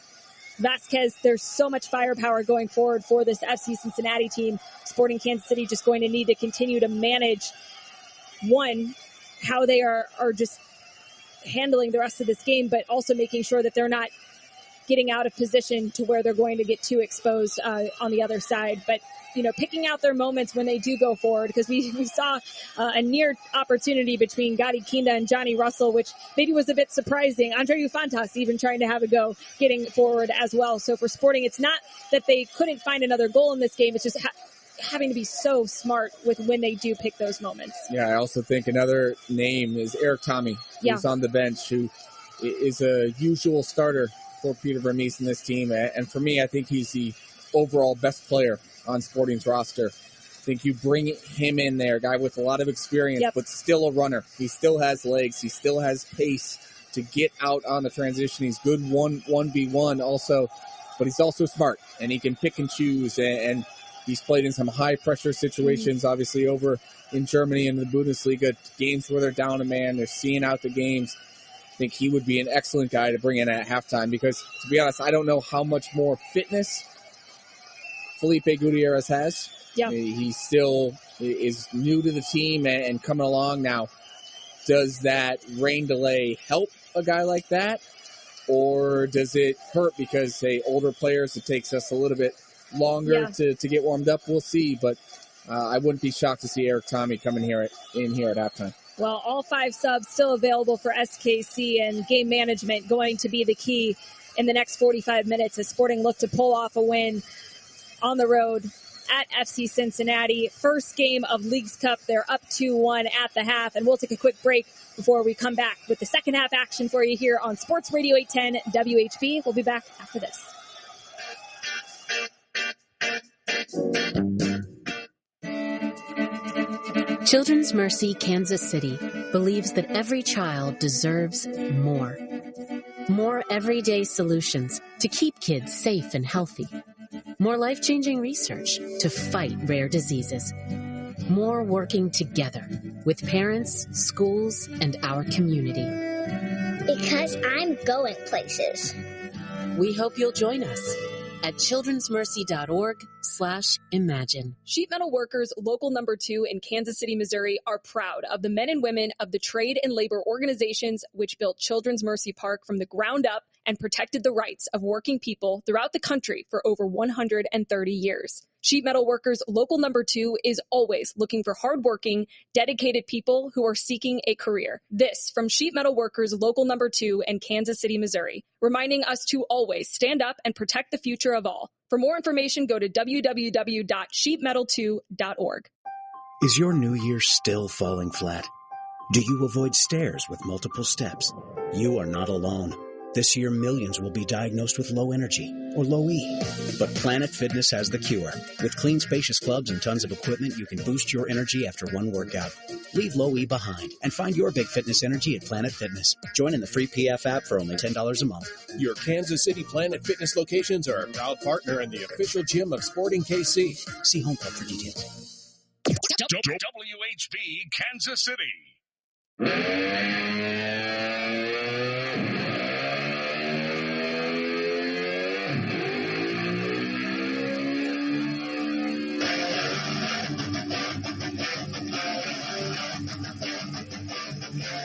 Vasquez, there's so much firepower going forward for this FC Cincinnati team. Sporting Kansas City just going to need to continue to manage, one, how they are just handling the rest of this game, but also making sure that they're not getting out of position to where they're going to get too exposed on the other side. But, you know, picking out their moments when they do go forward, because we saw a near opportunity between Gotti Kinda and Johnny Russell, which maybe was a bit surprising. Andre Ufantas even trying to have a go getting forward as well. So for Sporting, it's not that they couldn't find another goal in this game. It's just having to be so smart with when they do pick those moments. Yeah, I also think another name is Eric Tommy, who's on the bench, who is a usual starter for Peter Vermees in this team. And for me, I think he's the overall best player on Sporting's roster. I think you bring him in there, a guy with a lot of experience, but still a runner. He still has legs. He still has pace to get out on the transition. He's good 1v1 also, but he's also smart, and he can pick and choose, and he's played in some high-pressure situations, obviously, over in Germany and the Bundesliga, games where they're down a man, they're seeing out the games. I think he would be an excellent guy to bring in at halftime, because, to be honest, I don't know how much more fitness Felipe Gutierrez has. Yeah. He still is new to the team and coming along now. Does that rain delay help a guy like that, or does it hurt because, say, older players, it takes us a little bit longer to get warmed up? We'll see, but I wouldn't be shocked to see Eric Tommy come in here at halftime. Well, all 5 subs still available for SKC, and game management going to be the key in the next 45 minutes as Sporting look to pull off a win on the road at FC Cincinnati. First game of Leagues Cup. They're up 2-1 at the half, and we'll take a quick break before we come back with the second half action for you here on Sports Radio 810 WHB. We'll be back after this. Children's Mercy Kansas City believes that every child deserves more. More everyday solutions to keep kids safe and healthy. More life-changing research to fight rare diseases. More working together with parents, schools, and our community. Because I'm going places. We hope you'll join us. at childrensmercy.org/imagine. Sheet Metal Workers Local Number 2 in Kansas City, Missouri are proud of the men and women of the trade and labor organizations which built Children's Mercy Park from the ground up and protected the rights of working people throughout the country for over 130 years. Sheet Metal Workers Local Number 2 is always looking for hardworking, dedicated people who are seeking a career. This from Sheet Metal Workers Local Number 2 in Kansas City, Missouri, reminding us to always stand up and protect the future of all. For more information, go to www.sheetmetal2.org. Is your new year still falling flat? Do you avoid stairs with multiple steps? You are not alone. This year, millions will be diagnosed with low energy or low E. But Planet Fitness has the cure. With clean, spacious clubs and tons of equipment, you can boost your energy after one workout. Leave low E behind and find your big fitness energy at Planet Fitness. Join in the free PF app for only $10 a month. Your Kansas City Planet Fitness locations are a proud partner and the official gym of Sporting KC. See Home Club for details. WHB Kansas City.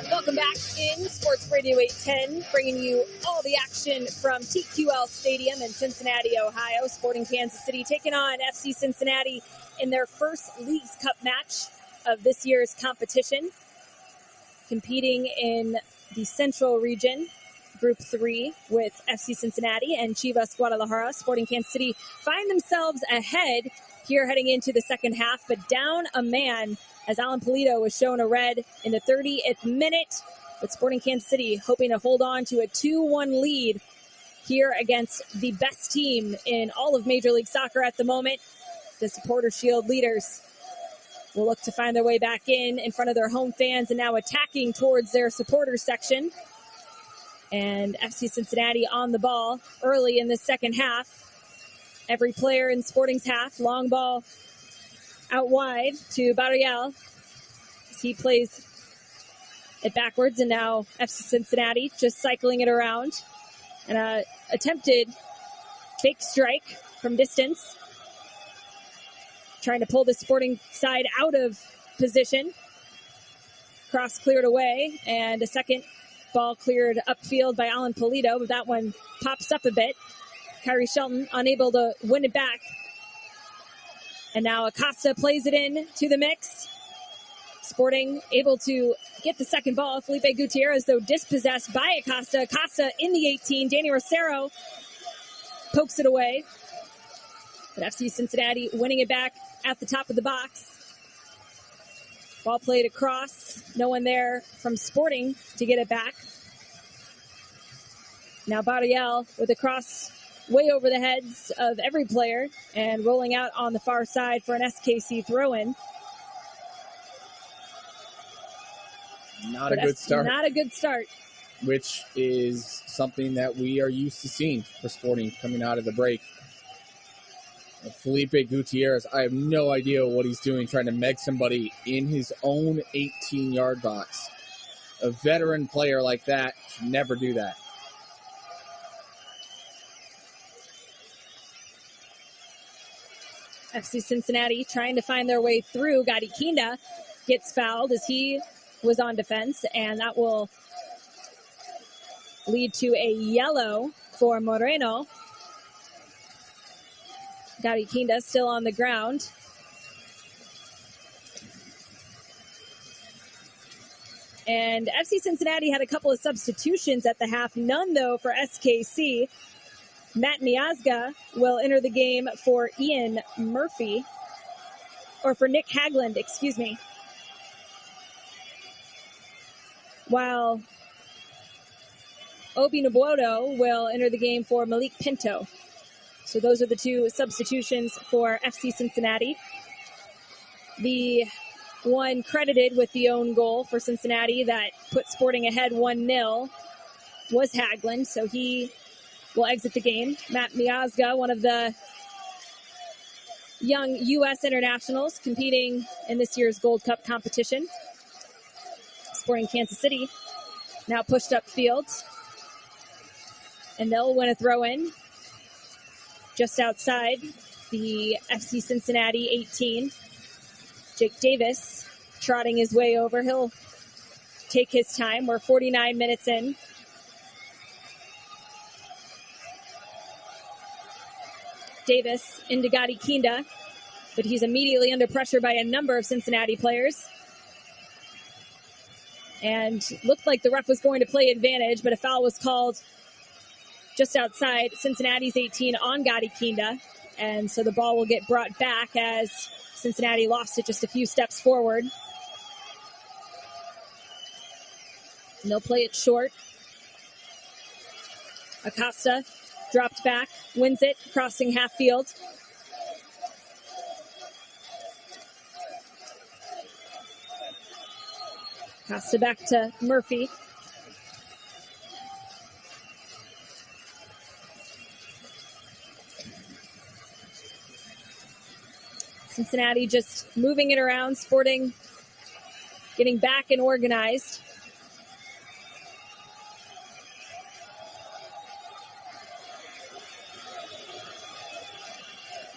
Welcome back in Sports Radio 810, bringing you all the action from TQL Stadium in Cincinnati, Ohio. Sporting Kansas City taking on FC Cincinnati in their first Leagues Cup match of this year's competition. Competing in the Central Region, Group 3 with FC Cincinnati and Chivas Guadalajara. Sporting Kansas City find themselves ahead here heading into the second half, but down a man as Alan Polito was shown a red in the 30th minute, with Sporting Kansas City hoping to hold on to a 2-1 lead here against the best team in all of Major League Soccer at the moment. The Supporter Shield leaders will look to find their way back in front of their home fans and now attacking towards their supporters section. And FC Cincinnati on the ball early in the second half. Every player in Sporting's half, long ball out wide to Barrial as he plays it backwards, and now FC Cincinnati just cycling it around. And attempted fake strike from distance, trying to pull the Sporting side out of position. Cross cleared away, and a second ball cleared upfield by Alan Polito, but that one pops up a bit. Kyrie Shelton unable to win it back. And now Acosta plays it in to the mix. Sporting able to get the second ball. Felipe Gutierrez, though, dispossessed by Acosta. Acosta in the 18. Danny Rosero pokes it away. But FC Cincinnati winning it back at the top of the box. Ball played across. No one there from Sporting to get it back. Now Barrial with a cross way over the heads of every player and rolling out on the far side for an SKC throw-in. Not a good start. Not a good start. Which is something that we are used to seeing for Sporting coming out of the break. Felipe Gutierrez, I have no idea what he's doing, trying to meg somebody in his own 18-yard box. A veteran player like that should never do that. FC Cincinnati trying to find their way through. Gadi Kinda gets fouled as he was on defense, and that will lead to a yellow for Moreno. Gadi Kinda still on the ground. And FC Cincinnati had a couple of substitutions at the half. None, though, for SKC. Matt Miazga will enter the game for Ian Murphy. Or for Nick Hagland, excuse me. While Obi Nobodo will enter the game for Malik Pinto. So those are the two substitutions for FC Cincinnati. The one credited with the own goal for Cincinnati that put Sporting ahead 1-0 was Hagland, so he will exit the game. Matt Miazga, one of the young U.S. internationals competing in this year's Gold Cup competition. Sporting Kansas City now pushed upfield, and they'll win a throw-in. just outside the FC Cincinnati 18. Jake Davis trotting his way over. He'll take his time. We're 49 minutes in. Davis into Gadi Kinda, but he's immediately under pressure by a number of Cincinnati players. And looked like the ref was going to play advantage, but a foul was called just outside Cincinnati's 18 on Gadi Kinda. And so the ball will get brought back as Cincinnati lost it just a few steps forward. And they'll play it short. Acosta dropped back, wins it, crossing half field. Acosta back to Murphy. Cincinnati just moving it around, Sporting getting back and organized.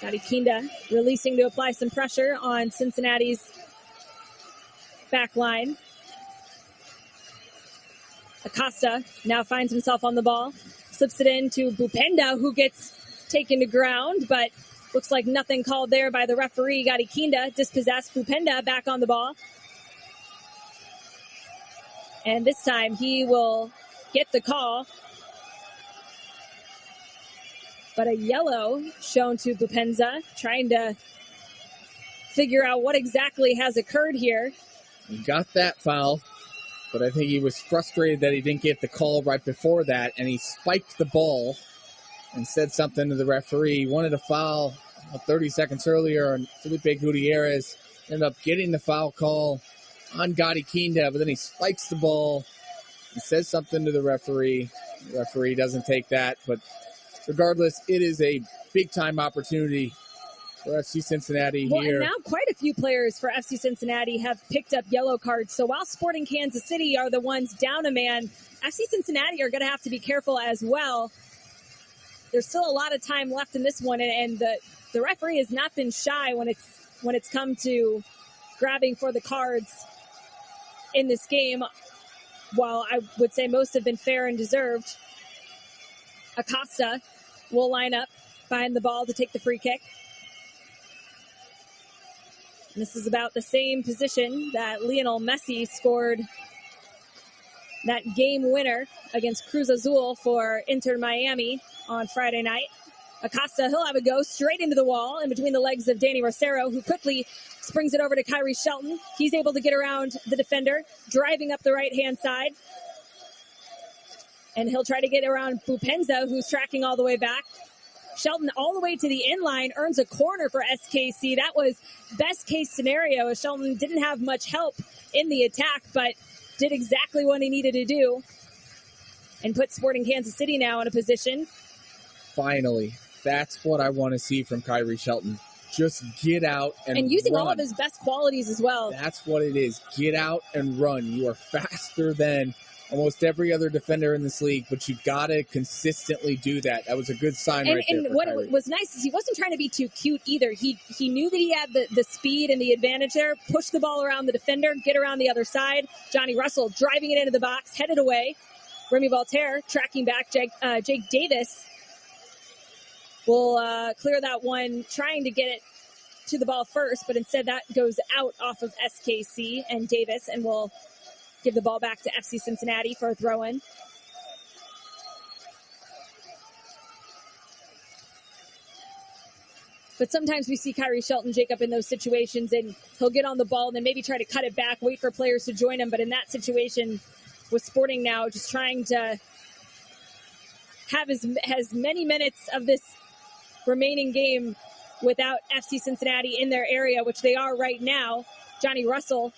Gadi Kinda releasing to apply some pressure on Cincinnati's back line. Acosta now finds himself on the ball. Slips it in to Bupenda, who gets taken to ground, but looks like nothing called there by the referee. Gadi Kinda dispossessed. Bupenda back on the ball. And this time he will get the call. But a yellow shown to Bupenza, trying to figure out what exactly has occurred here. He got that foul, but I think he was frustrated that he didn't get the call right before that, and he spiked the ball and said something to the referee. He wanted a foul 30 seconds earlier on Felipe Gutierrez. Ended up getting the foul call on Gadi Kinda, but then he spikes the ball and says something to the referee. The referee doesn't take that, but regardless, it is a big-time opportunity for FC Cincinnati Well, here. and now quite a few players for FC Cincinnati have picked up yellow cards. So while Sporting Kansas City are the ones down a man, FC Cincinnati are going to have to be careful as well. There's still a lot of time left in this one, and the referee has not been shy when it's come to grabbing for the cards in this game. While I would say most have been fair and deserved. Acosta will line up behind the ball to take the free kick. And this is about the same position that Lionel Messi scored that game winner against Cruz Azul for Inter Miami on Friday night. Acosta, he'll have a go straight into the wall in between the legs of Danny Rosero, who quickly springs it over to Kyrie Shelton. He's able to get around the defender, driving up the right-hand side. And he'll try to get around Bupenza, who's tracking all the way back. Shelton all the way to the inline, earns a corner for SKC. That was best case scenario, as Shelton didn't have much help in the attack, but did exactly what he needed to do and put Sporting Kansas City now in a position. Finally, that's what I want to see from Kyrie Shelton. Just get out and using run. all of his best qualities as well. That's what it is. Get out and run. You are faster than almost every other defender in this league, but you got to consistently do that. That was a good sign right there. And what was nice is he wasn't trying to be too cute either. He knew that he had the speed and the advantage there. Push the ball around the defender, get around the other side. Johnny Russell driving it into the box, headed away. Remy Voltaire tracking back. Jake Davis will clear that one, trying to get it to the ball first, but instead that goes out off of SKC and Davis, and will give the ball back to FC Cincinnati for a throw-in. But sometimes we see Kyrie Shelton, Jacob, in those situations, and he'll get on the ball and then maybe try to cut it back, wait for players to join him. But in that situation, with Sporting now just trying to have as many minutes of this remaining game without FC Cincinnati in their area, which they are right now. Johnny Russell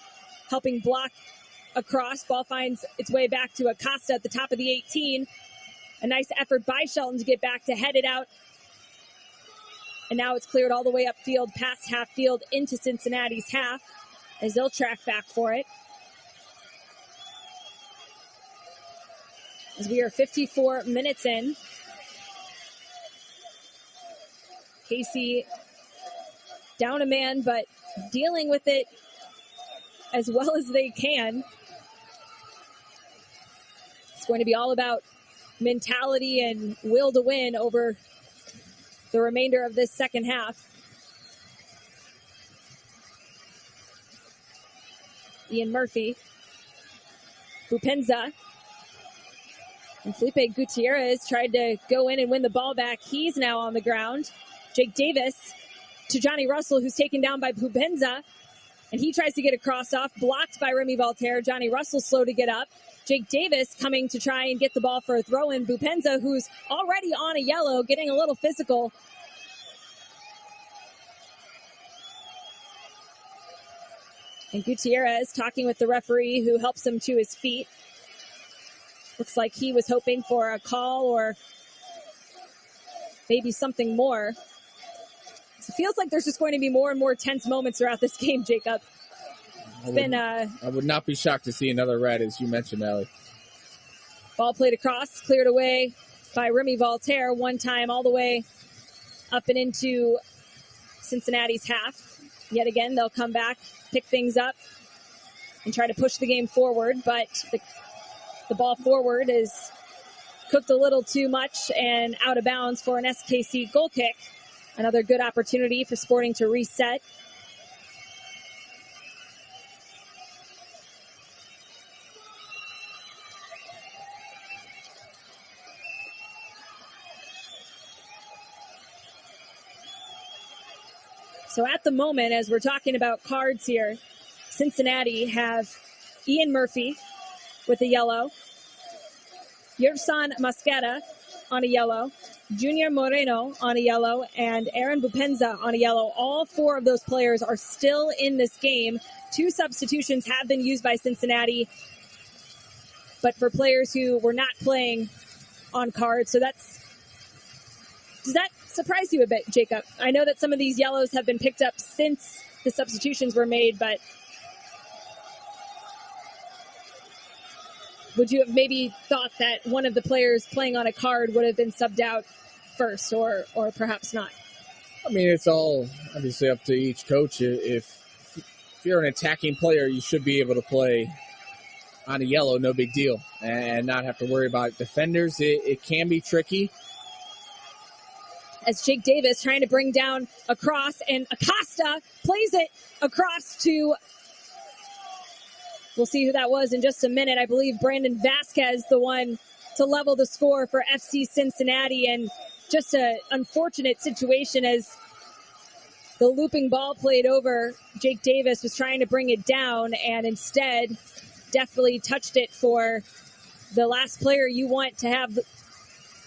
helping block across. Ball finds its way back to Acosta at the top of the 18. A nice effort by Shelton to get back to head it out. And now it's cleared all the way upfield, past half field, into Cincinnati's half, as they'll track back for it. As we are 54 minutes in. Casey down a man, but dealing with it as well as they can. It's going to be all about mentality and will to win over the remainder of this second half. Ian Murphy, Bupenza, and Felipe Gutierrez tried to go in and win the ball back. He's now on the ground. Jake Davis to Johnny Russell, who's taken down by Bupenza, and he tries to get a cross off, blocked by Remy Voltaire. Johnny Russell slow to get up. Jake Davis coming to try and get the ball for a throw-in. Bupenza, who's already on a yellow, getting a little physical. And Gutierrez talking with the referee, who helps him to his feet. Looks like he was hoping for a call or maybe something more. It feels like there's just going to be more and more tense moments throughout this game, Jacob. I would not be shocked to see another red, as you mentioned, Allie. Ball played across, cleared away by Remy Voltaire one time all the way up and into Cincinnati's half. Yet again, they'll come back, pick things up, and try to push the game forward. But the ball forward is cooked a little too much and out of bounds for an SKC goal kick. Another good opportunity for Sporting to reset. So at the moment, as we're talking about cards here, Cincinnati have Ian Murphy with a yellow, Yerson Mosqueda on a yellow, Junior Moreno on a yellow, and Aaron Bupenza on a yellow. All four of those players are still in this game. 2 substitutions have been used by Cincinnati, but for players who were not playing on cards. So does that surprise you a bit, Jacob? I know that some of these yellows have been picked up since the substitutions were made, but would you have maybe thought that one of the players playing on a card would have been subbed out first, or perhaps not? I mean, it's all obviously up to each coach. If you're an attacking player, you should be able to play on a yellow, no big deal, and not have to worry about defenders. It can be tricky. As Jake Davis trying to bring down a cross, and Acosta plays it across to, we'll see who that was in just a minute. I believe Brandon Vasquez, the one to level the score for FC Cincinnati, and just an unfortunate situation as the looping ball played over. Jake Davis was trying to bring it down and instead definitely touched it for the last player you want to have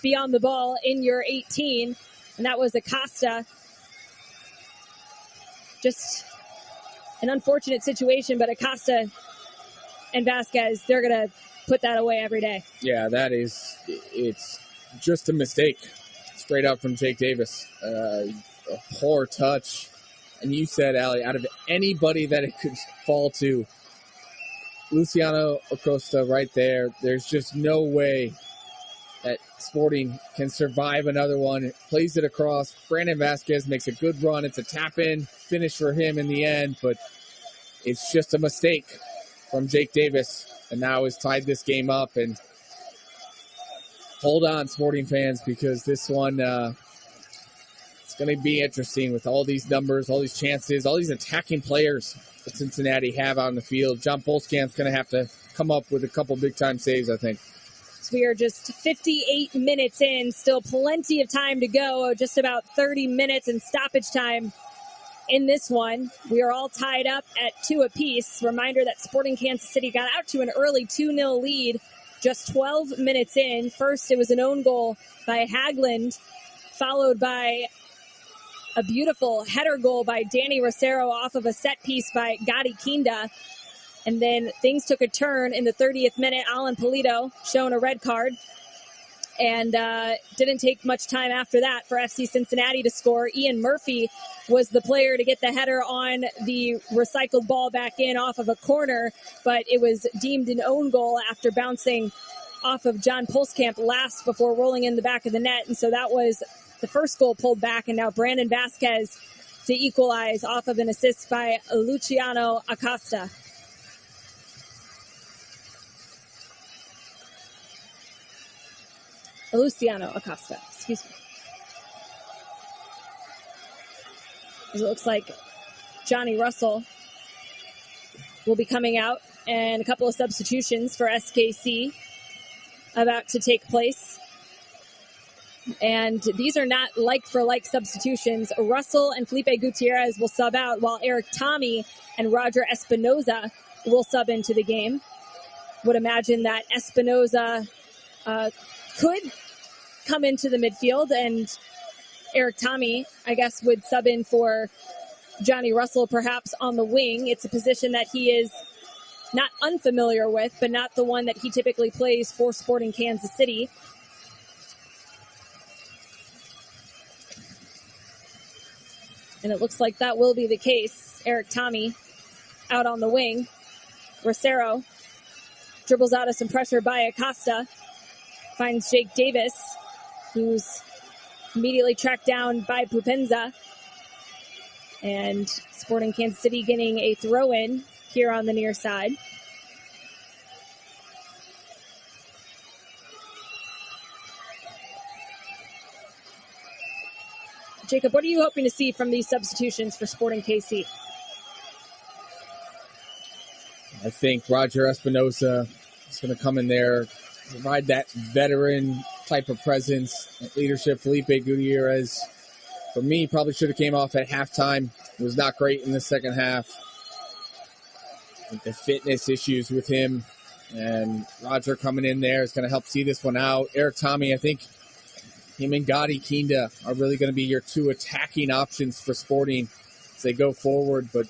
be on the ball in your 18. And that was Acosta. Just an unfortunate situation, but Acosta and Vasquez, they're going to put that away every day. Yeah, it's just a mistake. Straight up from Jake Davis. A poor touch. And you said, Allie, out of anybody that it could fall to, Luciano Acosta right there, there's just no way that Sporting can survive another one. Plays it across. Brandon Vasquez makes a good run. It's a tap-in finish for him in the end, but it's just a mistake from Jake Davis, and now has tied this game up. And hold on, Sporting fans, because this one, it's going to be interesting with all these numbers, all these chances, all these attacking players that Cincinnati have on the field. John Polskam's going to have to come up with a couple big-time saves, I think. So we are just 58 minutes in, still plenty of time to go, just about 30 minutes in stoppage time in this one. We are all tied up at 2 apiece. Reminder that Sporting Kansas City got out to an early 2-0 lead just 12 minutes in. First, it was an own goal by Haglund, followed by a beautiful header goal by Danny Rosero off of a set piece by Gadi Kinda. And then things took a turn in the 30th minute. Alan Polito shown a red card. And didn't take much time after that for FC Cincinnati to score. Ian Murphy was the player to get the header on the recycled ball back in off of a corner, but it was deemed an own goal after bouncing off of John Polskamp last before rolling in the back of the net. And so that was the first goal pulled back, and now Brandon Vasquez to equalize off of an assist by Luciano Acosta. Luciano Acosta, excuse me. It looks like Johnny Russell will be coming out, and a couple of substitutions for SKC about to take place. And these are not like-for-like substitutions. Russell and Felipe Gutierrez will sub out, while Eric Tommy and Roger Espinoza will sub into the game. Would imagine that Espinoza could come into the midfield, and Eric Tommy, I guess, would sub in for Johnny Russell, perhaps on the wing. It's a position that he is not unfamiliar with, but not the one that he typically plays for Sporting Kansas City. And it looks like that will be the case. Eric Tommy out on the wing. Rosero dribbles out of some pressure by Acosta. Finds Jake Davis, who's immediately tracked down by Pupenza. And Sporting Kansas City getting a throw-in here on the near side. Jacob, what are you hoping to see from these substitutions for Sporting KC? I think Roger Espinoza is going to come in there, provide that veteran type of presence, leadership. Felipe Gutierrez, for me, probably should have came off at halftime. It was not great in the second half. I think the fitness issues with him, and Roger coming in there is going to help see this one out. Eric Tommy, I think him and Gadi Kinda are really going to be your two attacking options for Sporting as they go forward. But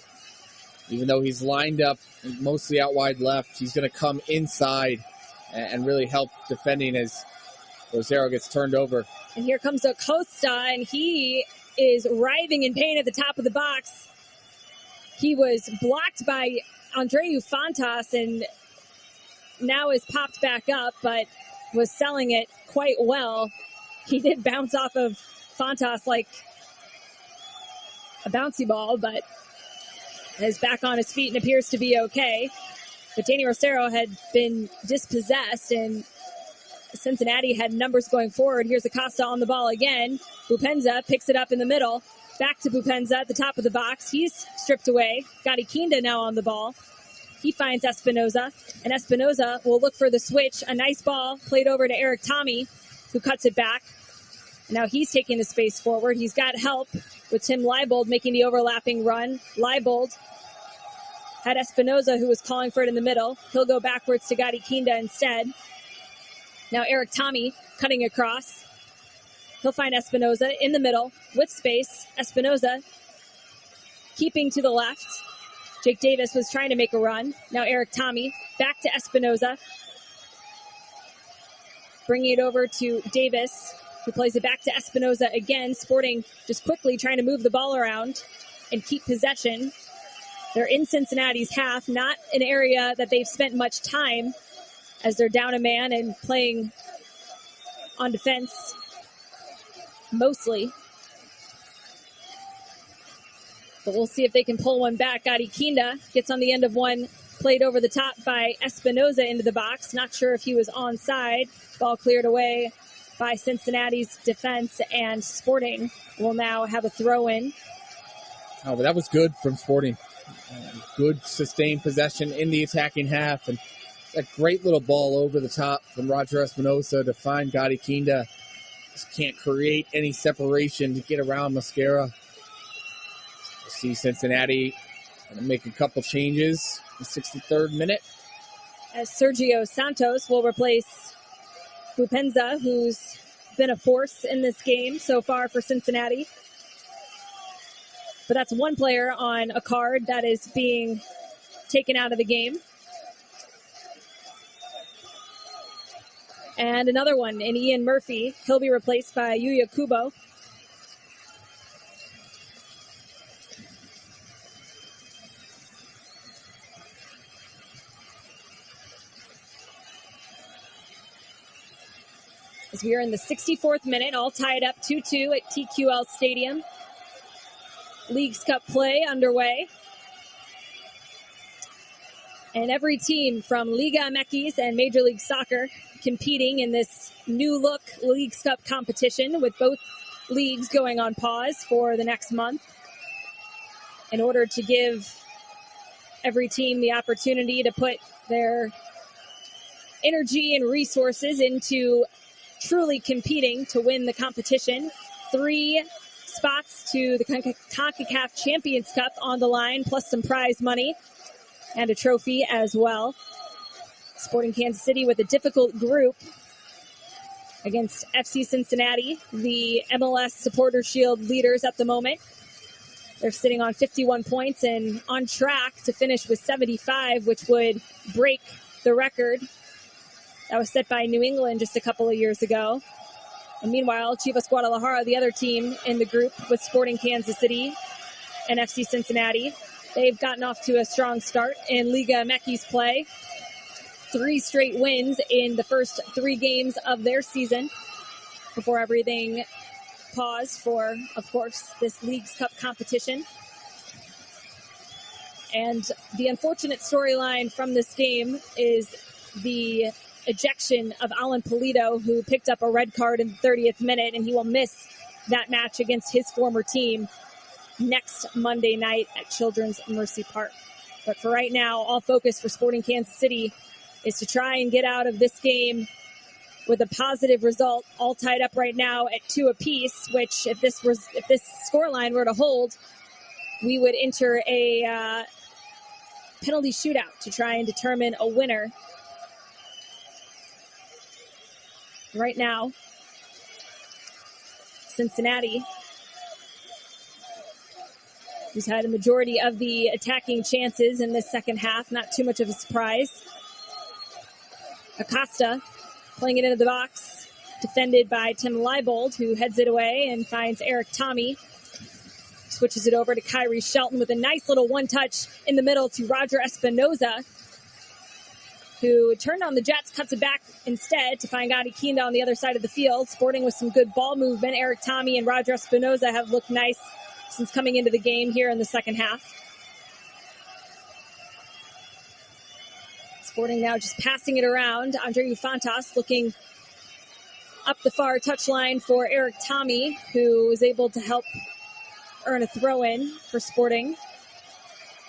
even though he's lined up mostly out wide left, he's going to come inside and really help defending as Rosero gets turned over. And here comes Acosta, and he is writhing in pain at the top of the box. He was blocked by Andreu Fontas and now is popped back up, but was selling it quite well. He did bounce off of Fontas like a bouncy ball, but is back on his feet and appears to be okay. But Danny Rosero had been dispossessed, and Cincinnati had numbers going forward. Here's Acosta on the ball again. Pupenza picks it up in the middle. Back to Pupenza at the top of the box. He's stripped away. Gadi Kinda now on the ball. He finds Espinoza, and Espinoza will look for the switch. A nice ball played over to Eric Tommy, who cuts it back. Now he's taking the space forward. He's got help with Tim Leibold making the overlapping run. Leibold had Espinoza, who was calling for it in the middle. He'll go backwards to Gadi Kinda instead. Now Eric Tommy cutting across. He'll find Espinoza in the middle with space. Espinoza keeping to the left. Jake Davis was trying to make a run. Now Eric Tommy back to Espinoza. Bringing it over to Davis, who plays it back to Espinoza again. Sporting just quickly trying to move the ball around and keep possession. They're in Cincinnati's half, not an area that they've spent much time as they're down a man and playing on defense mostly. But we'll see if they can pull one back. Gadi Kinda gets on the end of one, played over the top by Espinoza into the box. Not sure if he was onside. Ball cleared away by Cincinnati's defense, and Sporting will now have a throw-in. Oh, but that was good from Sporting. Good sustained possession in the attacking half, and a great little ball over the top from Roger Espinoza to find Gadi Kinda. Just can't create any separation to get around Mosquera. We'll see Cincinnati going to make a couple changes in the 63rd minute. As Sergio Santos will replace Pupenza, who's been a force in this game so far for Cincinnati. But that's one player on a card that is being taken out of the game. And another one in Ian Murphy. He'll be replaced by Yuya Kubo. As we are in the 64th minute, all tied up 2-2 at TQL Stadium. Leagues Cup play underway. And every team from Liga MX and Major League Soccer competing in this new look Leagues Cup competition, with both leagues going on pause for the next month in order to give every team the opportunity to put their energy and resources into truly competing to win the competition. 3 spots to the CONCACAF Champions Cup on the line, plus some prize money and a trophy as well. Sporting Kansas City with a difficult group against FC Cincinnati, the MLS Supporter Shield leaders at the moment. They're sitting on 51 points and on track to finish with 75, which would break the record that was set by New England just a couple of years ago. And meanwhile, Chivas Guadalajara, the other team in the group with Sporting Kansas City and FC Cincinnati, they've gotten off to a strong start in Liga MX play. 3 straight wins in the first 3 games of their season before everything paused for, of course, this Leagues Cup competition. And the unfortunate storyline from this game is the ejection of Alan Pulido, who picked up a red card in the 30th minute, and he will miss that match against his former team next Monday night at Children's Mercy Park. But for right now, all focus for Sporting Kansas City is to try and get out of this game with a positive result, all tied up right now at 2 apiece, which if this scoreline were to hold, we would enter a penalty shootout to try and determine a winner. Right now, Cincinnati, who's had a majority of the attacking chances in this second half. Not too much of a surprise. Acosta playing it into the box, defended by Tim Leibold, who heads it away and finds Eric Tommy. Switches it over to Kyrie Shelton with a nice little one-touch in the middle to Roger Espinoza, who turned on the Jets, cuts it back instead to find Gadi Kinda on the other side of the field. Sporting with some good ball movement. Eric Tommy and Roger Espinoza have looked nice since coming into the game here in the second half. Sporting now just passing it around. Andre Ufantas looking up the far touchline for Eric Tommy, who was able to help earn a throw-in for Sporting.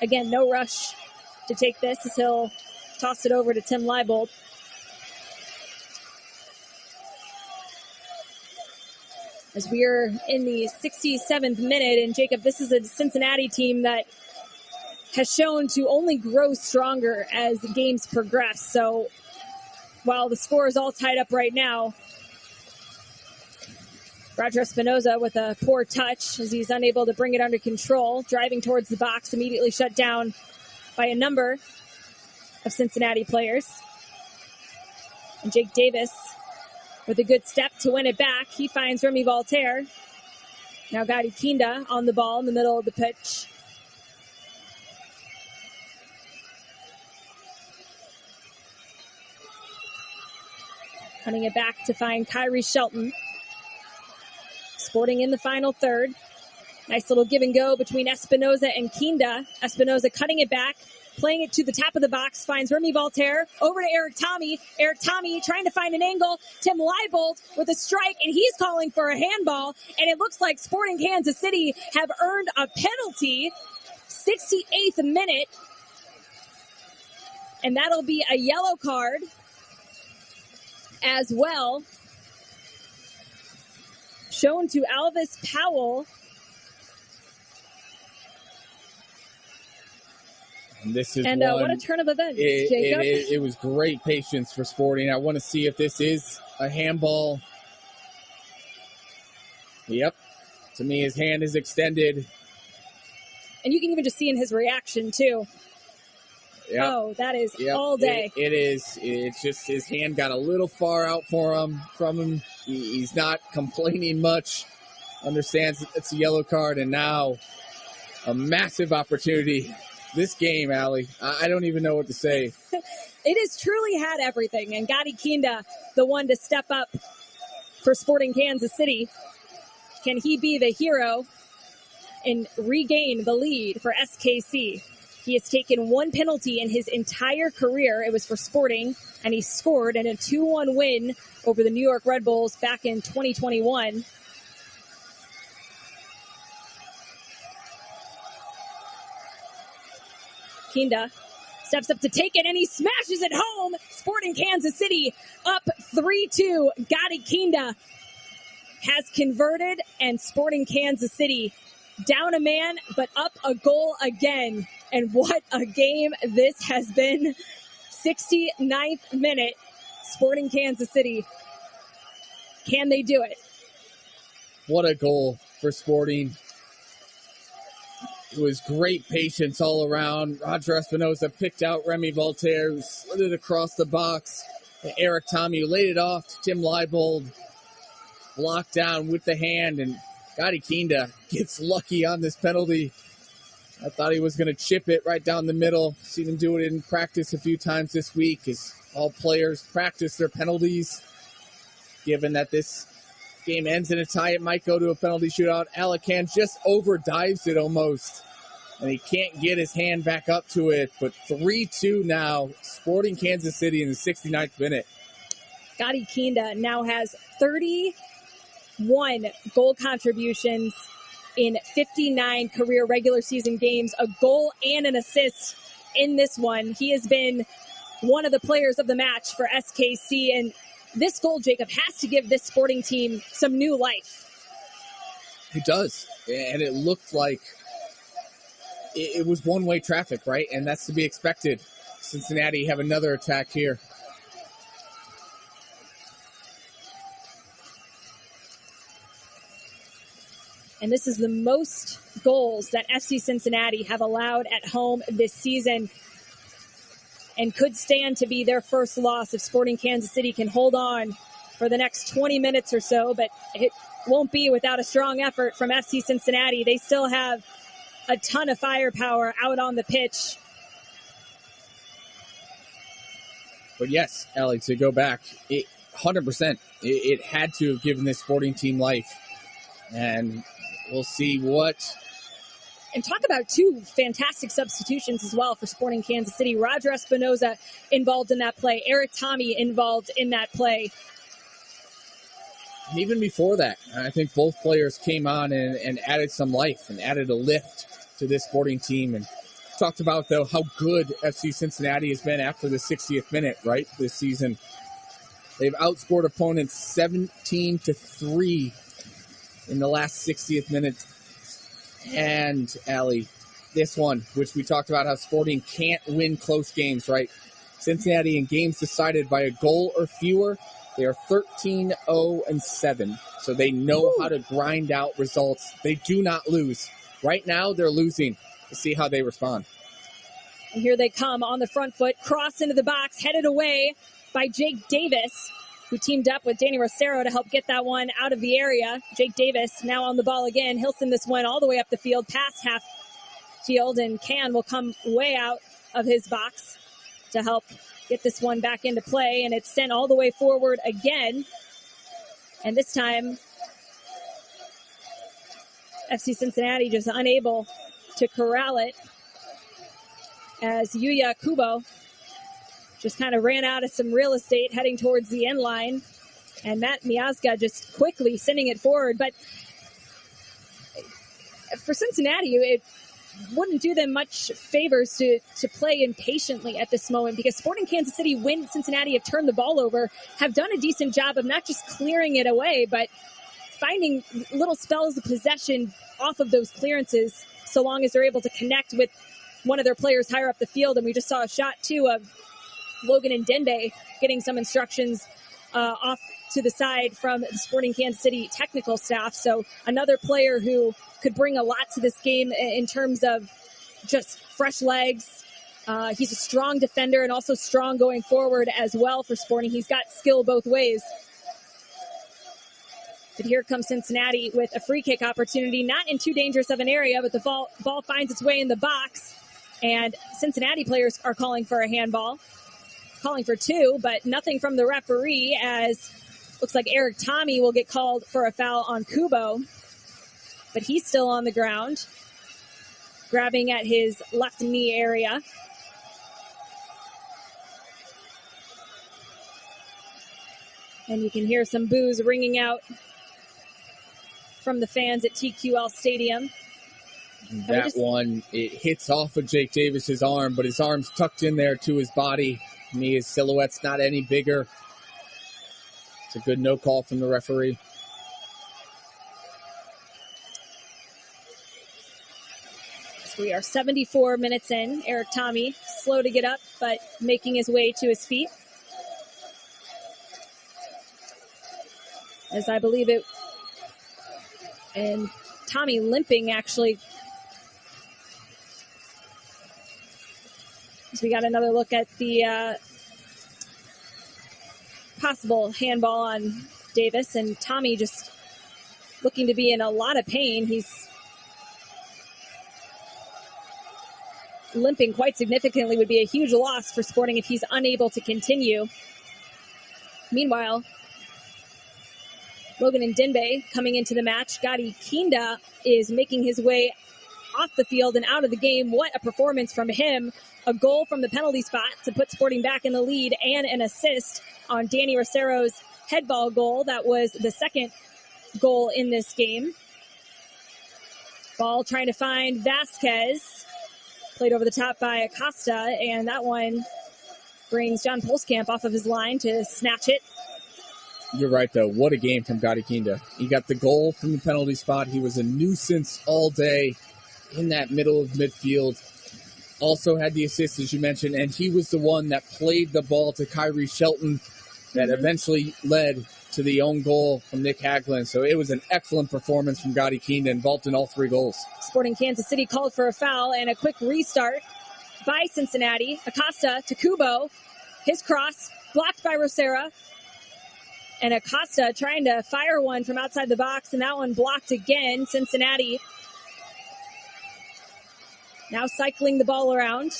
Again, no rush to take this as he'll toss it over to Tim Leibold. As we are in the 67th minute, and Jacob, this is a Cincinnati team that has shown to only grow stronger as the games progress. So while the score is all tied up right now, Roger Espinoza with a poor touch as he's unable to bring it under control, driving towards the box, immediately shut down by a number of Cincinnati players. And Jake Davis with a good step to win it back. He finds Remy Voltaire. Now Gadi Kinda on the ball in the middle of the pitch. Cutting it back to find Kyrie Shelton. Sporting in the final third. Nice little give and go between Espinoza and Kinda. Espinoza cutting it back, playing it to the top of the box, finds Remy Voltaire, over to Eric Tommy. Eric Tommy trying to find an angle. Tim Leibold with a strike, and he's calling for a handball, and it looks like Sporting Kansas City have earned a penalty. 68th minute, and that'll be a yellow card as well, shown to Alvis Powell. And this is what a turn of events, Jacob. It was great patience for Sporting. I want to see if this is a handball. Yep. To me, his hand is extended. And you can even just see in his reaction, too. Yep. Oh, that is all day. It is. It's just his hand got a little far out from him. He's not complaining much. Understands it's a yellow card, and now a massive opportunity. This game, Allie, I don't even know what to say. It has truly had everything, and Gadi Kinda, the one to step up for Sporting Kansas City. Can he be the hero and regain the lead for SKC? He has taken one penalty in his entire career. It was for Sporting, and he scored in a 2-1 win over the New York Red Bulls back in 2021. Kinda steps up to take it, and he smashes it home. Sporting Kansas City up 3-2. Gadi Kinda has converted, and Sporting Kansas City down a man, but up a goal again. And what a game this has been. 69th minute, Sporting Kansas City. Can they do it? What a goal for Sporting. It was great patience all around. Roger Espinoza picked out Remy Voltaire, who slid it across the box. And Eric Tommy, who laid it off to Tim Leibold, blocked down with the hand, and Gadi Kinda gets lucky on this penalty. I thought he was going to chip it right down the middle. Seen him do it in practice a few times this week as all players practice their penalties. Given that this game ends in a tie, it might go to a penalty shootout. Alacan just over-dives it almost, and he can't get his hand back up to it. But 3-2 now, Sporting Kansas City in the 69th minute. Gadi Kinda now has 31 goal contributions in 59 career regular season games, a goal and an assist in this one. He has been one of the players of the match for SKC, and this goal, Jacob, has to give this Sporting team some new life. It does, and it looked like it was one-way traffic, right? And that's to be expected. Cincinnati have another attack here. And this is the most goals that FC Cincinnati have allowed at home this season, and could stand to be their first loss if Sporting Kansas City can hold on for the next 20 minutes or so. But it won't be without a strong effort from FC Cincinnati. They still have a ton of firepower out on the pitch. But yes, Allie, to go back, 100%, it had to have given this Sporting team life. And we'll see what. And talk about two fantastic substitutions as well for Sporting Kansas City. Roger Espinoza involved in that play. Eric Tommy involved in that play. And even before that, I think both players came on and added some life and added a lift to this Sporting team. And talked about, though, how good FC Cincinnati has been after the 60th minute, right, this season. They've outscored opponents 17-3 in the last 60th minute. And, Allie, this one, which we talked about how Sporting can't win close games, right? Cincinnati in games decided by a goal or fewer, they are 13-0-7. So they know how to grind out results. They do not lose. Right now, they're losing. We'll see how they respond. And here they come on the front foot, cross into the box, headed away by Jake Davis, who teamed up with Danny Rosero to help get that one out of the area. Jake Davis now on the ball again. He'll send this one all the way up the field, past half field, and Can will come way out of his box to help get this one back into play, and it's sent all the way forward again. And this time, FC Cincinnati just unable to corral it, as Yuya Kubo just kind of ran out of some real estate heading towards the end line. And Matt Miazga just quickly sending it forward. But for Cincinnati, it wouldn't do them much favors to play impatiently at this moment, because Sporting Kansas City, when Cincinnati have turned the ball over, have done a decent job of not just clearing it away, but finding little spells of possession off of those clearances, so long as they're able to connect with one of their players higher up the field. And we just saw a shot, too, of Logan and Dende getting some instructions off to the side from the Sporting Kansas City technical staff. So another player who could bring a lot to this game in terms of just fresh legs. He's a strong defender and also strong going forward as well for Sporting. He's got skill both ways. But here comes Cincinnati with a free kick opportunity, not in too dangerous of an area, but the ball finds its way in the box. And Cincinnati players are calling for a handball. Calling for two, but nothing from the referee, as Looks like Eric Tommy will get called for a foul on Kubo, but he's still on the ground, grabbing at his left knee area. And you can hear some boos ringing out from the fans at TQL Stadium. That one, it hits off of Jake Davis's arm, but his arm's tucked in there to his body. I mean, his silhouette's not any bigger. It's a good no call from the referee. So we are 74 minutes in. Eric Tommy, slow to get up, but making his way to his feet. As I believe it, and Tommy limping, actually. So we got another look at the possible handball on Davis, and Tommy just looking to be in a lot of pain. He's limping quite significantly. Would be a huge loss for Sporting if he's unable to continue. Meanwhile, Logan and Dinbay coming into the match. Gadi Kinda is making his way off the field and out of the game. What a performance from him. A goal from the penalty spot to put Sporting back in the lead, and an assist on Danny Rocero's head ball goal. That was the second goal in this game. Ball trying to find Vasquez. Played over the top by Acosta, and that one brings John Polskamp off of his line to snatch it. You're right, though. What a game from Gadi Kinda. He got the goal from the penalty spot. He was a nuisance all day in that middle of midfield. Also had the assist, as you mentioned, and he was the one that played the ball to Kyrie Shelton that eventually led to the own goal from Nick Haglund. So it was an excellent performance from Gadi Kinda, involved in all three goals. Sporting Kansas City called for a foul and a quick restart by Cincinnati. Acosta to Kubo. His cross blocked by Rosera. And Acosta trying to fire one from outside the box, and that one blocked again. Cincinnati now cycling the ball around.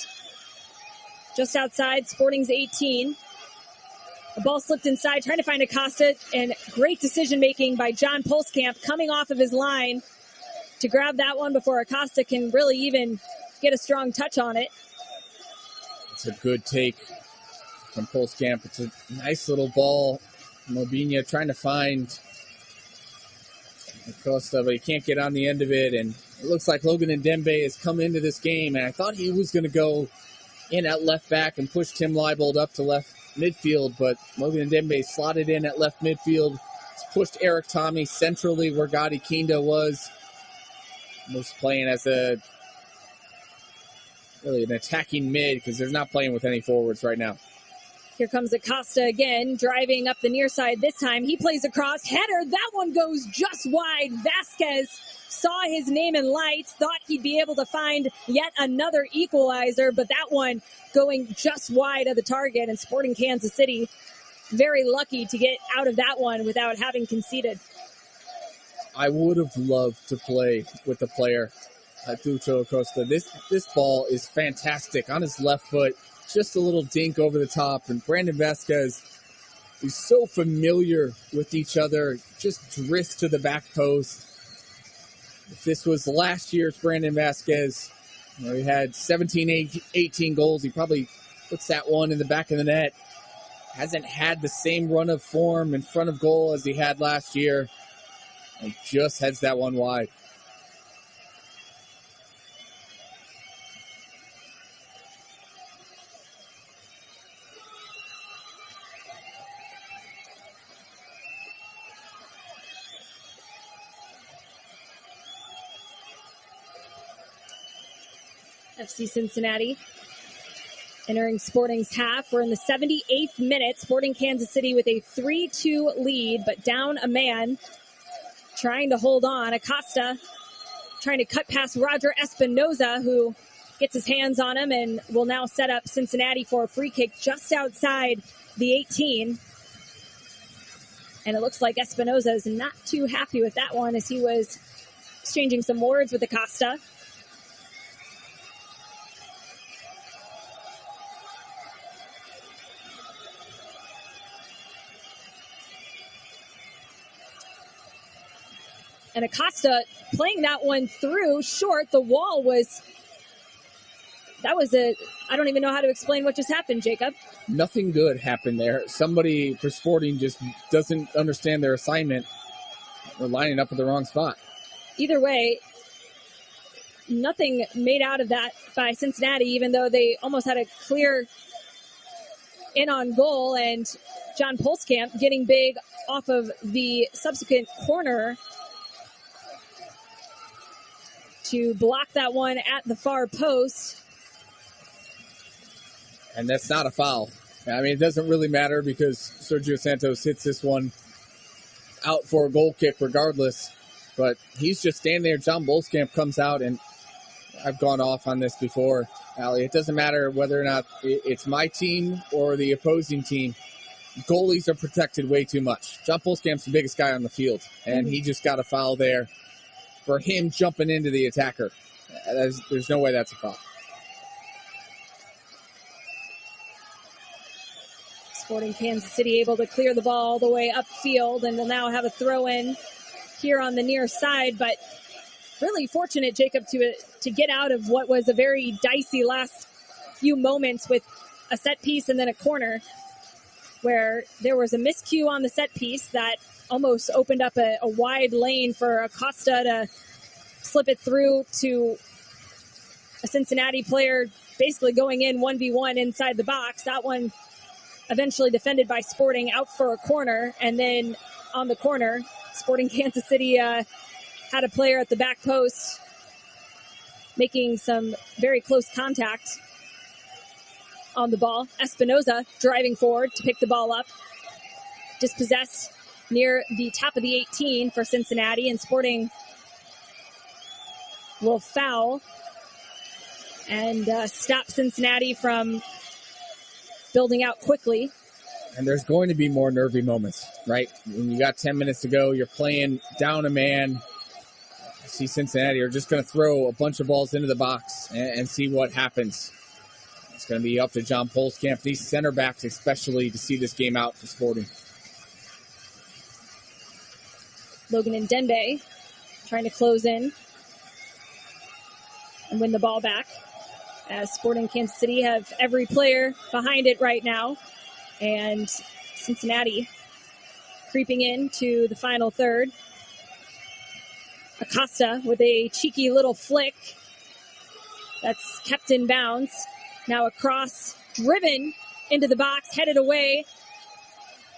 Just outside Sporting's 18. The ball slipped inside, trying to find Acosta, and great decision-making by John Polskamp coming off of his line to grab that one before Acosta can really even get a strong touch on it. It's a good take from Polskamp. It's a nice little ball. Mobinia trying to find Acosta, but he can't get on the end of it. And it looks like Logan Ndembe has come into this game, and I thought he was going to go in at left back and push Tim Leibold up to left midfield, but Logan Ndembe slotted in at left midfield. He's pushed Eric Tommy centrally where Gadi Kinda was playing as really an attacking mid, because they're not playing with any forwards right now. Here comes Acosta again, driving up the near side this time. He plays across, header, that one goes just wide. Vasquez saw his name in lights, thought he'd be able to find yet another equalizer, but that one going just wide of the target, and Sporting Kansas City very lucky to get out of that one without having conceded. I would have loved to play with the player, Ducho Acosta. This ball is fantastic on his left foot. Just a little dink over the top, and Brandon Vasquez is so familiar with each other, just drifts to the back post. If this was last year's Brandon Vasquez, he had 17, 18 goals. He probably puts that one in the back of the net. Hasn't had the same run of form in front of goal as he had last year, and just heads that one wide. FC Cincinnati entering Sporting's half. We're in the 78th minute. Sporting Kansas City with a 3-2 lead, but down a man. Trying to hold on. Acosta trying to cut past Roger Espinoza, who gets his hands on him and will now set up Cincinnati for a free kick just outside the 18. And it looks like Espinoza is not too happy with that one, as he was exchanging some words with Acosta. And Acosta playing that one through short. The wall I don't even know how to explain what just happened, Jacob. Nothing good happened there. Somebody for Sporting just doesn't understand their assignment. They're lining up at the wrong spot. Either way, nothing made out of that by Cincinnati, even though they almost had a clear in on goal, and John Polskamp getting big off of the subsequent corner to block that one at the far post. And that's not a foul. I mean, it doesn't really matter because Sergio Santos hits this one out for a goal kick regardless. But he's just standing there. John Polskamp comes out, and I've gone off on this before, Allie. It doesn't matter whether or not it's my team or the opposing team. Goalies are protected way too much. John Polskamp's the biggest guy on the field, and he just got a foul there for him jumping into the attacker. There's no way that's a foul. Sporting Kansas City able to clear the ball all the way upfield, and will now have a throw-in here on the near side, but really fortunate, Jacob, to get out of what was a very dicey last few moments with a set piece and then a corner, where there was a miscue on the set piece that almost opened up a wide lane for Acosta to slip it through to a Cincinnati player basically going in 1v1 inside the box. That one eventually defended by Sporting out for a corner, and then on the corner, Sporting Kansas City had a player at the back post making some very close contact on the ball. Espinoza driving forward to pick the ball up. Dispossessed near the top of the 18 for Cincinnati, and Sporting will foul and stop Cincinnati from building out quickly. And there's going to be more nervy moments, right? When you got 10 minutes to go, you're playing down a man. See Cincinnati are just going to throw a bunch of balls into the box and see what happens. It's going to be up to John Polskamp, these center backs especially, to see this game out for Sporting. Logan and Denbe trying to close in and win the ball back, as Sporting Kansas City have every player behind it right now. And Cincinnati creeping into the final third. Acosta with a cheeky little flick that's kept in bounds. Now across, driven into the box, headed away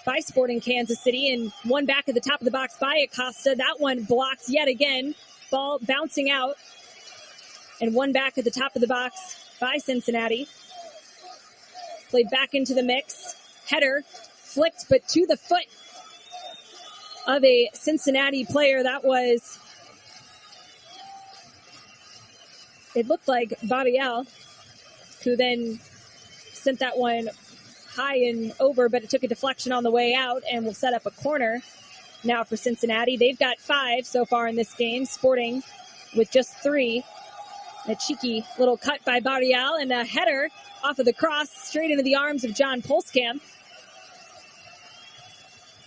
by Sporting Kansas City, and one back at the top of the box by Acosta. That one blocked yet again. Ball bouncing out, and one back at the top of the box by Cincinnati. Played back into the mix. Header flicked, but to the foot of a Cincinnati player. That was, it looked like Barrial, who then sent that one high and over, but it took a deflection on the way out and will set up a corner now for Cincinnati. They've got 5 so far in this game. Sporting with just 3. A cheeky little cut by Barrial and a header off of the cross straight into the arms of John Polskamp.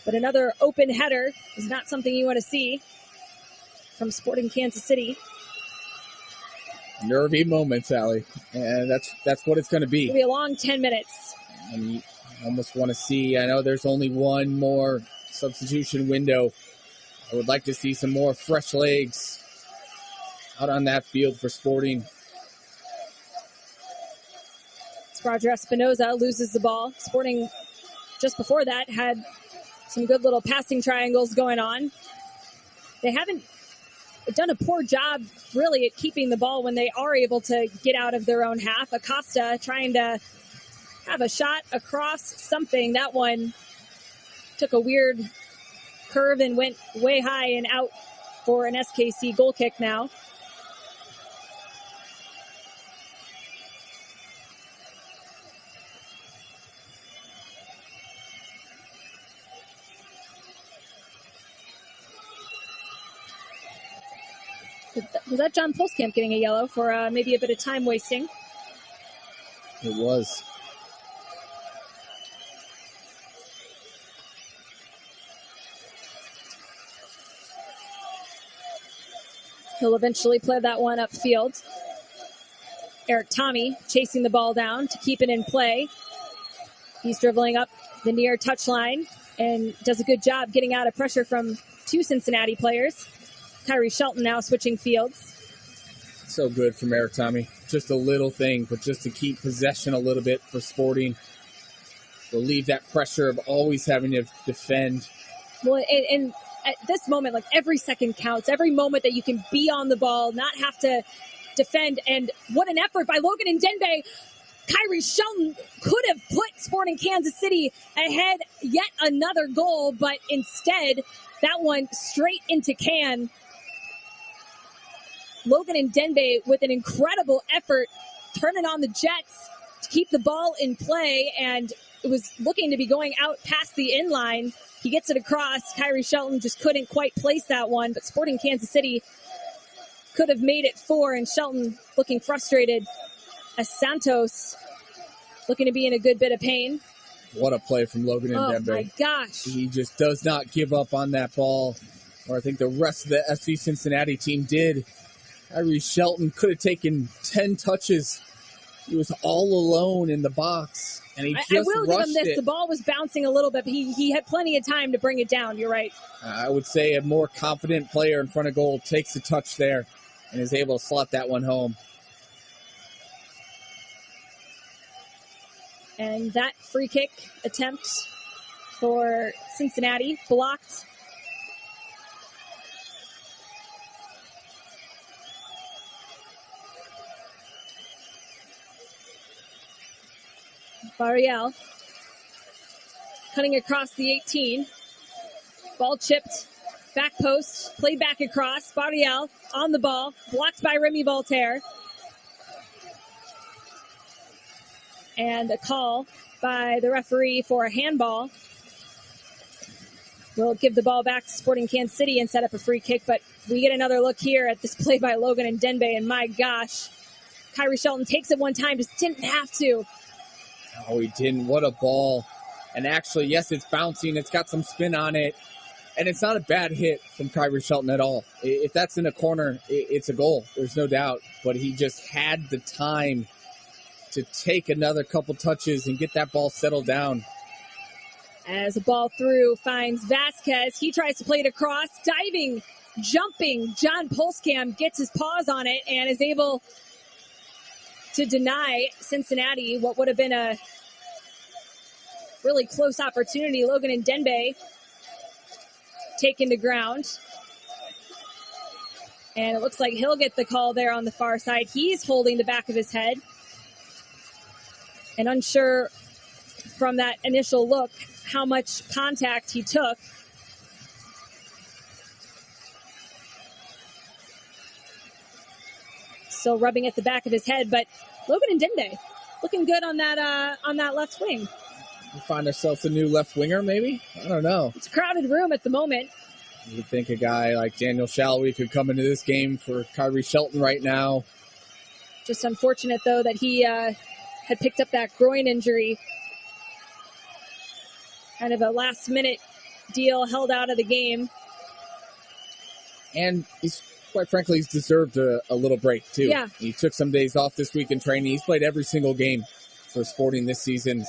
But another open header is not something you want to see from Sporting Kansas City. Nervy moments, Allie. And that's what it's going to be. It'll be a long 10 minutes. And you almost want to see, I know there's only one more substitution window. I would like to see some more fresh legs out on that field for Sporting. Roger Espinoza loses the ball. Sporting, just before that, had some good little passing triangles going on. They haven't done a poor job, really, at keeping the ball when they are able to get out of their own half. Acosta trying to have a shot across something. That one took a weird curve and went way high and out for an SKC goal kick now. Was that John Polskamp getting a yellow for maybe a bit of time wasting? It was. He'll eventually play that one upfield. Eric Tommy chasing the ball down to keep it in play. He's dribbling up the near touchline and does a good job getting out of pressure from two Cincinnati players. Kyrie Shelton now switching fields. So good from Eric Tommy. Just a little thing, but just to keep possession a little bit for Sporting. Relieve that pressure of always having to defend. Well, and at this moment, like every second counts. Every moment that you can be on the ball, not have to defend. And what an effort by Logan and Denbe. Kyrie Shelton could have put Sporting Kansas City ahead yet another goal, but instead, that one straight into can. Logan and Denbe with an incredible effort, turning on the Jets to keep the ball in play, and it was looking to be going out past the inline. He gets it across. Kyrie Shelton just couldn't quite place that one, but Sporting Kansas City could have made it 4, and Shelton looking frustrated as Santos looking to be in a good bit of pain. What a play from Logan and Denbe. Oh, my gosh. He just does not give up on that ball, or I think the rest of the FC Cincinnati team did. Kyrie Shelton could have taken 10 touches. He was all alone in the box, and he just I will give him this. it. The ball was bouncing a little bit, but he had plenty of time to bring it down. You're right. I would say a more confident player in front of goal takes a touch there and is able to slot that one home. And that free kick attempt for Cincinnati blocked. Barriel cutting across the 18. Ball chipped, back post, played back across. Barriel on the ball, blocked by Remy Voltaire. And a call by the referee for a handball. We'll give the ball back to Sporting Kansas City and set up a free kick, but we get another look here at this play by Logan and Denbe, and my gosh, Kyrie Shelton takes it one time, just didn't have to. Oh, he didn't. What a ball. And actually, yes, it's bouncing. It's got some spin on it. And it's not a bad hit from Kyrie Shelton at all. If that's in a corner, it's a goal. There's no doubt. But he just had the time to take another couple touches and get that ball settled down. As the ball through finds Vasquez. He tries to play it across. Diving, jumping. John Polskam gets his paws on it and is able to deny Cincinnati what would have been a really close opportunity. Logan and Denbe taken to ground. And it looks like he'll get the call there on the far side. He's holding the back of his head. And unsure from that initial look how much contact he took. Still rubbing at the back of his head, but Logan and Denbe looking good on that left wing. We find ourselves a new left winger, maybe? I don't know. It's a crowded room at the moment. You'd think a guy like Daniel Shallowy could come into this game for Kyrie Shelton right now. Just unfortunate, though, that he had picked up that groin injury. Kind of a last-minute deal, held out of the game. And he's, quite frankly, he's deserved a little break, too. Yeah. He took some days off this week in training. He's played every single game for Sporting this season.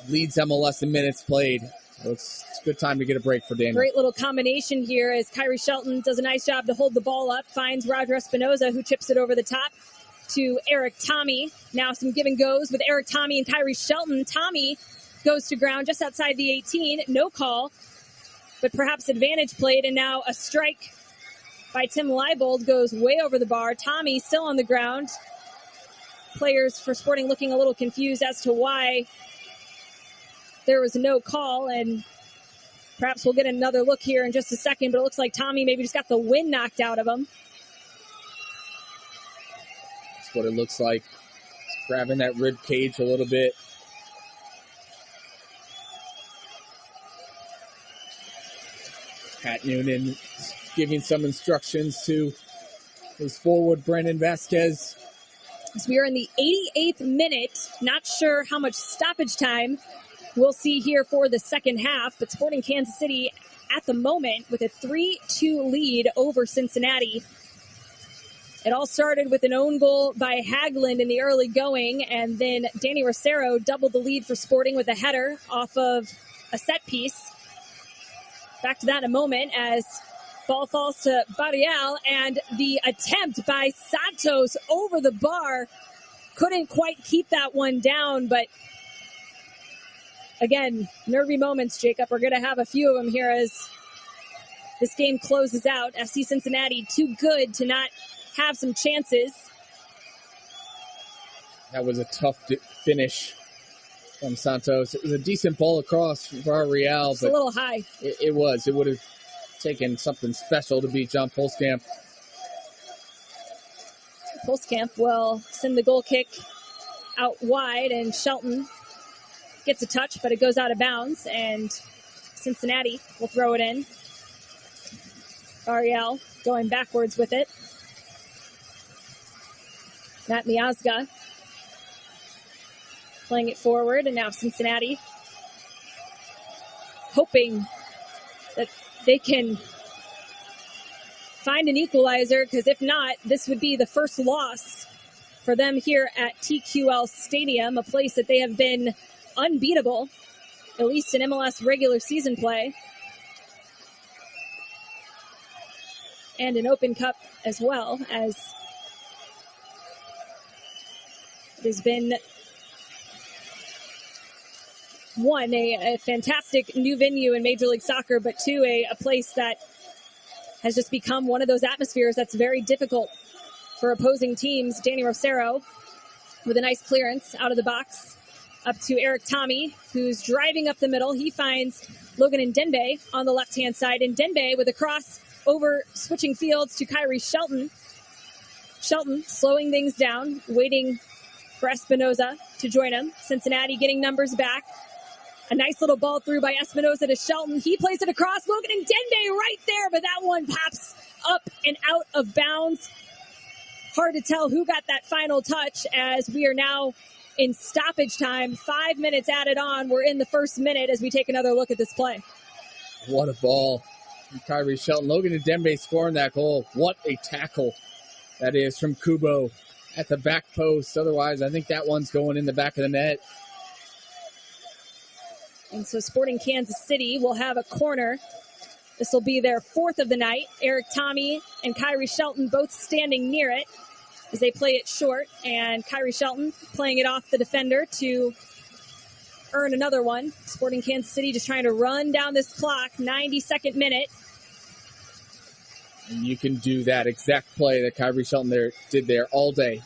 Leads MLS in minutes played. So it's a good time to get a break for Daniel. Great little combination here as Kyrie Shelton does a nice job to hold the ball up, finds Roger Espinoza, who chips it over the top to Eric Tommy. Now some give and goes with Eric Tommy and Kyrie Shelton. Tommy goes to ground just outside the 18. No call, but perhaps advantage played, and now a strike by Tim Leibold goes way over the bar. Tommy still on the ground. Players for Sporting looking a little confused as to why there was no call, and perhaps we'll get another look here in just a second, but it looks like Tommy maybe just got the wind knocked out of him. That's what it looks like. Just grabbing that rib cage a little bit. Pat Noonan giving some instructions to his forward, Brandon Vasquez. So we are in the 88th minute. Not sure how much stoppage time we'll see here for the second half, but Sporting Kansas City at the moment with a 3-2 lead over Cincinnati. It all started with an own goal by Haglund in the early going, and then Danny Rosero doubled the lead for Sporting with a header off of a set piece. Back to that in a moment as ball falls to Barrial, and the attempt by Santos over the bar. Couldn't quite keep that one down, but again, nervy moments, Jacob. We're going to have a few of them here as this game closes out. FC Cincinnati too good to not have some chances. That was a tough finish from Santos. It was a decent ball across for Real, but a little high. It was. It would have taken something special to beat John Polskamp. Polskamp will send the goal kick out wide, and Shelton gets a touch, but it goes out of bounds, and Cincinnati will throw it in. Ariel going backwards with it. Matt Miazga playing it forward, and now Cincinnati hoping that they can find an equalizer, because if not, this would be the first loss for them here at TQL Stadium, a place that they have been unbeatable, at least in MLS regular season play, and an Open Cup as well, as it has been one, a fantastic new venue in Major League Soccer, but two, a place that has just become one of those atmospheres that's very difficult for opposing teams. Danny Rosero with a nice clearance out of the box up to Eric Tommy, who's driving up the middle. He finds Logan Ndembe on the left-hand side. Ndembe with a cross over, switching fields to Kyrie Shelton. Shelton slowing things down, waiting for Espinoza to join him. Cincinnati getting numbers back. A nice little ball through by Espinoza to Shelton. He plays it across. Logan Ndembe right there, but that one pops up and out of bounds. Hard to tell who got that final touch, as we are now in stoppage time. 5 minutes added on. We're in the first minute as we take another look at this play. What a ball from Kyrie Shelton. Logan Ndembe scoring that goal. What a tackle that is from Kubo at the back post. Otherwise, I think that one's going in the back of the net. And so Sporting Kansas City will have a corner. This will be their fourth of the night. Eric Tommy and Kyrie Shelton both standing near it as they play it short. And Kyrie Shelton playing it off the defender to earn another one. Sporting Kansas City just trying to run down this clock. 92nd minute. And you can do that exact play that Kyrie Shelton did there all day.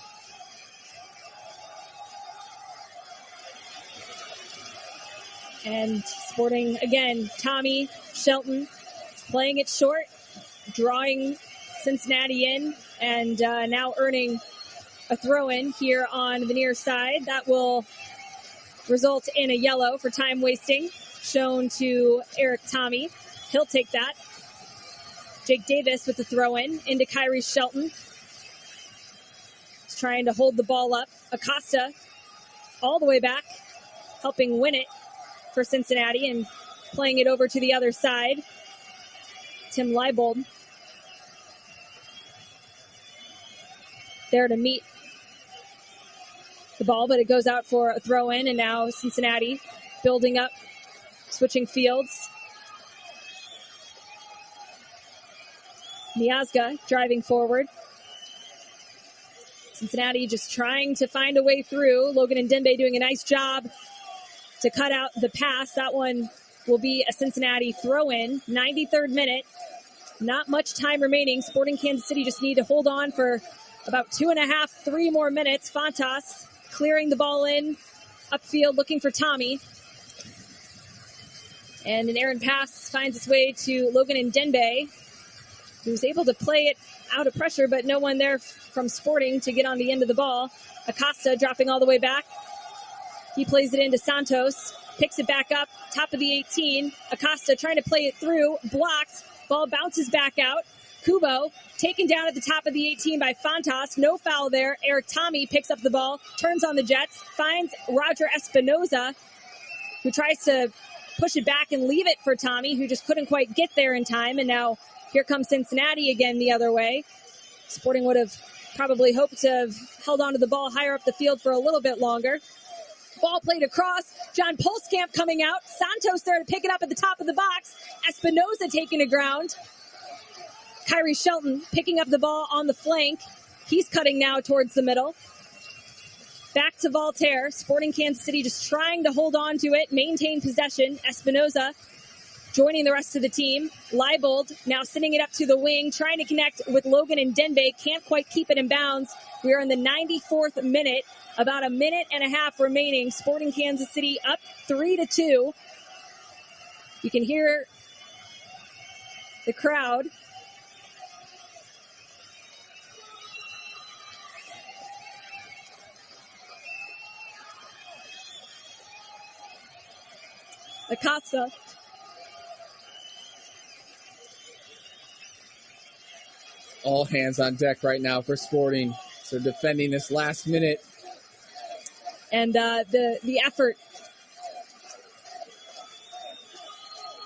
And Sporting, again, Tommy Shelton playing it short, drawing Cincinnati in, and now earning a throw-in here on the near side. That will result in a yellow for time wasting, shown to Eric Tommy. He'll take that. Jake Davis with the throw-in into Kyrie Shelton. He's trying to hold the ball up. Acosta all the way back, helping win it for Cincinnati and playing it over to the other side. Tim Leibold there to meet the ball, but it goes out for a throw-in, and now Cincinnati building up, switching fields. Miazga driving forward. Cincinnati just trying to find a way through. Logan Ndembe doing a nice job to cut out the pass. That one will be a Cincinnati throw-in. 93rd minute. Not much time remaining. Sporting Kansas City just need to hold on for about 2.5, 3 more minutes. Fontas clearing the ball in upfield, looking for Tommy. And an errant pass finds its way to Logan Ndembe, who's able to play it out of pressure, but no one there from Sporting to get on the end of the ball. Acosta dropping all the way back. He plays it into Santos, picks it back up, top of the 18. Acosta trying to play it through, blocked. Ball bounces back out. Kubo taken down at the top of the 18 by Fontas. No foul there. Eric Tommy picks up the ball, turns on the Jets, finds Roger Espinoza, who tries to push it back and leave it for Tommy, who just couldn't quite get there in time. And now here comes Cincinnati again the other way. Sporting would have probably hoped to have held onto the ball higher up the field for a little bit longer. Ball played across. John Polskamp coming out. Santos there to pick it up at the top of the box. Espinoza taking the ground. Kyrie Shelton picking up the ball on the flank. He's cutting now towards the middle. Back to Voltaire. Sporting Kansas City just trying to hold on to it, maintain possession. Espinoza joining the rest of the team. Leibold now sending it up to the wing, trying to connect with Logan and Denbigh. Can't quite keep it in bounds. We are in the 94th minute. About a minute and a half remaining. Sporting Kansas City up 3-2. You can hear the crowd. Acosta. All hands on deck right now for Sporting. So defending this last minute. And the effort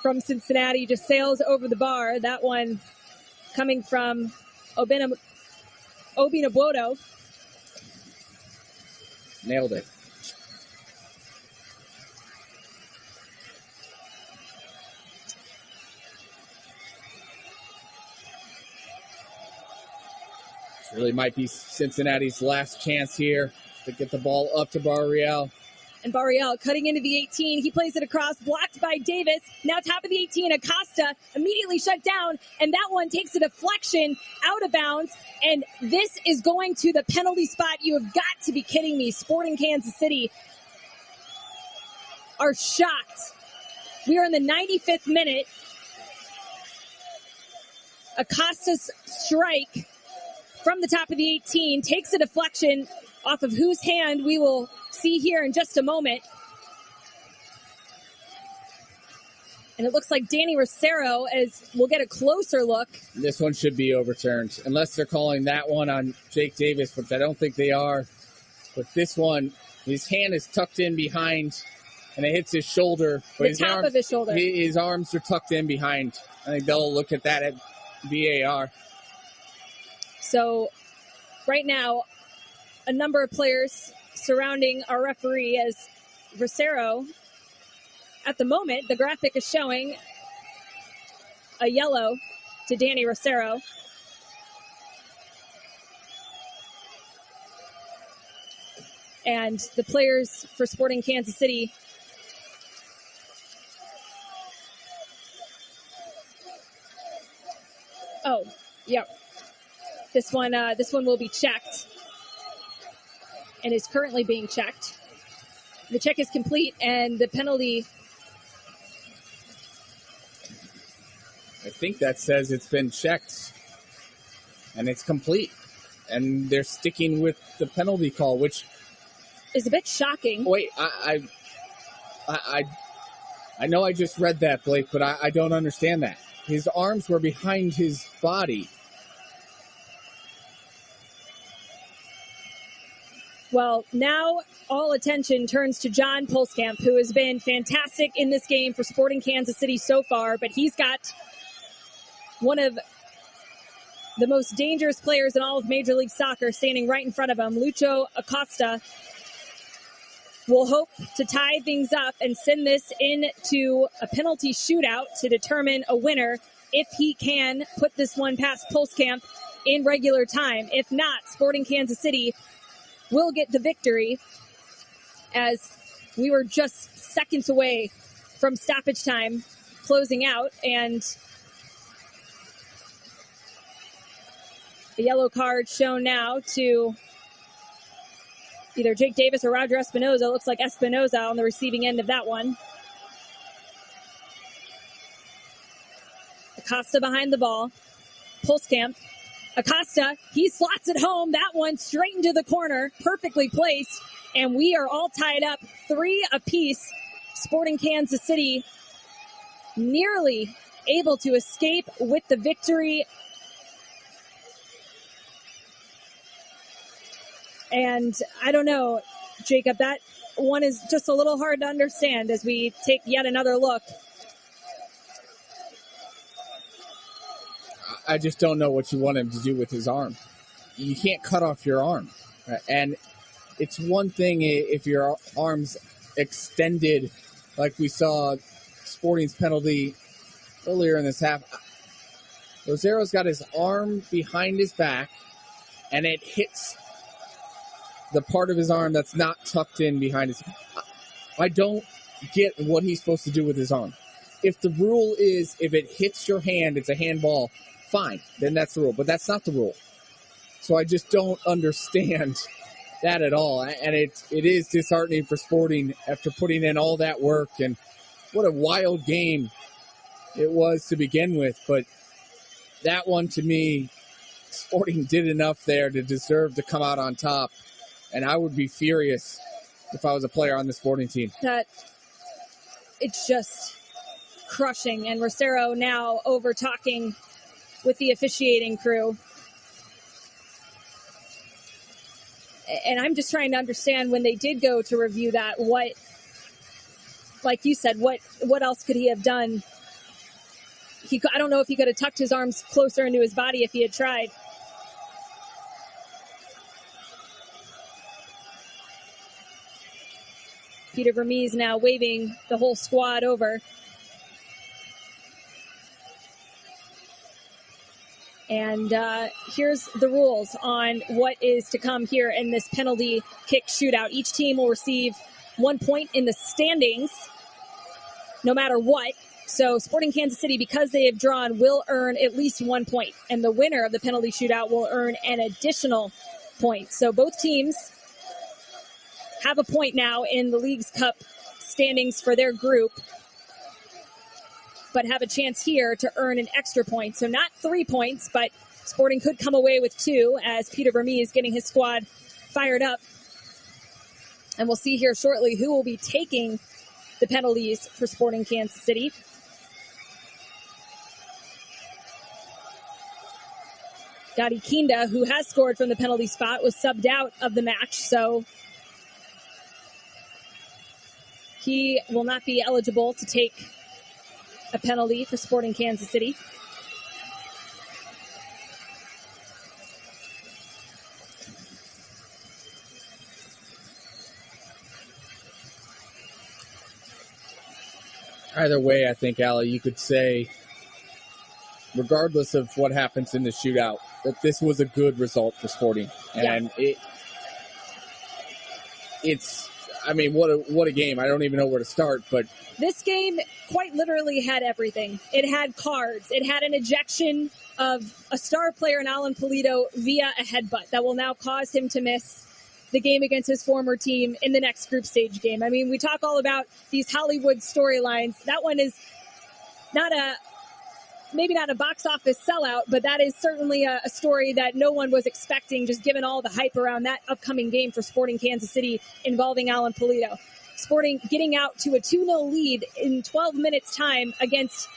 from Cincinnati just sails over the bar. That one coming from Obinabwodo. Nailed it. This really might be Cincinnati's last chance here to get the ball up to Barriel. And Barriel cutting into the 18. He plays it across, blocked by Davis. Now top of the 18, Acosta immediately shut down. And that one takes a deflection out of bounds. And this is going to the penalty spot. You have got to be kidding me. Sporting Kansas City are shocked. We are in the 95th minute. Acosta's strike from the top of the 18 takes a deflection off of whose hand we will see here in just a moment. And it looks like Danny Rosero, as we'll get a closer look. This one should be overturned, unless they're calling that one on Jake Davis, which I don't think they are. But this one, his hand is tucked in behind, and it hits his shoulder. But The top of his shoulder. His arms are tucked in behind. I think they'll look at that at VAR. So right now, a number of players surrounding our referee as Rosero, at the moment, the graphic is showing a yellow to Danny Rosero. And the players for Sporting Kansas City This one will be checked and is currently being checked. The check is complete and the penalty. I think that says it's been checked and it's complete. And they're sticking with the penalty call, which is a bit shocking. Wait, I know I just read that, Blake, but I don't understand that. His arms were behind his body. Well, now all attention turns to John Polskamp, who has been fantastic in this game for Sporting Kansas City so far, but he's got one of the most dangerous players in all of Major League Soccer standing right in front of him. Lucho Acosta will hope to tie things up and send this into a penalty shootout to determine a winner if he can put this one past Polskamp in regular time. If not, Sporting Kansas City will get the victory, as we were just seconds away from stoppage time closing out, and the yellow card shown now to either Jake Davis or Roger Espinoza. Looks like Espinoza on the receiving end of that one. Acosta behind the ball. Polskamp. Acosta, he slots it home. That one straight into the corner, perfectly placed. And we are all tied up 3 apiece. Sporting Kansas City nearly able to escape with the victory. And I don't know, Jacob, that one is just a little hard to understand as we take yet another look. I just don't know what you want him to do with his arm. you can't cut off your arm. And it's one thing if your arm's extended, like we saw Sporting's penalty earlier in this half. Rosaro's got his arm behind his back, and it hits the part of his arm that's not tucked in behind his. I don't get what he's supposed to do with his arm. If the rule is if it hits your hand, it's a handball, fine, then that's the rule. But that's not the rule. So I just don't understand that at all. And it is disheartening for Sporting after putting in all that work. And what a wild game it was to begin with. But that one, to me, Sporting did enough there to deserve to come out on top. And I would be furious if I was a player on the Sporting team. That it's just crushing. And Rosero now over talking with the officiating crew. And I'm just trying to understand when they did go to review that, what, like you said, what else could he have done? I don't know if he could have tucked his arms closer into his body if he had tried. Peter Vermees now waving the whole squad over. And here's the rules on what is to come here in this penalty kick shootout. Each team will receive 1 point in the standings, no matter what. So Sporting Kansas City, because they have drawn, will earn at least 1 point. And the winner of the penalty shootout will earn an additional point. So both teams have a point now in the League's Cup standings for their group, but have a chance here to earn an extra point. So not 3 points, but Sporting could come away with 2 as Peter Vermees is getting his squad fired up. And we'll see here shortly who will be taking the penalties for Sporting Kansas City. Gadi Kinda, who has scored from the penalty spot, was subbed out of the match, so he will not be eligible to take a penalty for Sporting Kansas City. Either way, I think, Allie, you could say, regardless of what happens in the shootout, that this was a good result for Sporting. And it's, I mean, what a game. I don't even know where to start, but this game quite literally had everything. It had cards. It had an ejection of a star player in Alan Pulido via a headbutt that will now cause him to miss the game against his former team in the next group stage game. I mean, we talk all about these Hollywood storylines. That one is maybe not a box office sellout, but that is certainly a story that no one was expecting, just given all the hype around that upcoming game for Sporting Kansas City involving Alan Pulido. Sporting getting out to a 2-0 lead in 12 minutes time against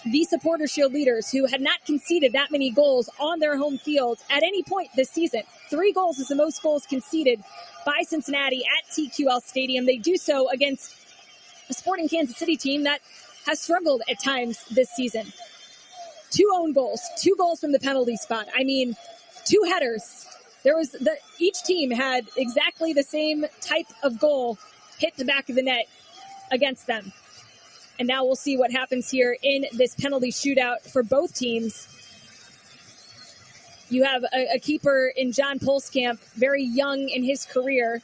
the Supporter Shield leaders, who had not conceded that many goals on their home field at any point this season. 3 goals is the most goals conceded by Cincinnati at TQL Stadium. They do so against a Sporting Kansas City team that has struggled at times this season. 2 own goals, 2 goals from the penalty spot. I mean, 2 headers. Each team had exactly the same type of goal hit the back of the net against them. And now we'll see what happens here in this penalty shootout for both teams. You have a keeper in John Polskamp, very young in his career,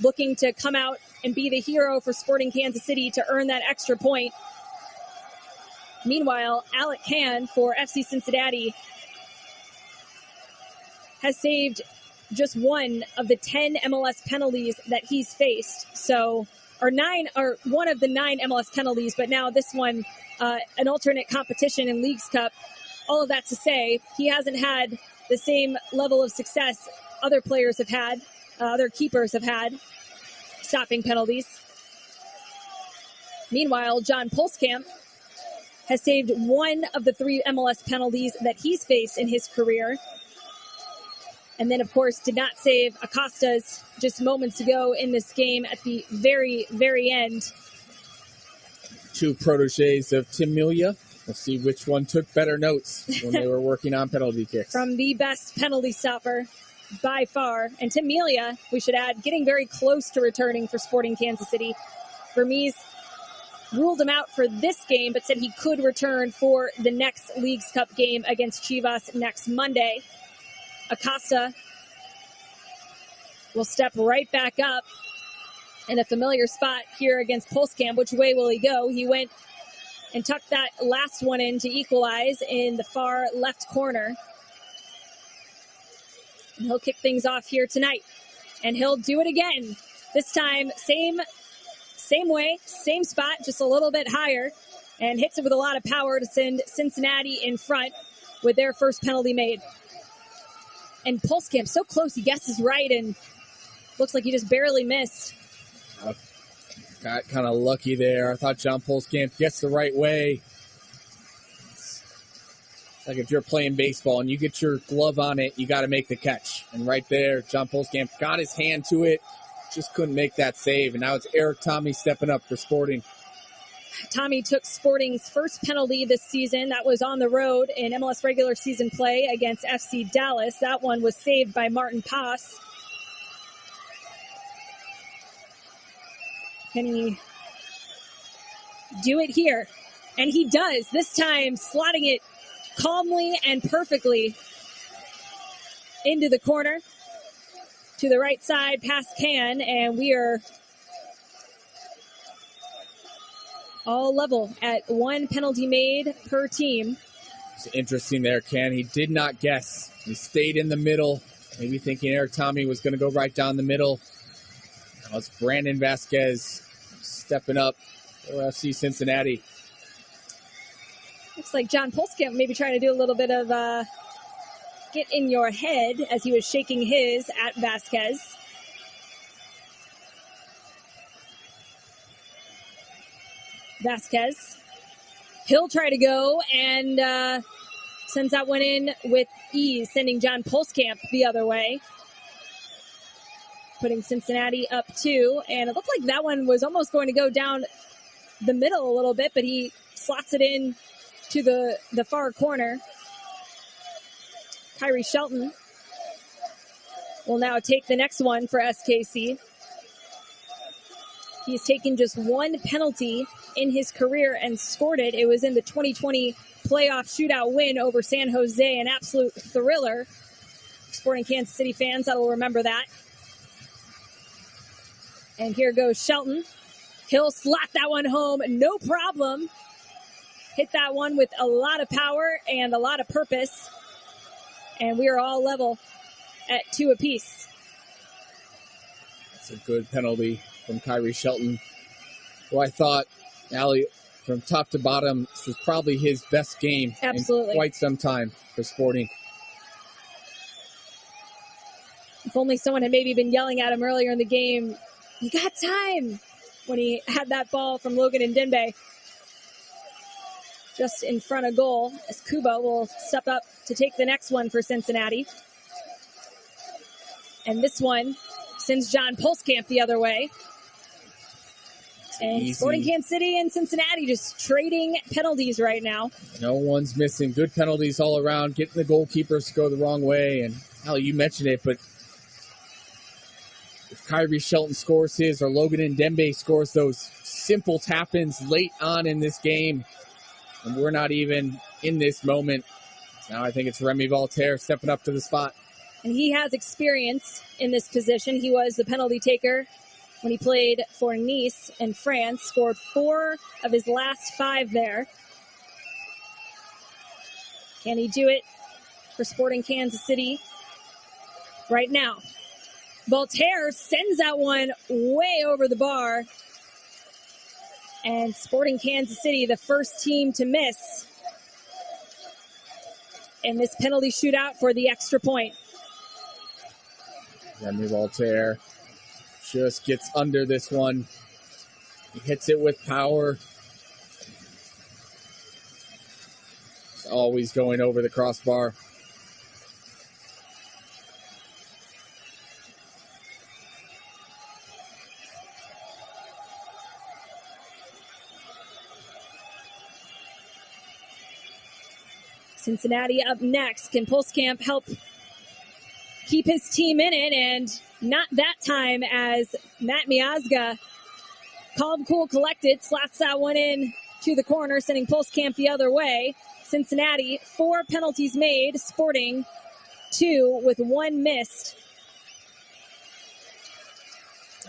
looking to come out and be the hero for Sporting Kansas City to earn that extra point. Meanwhile, Alec Can for FC Cincinnati has saved just 1 of the 10 MLS penalties that he's faced. One of the 9 MLS penalties, but now this one, an alternate competition in Leagues Cup. All of that to say, he hasn't had the same level of success other players have had, other keepers have had, stopping penalties. Meanwhile, John Polskamp has saved 1 of the 3 MLS penalties that he's faced in his career. And then, of course, did not save Acosta's just moments ago in this game at the very, very end. 2 protégés of Tim Melia. We'll see which one took better notes when they were working on penalty kicks. From the best penalty stopper by far. And Tim Melia, we should add, getting very close to returning for Sporting Kansas City. Vermees ruled him out for this game, but said he could return for the next Leagues Cup game against Chivas next Monday. Acosta will step right back up in a familiar spot here against Pulskamp. Which way will he go? He went and tucked that last one in to equalize in the far left corner. And he'll kick things off here tonight. And he'll do it again. This time, same way, same spot, just a little bit higher. And hits it with a lot of power to send Cincinnati in front with their first penalty made. And Pulskamp so close, he guesses right and looks like he just barely missed. Got kind of lucky there. I thought John Pulskamp gets the right way. It's like if you're playing baseball and you get your glove on it, you got to make the catch. And right there, John Pulskamp got his hand to it, just couldn't make that save. And now it's Eric Tommy stepping up for Sporting. Tommy took Sporting's first penalty this season. That was on the road in MLS regular season play against FC Dallas. That one was saved by Martin Pass. Can he do it here? And he does, this time slotting it calmly and perfectly into the corner to the right side past Can, and we are all level at one penalty made per team. It's interesting there, Can. He did not guess. He stayed in the middle, maybe thinking Eric Tommy was going to go right down the middle. Now it's Brandon Vasquez stepping up for FC Cincinnati. Looks like John Pulskamp maybe trying to do a little bit of get in your head as he was shaking his at Vasquez. Vasquez. He'll try to go and sends that one in with ease, sending John Pulskamp the other way. Putting Cincinnati up 2. And it looked like that one was almost going to go down the middle a little bit, but he slots it in to the far corner. Kyrie Shelton will now take the next one for SKC. He's taken just one penalty in his career and scored it. It was in the 2020 playoff shootout win over San Jose, an absolute thriller. Sporting Kansas City fans that'll remember that. And here goes Shelton. He'll slot that one home, no problem. Hit that one with a lot of power and a lot of purpose. And we are all level at 2 apiece. That's a good penalty from Kyrie Shelton, who I thought, Allie, from top to bottom, this was probably his best game Absolutely. in quite some time for Sporting. If only someone had maybe been yelling at him earlier in the game, you got time, when he had that ball from Logan and Denbe just in front of goal, as Kubo will step up to take the next one for Cincinnati. And this one sends John Pulskamp the other way. And Easy. Sporting Kansas City and Cincinnati just trading penalties right now. No one's missing. Good penalties all around. Getting the goalkeepers to go the wrong way. And, Allie, you mentioned it, but if Kyrie Shelton scores his or Logan and Dembe scores those simple tap-ins late on in this game, and we're not even in this moment. Now I think it's Remy Voltaire stepping up to the spot. And he has experience in this position. He was the penalty taker when he played for Nice in France. Scored 4 of his last 5 there. Can he do it for Sporting Kansas City right now? Voltaire sends that one way over the bar. And Sporting Kansas City, the first team to miss in this penalty shootout for the extra point. Remy Voltaire just gets under this one. He hits it with power. It's always going over the crossbar. Cincinnati up next. Can Pulskamp help keep his team in it, and not that time as Matt Miazga, calm, cool, collected, slots that one in to the corner, sending Pulse Camp the other way. Cincinnati, 4 penalties made. Sporting, 2 with 1 missed.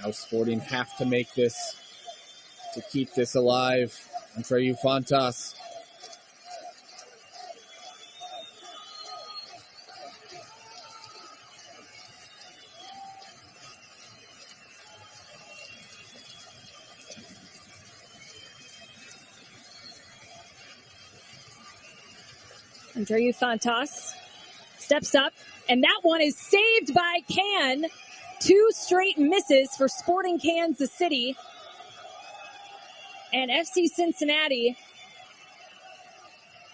Now Sporting have to make this to keep this alive. Andreu Fontas. Andreu Fontas steps up, and that one is saved by Can. 2 straight misses for Sporting Kansas City. And FC Cincinnati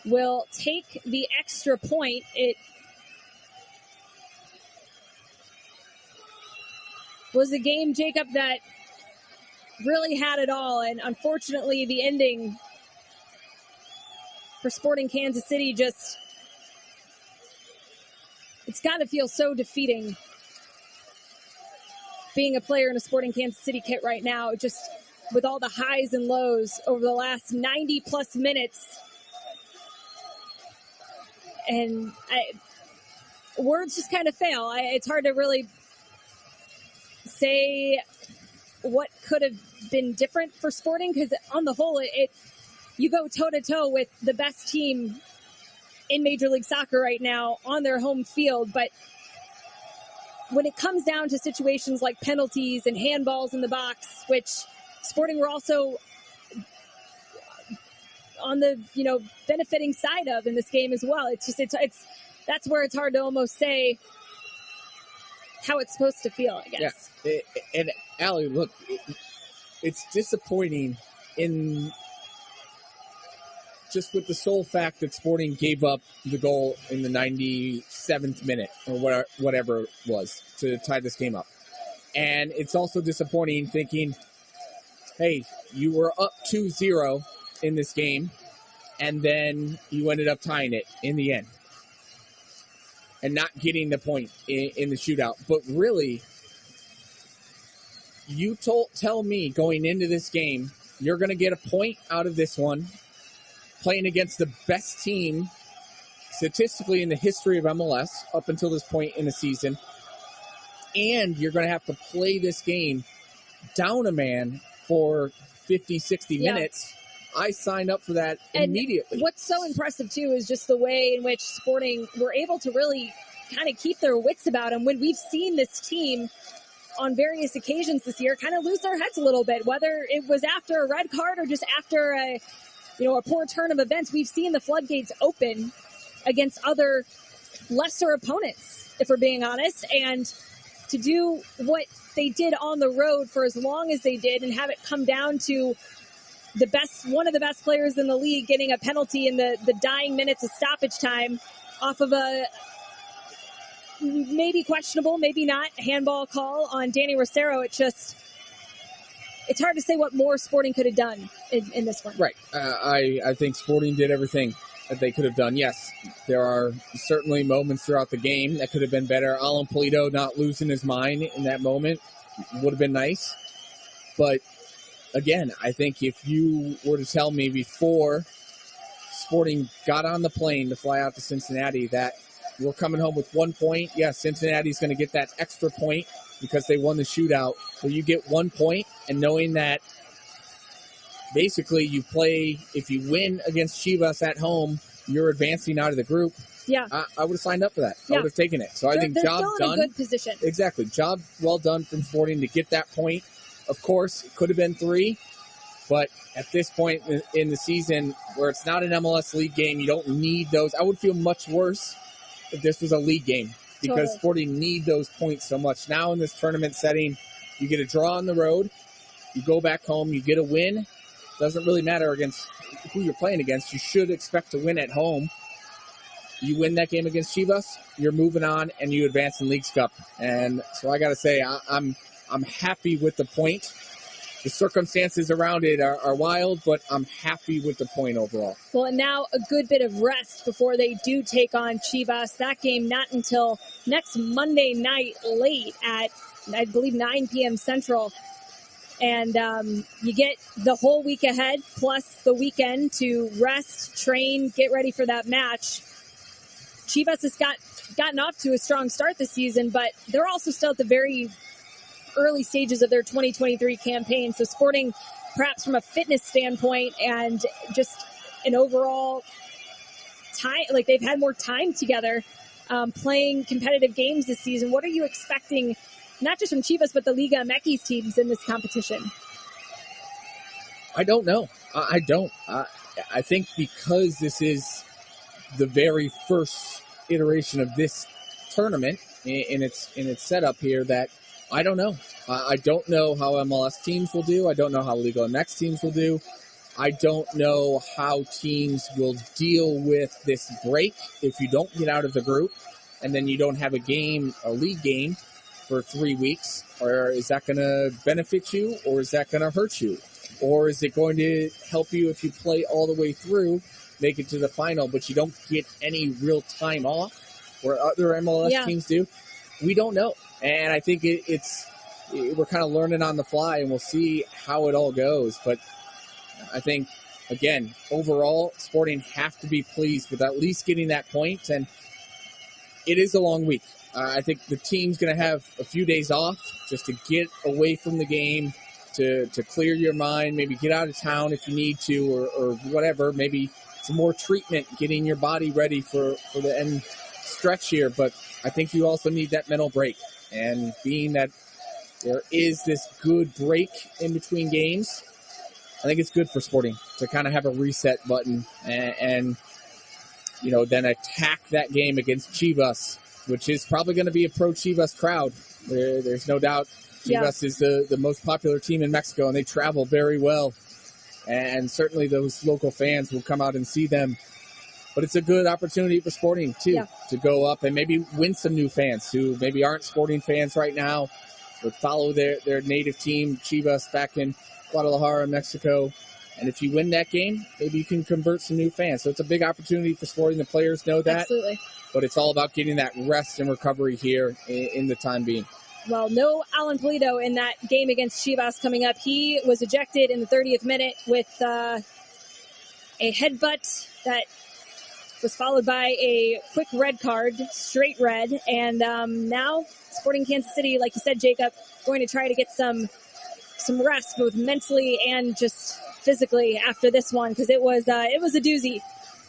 will take the extra point. It was a game, Jacob, that really had it all. And unfortunately, the ending for Sporting Kansas City just, it's got to feel so defeating being a player in a Sporting Kansas City kit right now, just with all the highs and lows over the last 90 plus minutes. And words just kind of fail. It's hard to really say what could have been different for Sporting, because on the whole, you go toe-to-toe with the best team in Major League Soccer right now on their home field. But when it comes down to situations like penalties and handballs in the box, which Sporting were also on the benefiting side of in this game as well, it's that's where it's hard to almost say how it's supposed to feel, I guess. Yeah. And Allie, look, it's disappointing in just with the sole fact that Sporting gave up the goal in the 97th minute or whatever it was to tie this game up. And it's also disappointing thinking, hey, you were up 2-0 in this game, and then you ended up tying it in the end and not getting the point in the shootout. But really, you tell me going into this game, you're going to get a point out of this one, playing against the best team statistically in the history of MLS up until this point in the season, and you're going to have to play this game down a man for 50, 60 minutes. I signed up for that immediately. And what's so impressive, too, is just the way in which Sporting were able to really kind of keep their wits about them when we've seen this team on various occasions this year kind of lose their heads a little bit, whether it was after a red card or just after a poor turn of events. We've seen the floodgates open against other lesser opponents, if we're being honest, and to do what they did on the road for as long as they did and have it come down to one of the best players in the league getting a penalty in the dying minutes of stoppage time off of a maybe questionable, maybe not, handball call on Danny Rosero. It's hard to say what more Sporting could have done in this one. Right. I think Sporting did everything that they could have done. Yes, there are certainly moments throughout the game that could have been better. Alan Polito not losing his mind in that moment would have been nice. But again, I think if you were to tell me before Sporting got on the plane to fly out to Cincinnati that we're coming home with 1 point, yes, Cincinnati's going to get that extra point because they won the shootout. So you get 1 point, and knowing that basically you play, if you win against Chivas at home, you're advancing out of the group. Yeah. I would have signed up for that. Yeah. I would have taken it. So I think job still done. In a good position. Exactly. Job well done from Sporting to get that point. Of course, it could have been 3, but at this point in the season where it's not an MLS league game, you don't need those. I would feel much worse if this was a league game because Totally. Sporting need those points so much. Now in this tournament setting, you get a draw on the road, you go back home, you get a win. Doesn't really matter against who you're playing against. You should expect to win at home. You win that game against Chivas, you're moving on, and you advance in Leagues Cup. And so I got to say, I'm happy with the point the circumstances around it are wild, but I'm happy with the point overall. Well, and now a good bit of rest before they do take on Chivas. That game not until next Monday night late at, I believe, 9 p.m. Central. And you get the whole week ahead, plus the weekend to rest, train, get ready for that match. Chivas has gotten off to a strong start this season, but they're also still at the very early stages of their 2023 campaign. So Sporting, perhaps from a fitness standpoint and just an overall time, like they've had more time together playing competitive games this season. What are you expecting, not just from Chivas, but the Liga MX teams in this competition? I don't know. I don't. I think because this is the very first iteration of this tournament in its setup here, that I don't know. I don't know how MLS teams will do. I don't know how Liga MX teams will do. I don't know how teams will deal with this break if you don't get out of the group and then you don't have a league game for 3 weeks. Or is that going to benefit you, or is that going to hurt you? Or is it going to help you if you play all the way through, make it to the final, but you don't get any real time off where other MLS teams do? We don't know. And I think we're kind of learning on the fly, and we'll see how it all goes. But I think, again, overall, Sporting have to be pleased with at least getting that point. And it is a long week. I think the team's going to have a few days off just to get away from the game, to clear your mind, maybe get out of town if you need to, or whatever. Maybe some more treatment, getting your body ready for the end stretch here. But I think you also need that mental break. And being that there is this good break in between games, I think it's good for Sporting to kind of have a reset button and then attack that game against Chivas, which is probably going to be a pro-Chivas crowd. There's no doubt Chivas is the most popular team in Mexico, and they travel very well. And certainly those local fans will come out and see them. But it's a good opportunity for Sporting, too, to go up and maybe win some new fans who maybe aren't Sporting fans right now, would follow their native team, Chivas, back in Guadalajara, Mexico. And if you win that game, maybe you can convert some new fans. So it's a big opportunity for Sporting. The players know that. Absolutely. But it's all about getting that rest and recovery here in the time being. Well, no Alan Pulido in that game against Chivas coming up. He was ejected in the 30th minute with a headbutt that was followed by a quick red card, straight red. And now Sporting Kansas City, like you said, Jacob, going to try to get some rest, both mentally and just physically after this one, because it was a doozy.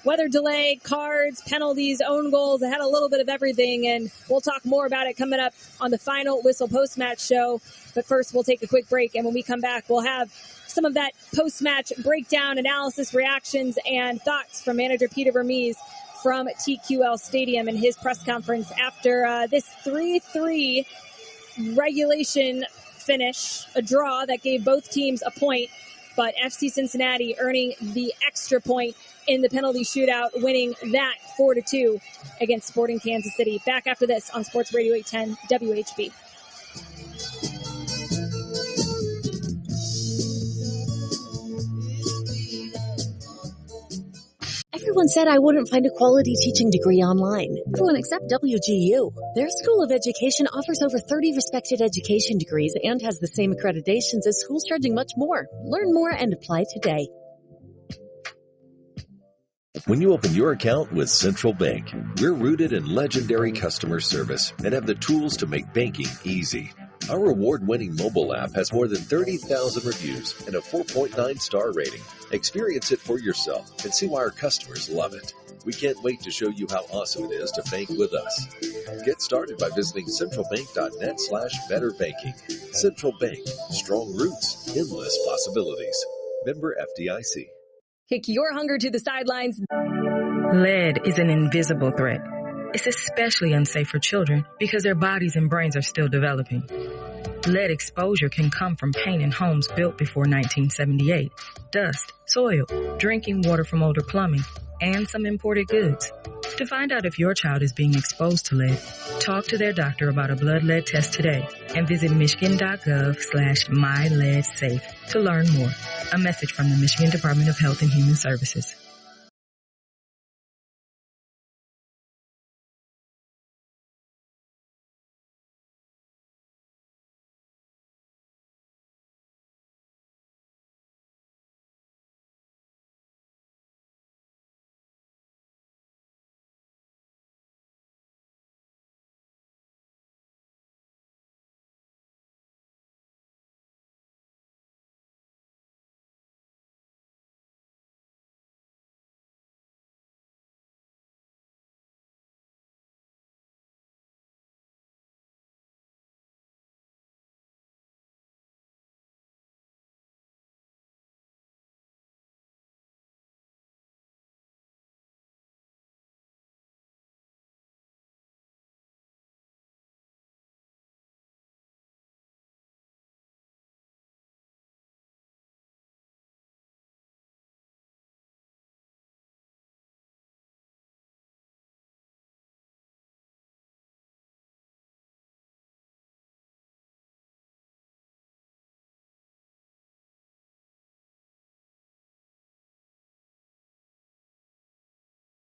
Weather delay, cards, penalties, own goals. It had a little bit of everything, and we'll talk more about it coming up on the Final Whistle post-match show. But first, we'll take a quick break, and when we come back, we'll have some of that post-match breakdown, analysis, reactions, and thoughts from manager Peter Vermees from TQL Stadium in his press conference after this 3-3 regulation finish, a draw that gave both teams a point, but FC Cincinnati earning the extra point in the penalty shootout, winning that 4-2 against Sporting Kansas City. Back after this on Sports Radio 810 WHB. Everyone said I wouldn't find a quality teaching degree online. Everyone except WGU. Their School of Education offers over 30 respected education degrees and has the same accreditations as schools charging much more. Learn more and apply today. When you open your account with Central Bank, we're rooted in legendary customer service and have the tools to make banking easy. Our award-winning mobile app has more than 30,000 reviews and a 4.9 star rating. Experience it for yourself and see why our customers love it. We can't wait to show you how awesome it is to bank with us. Get started by visiting centralbank.net/betterbanking. Central Bank, strong roots, endless possibilities. Member FDIC. Kick your hunger to the sidelines. Lead is an invisible threat. It's especially unsafe for children because their bodies and brains are still developing. Lead exposure can come from paint in homes built before 1978, dust, soil, drinking water from older plumbing, and some imported goods. To find out if your child is being exposed to lead, talk to their doctor about a blood lead test today and visit michigan.gov/myleadsafe to learn more. A message from the Michigan Department of Health and Human Services.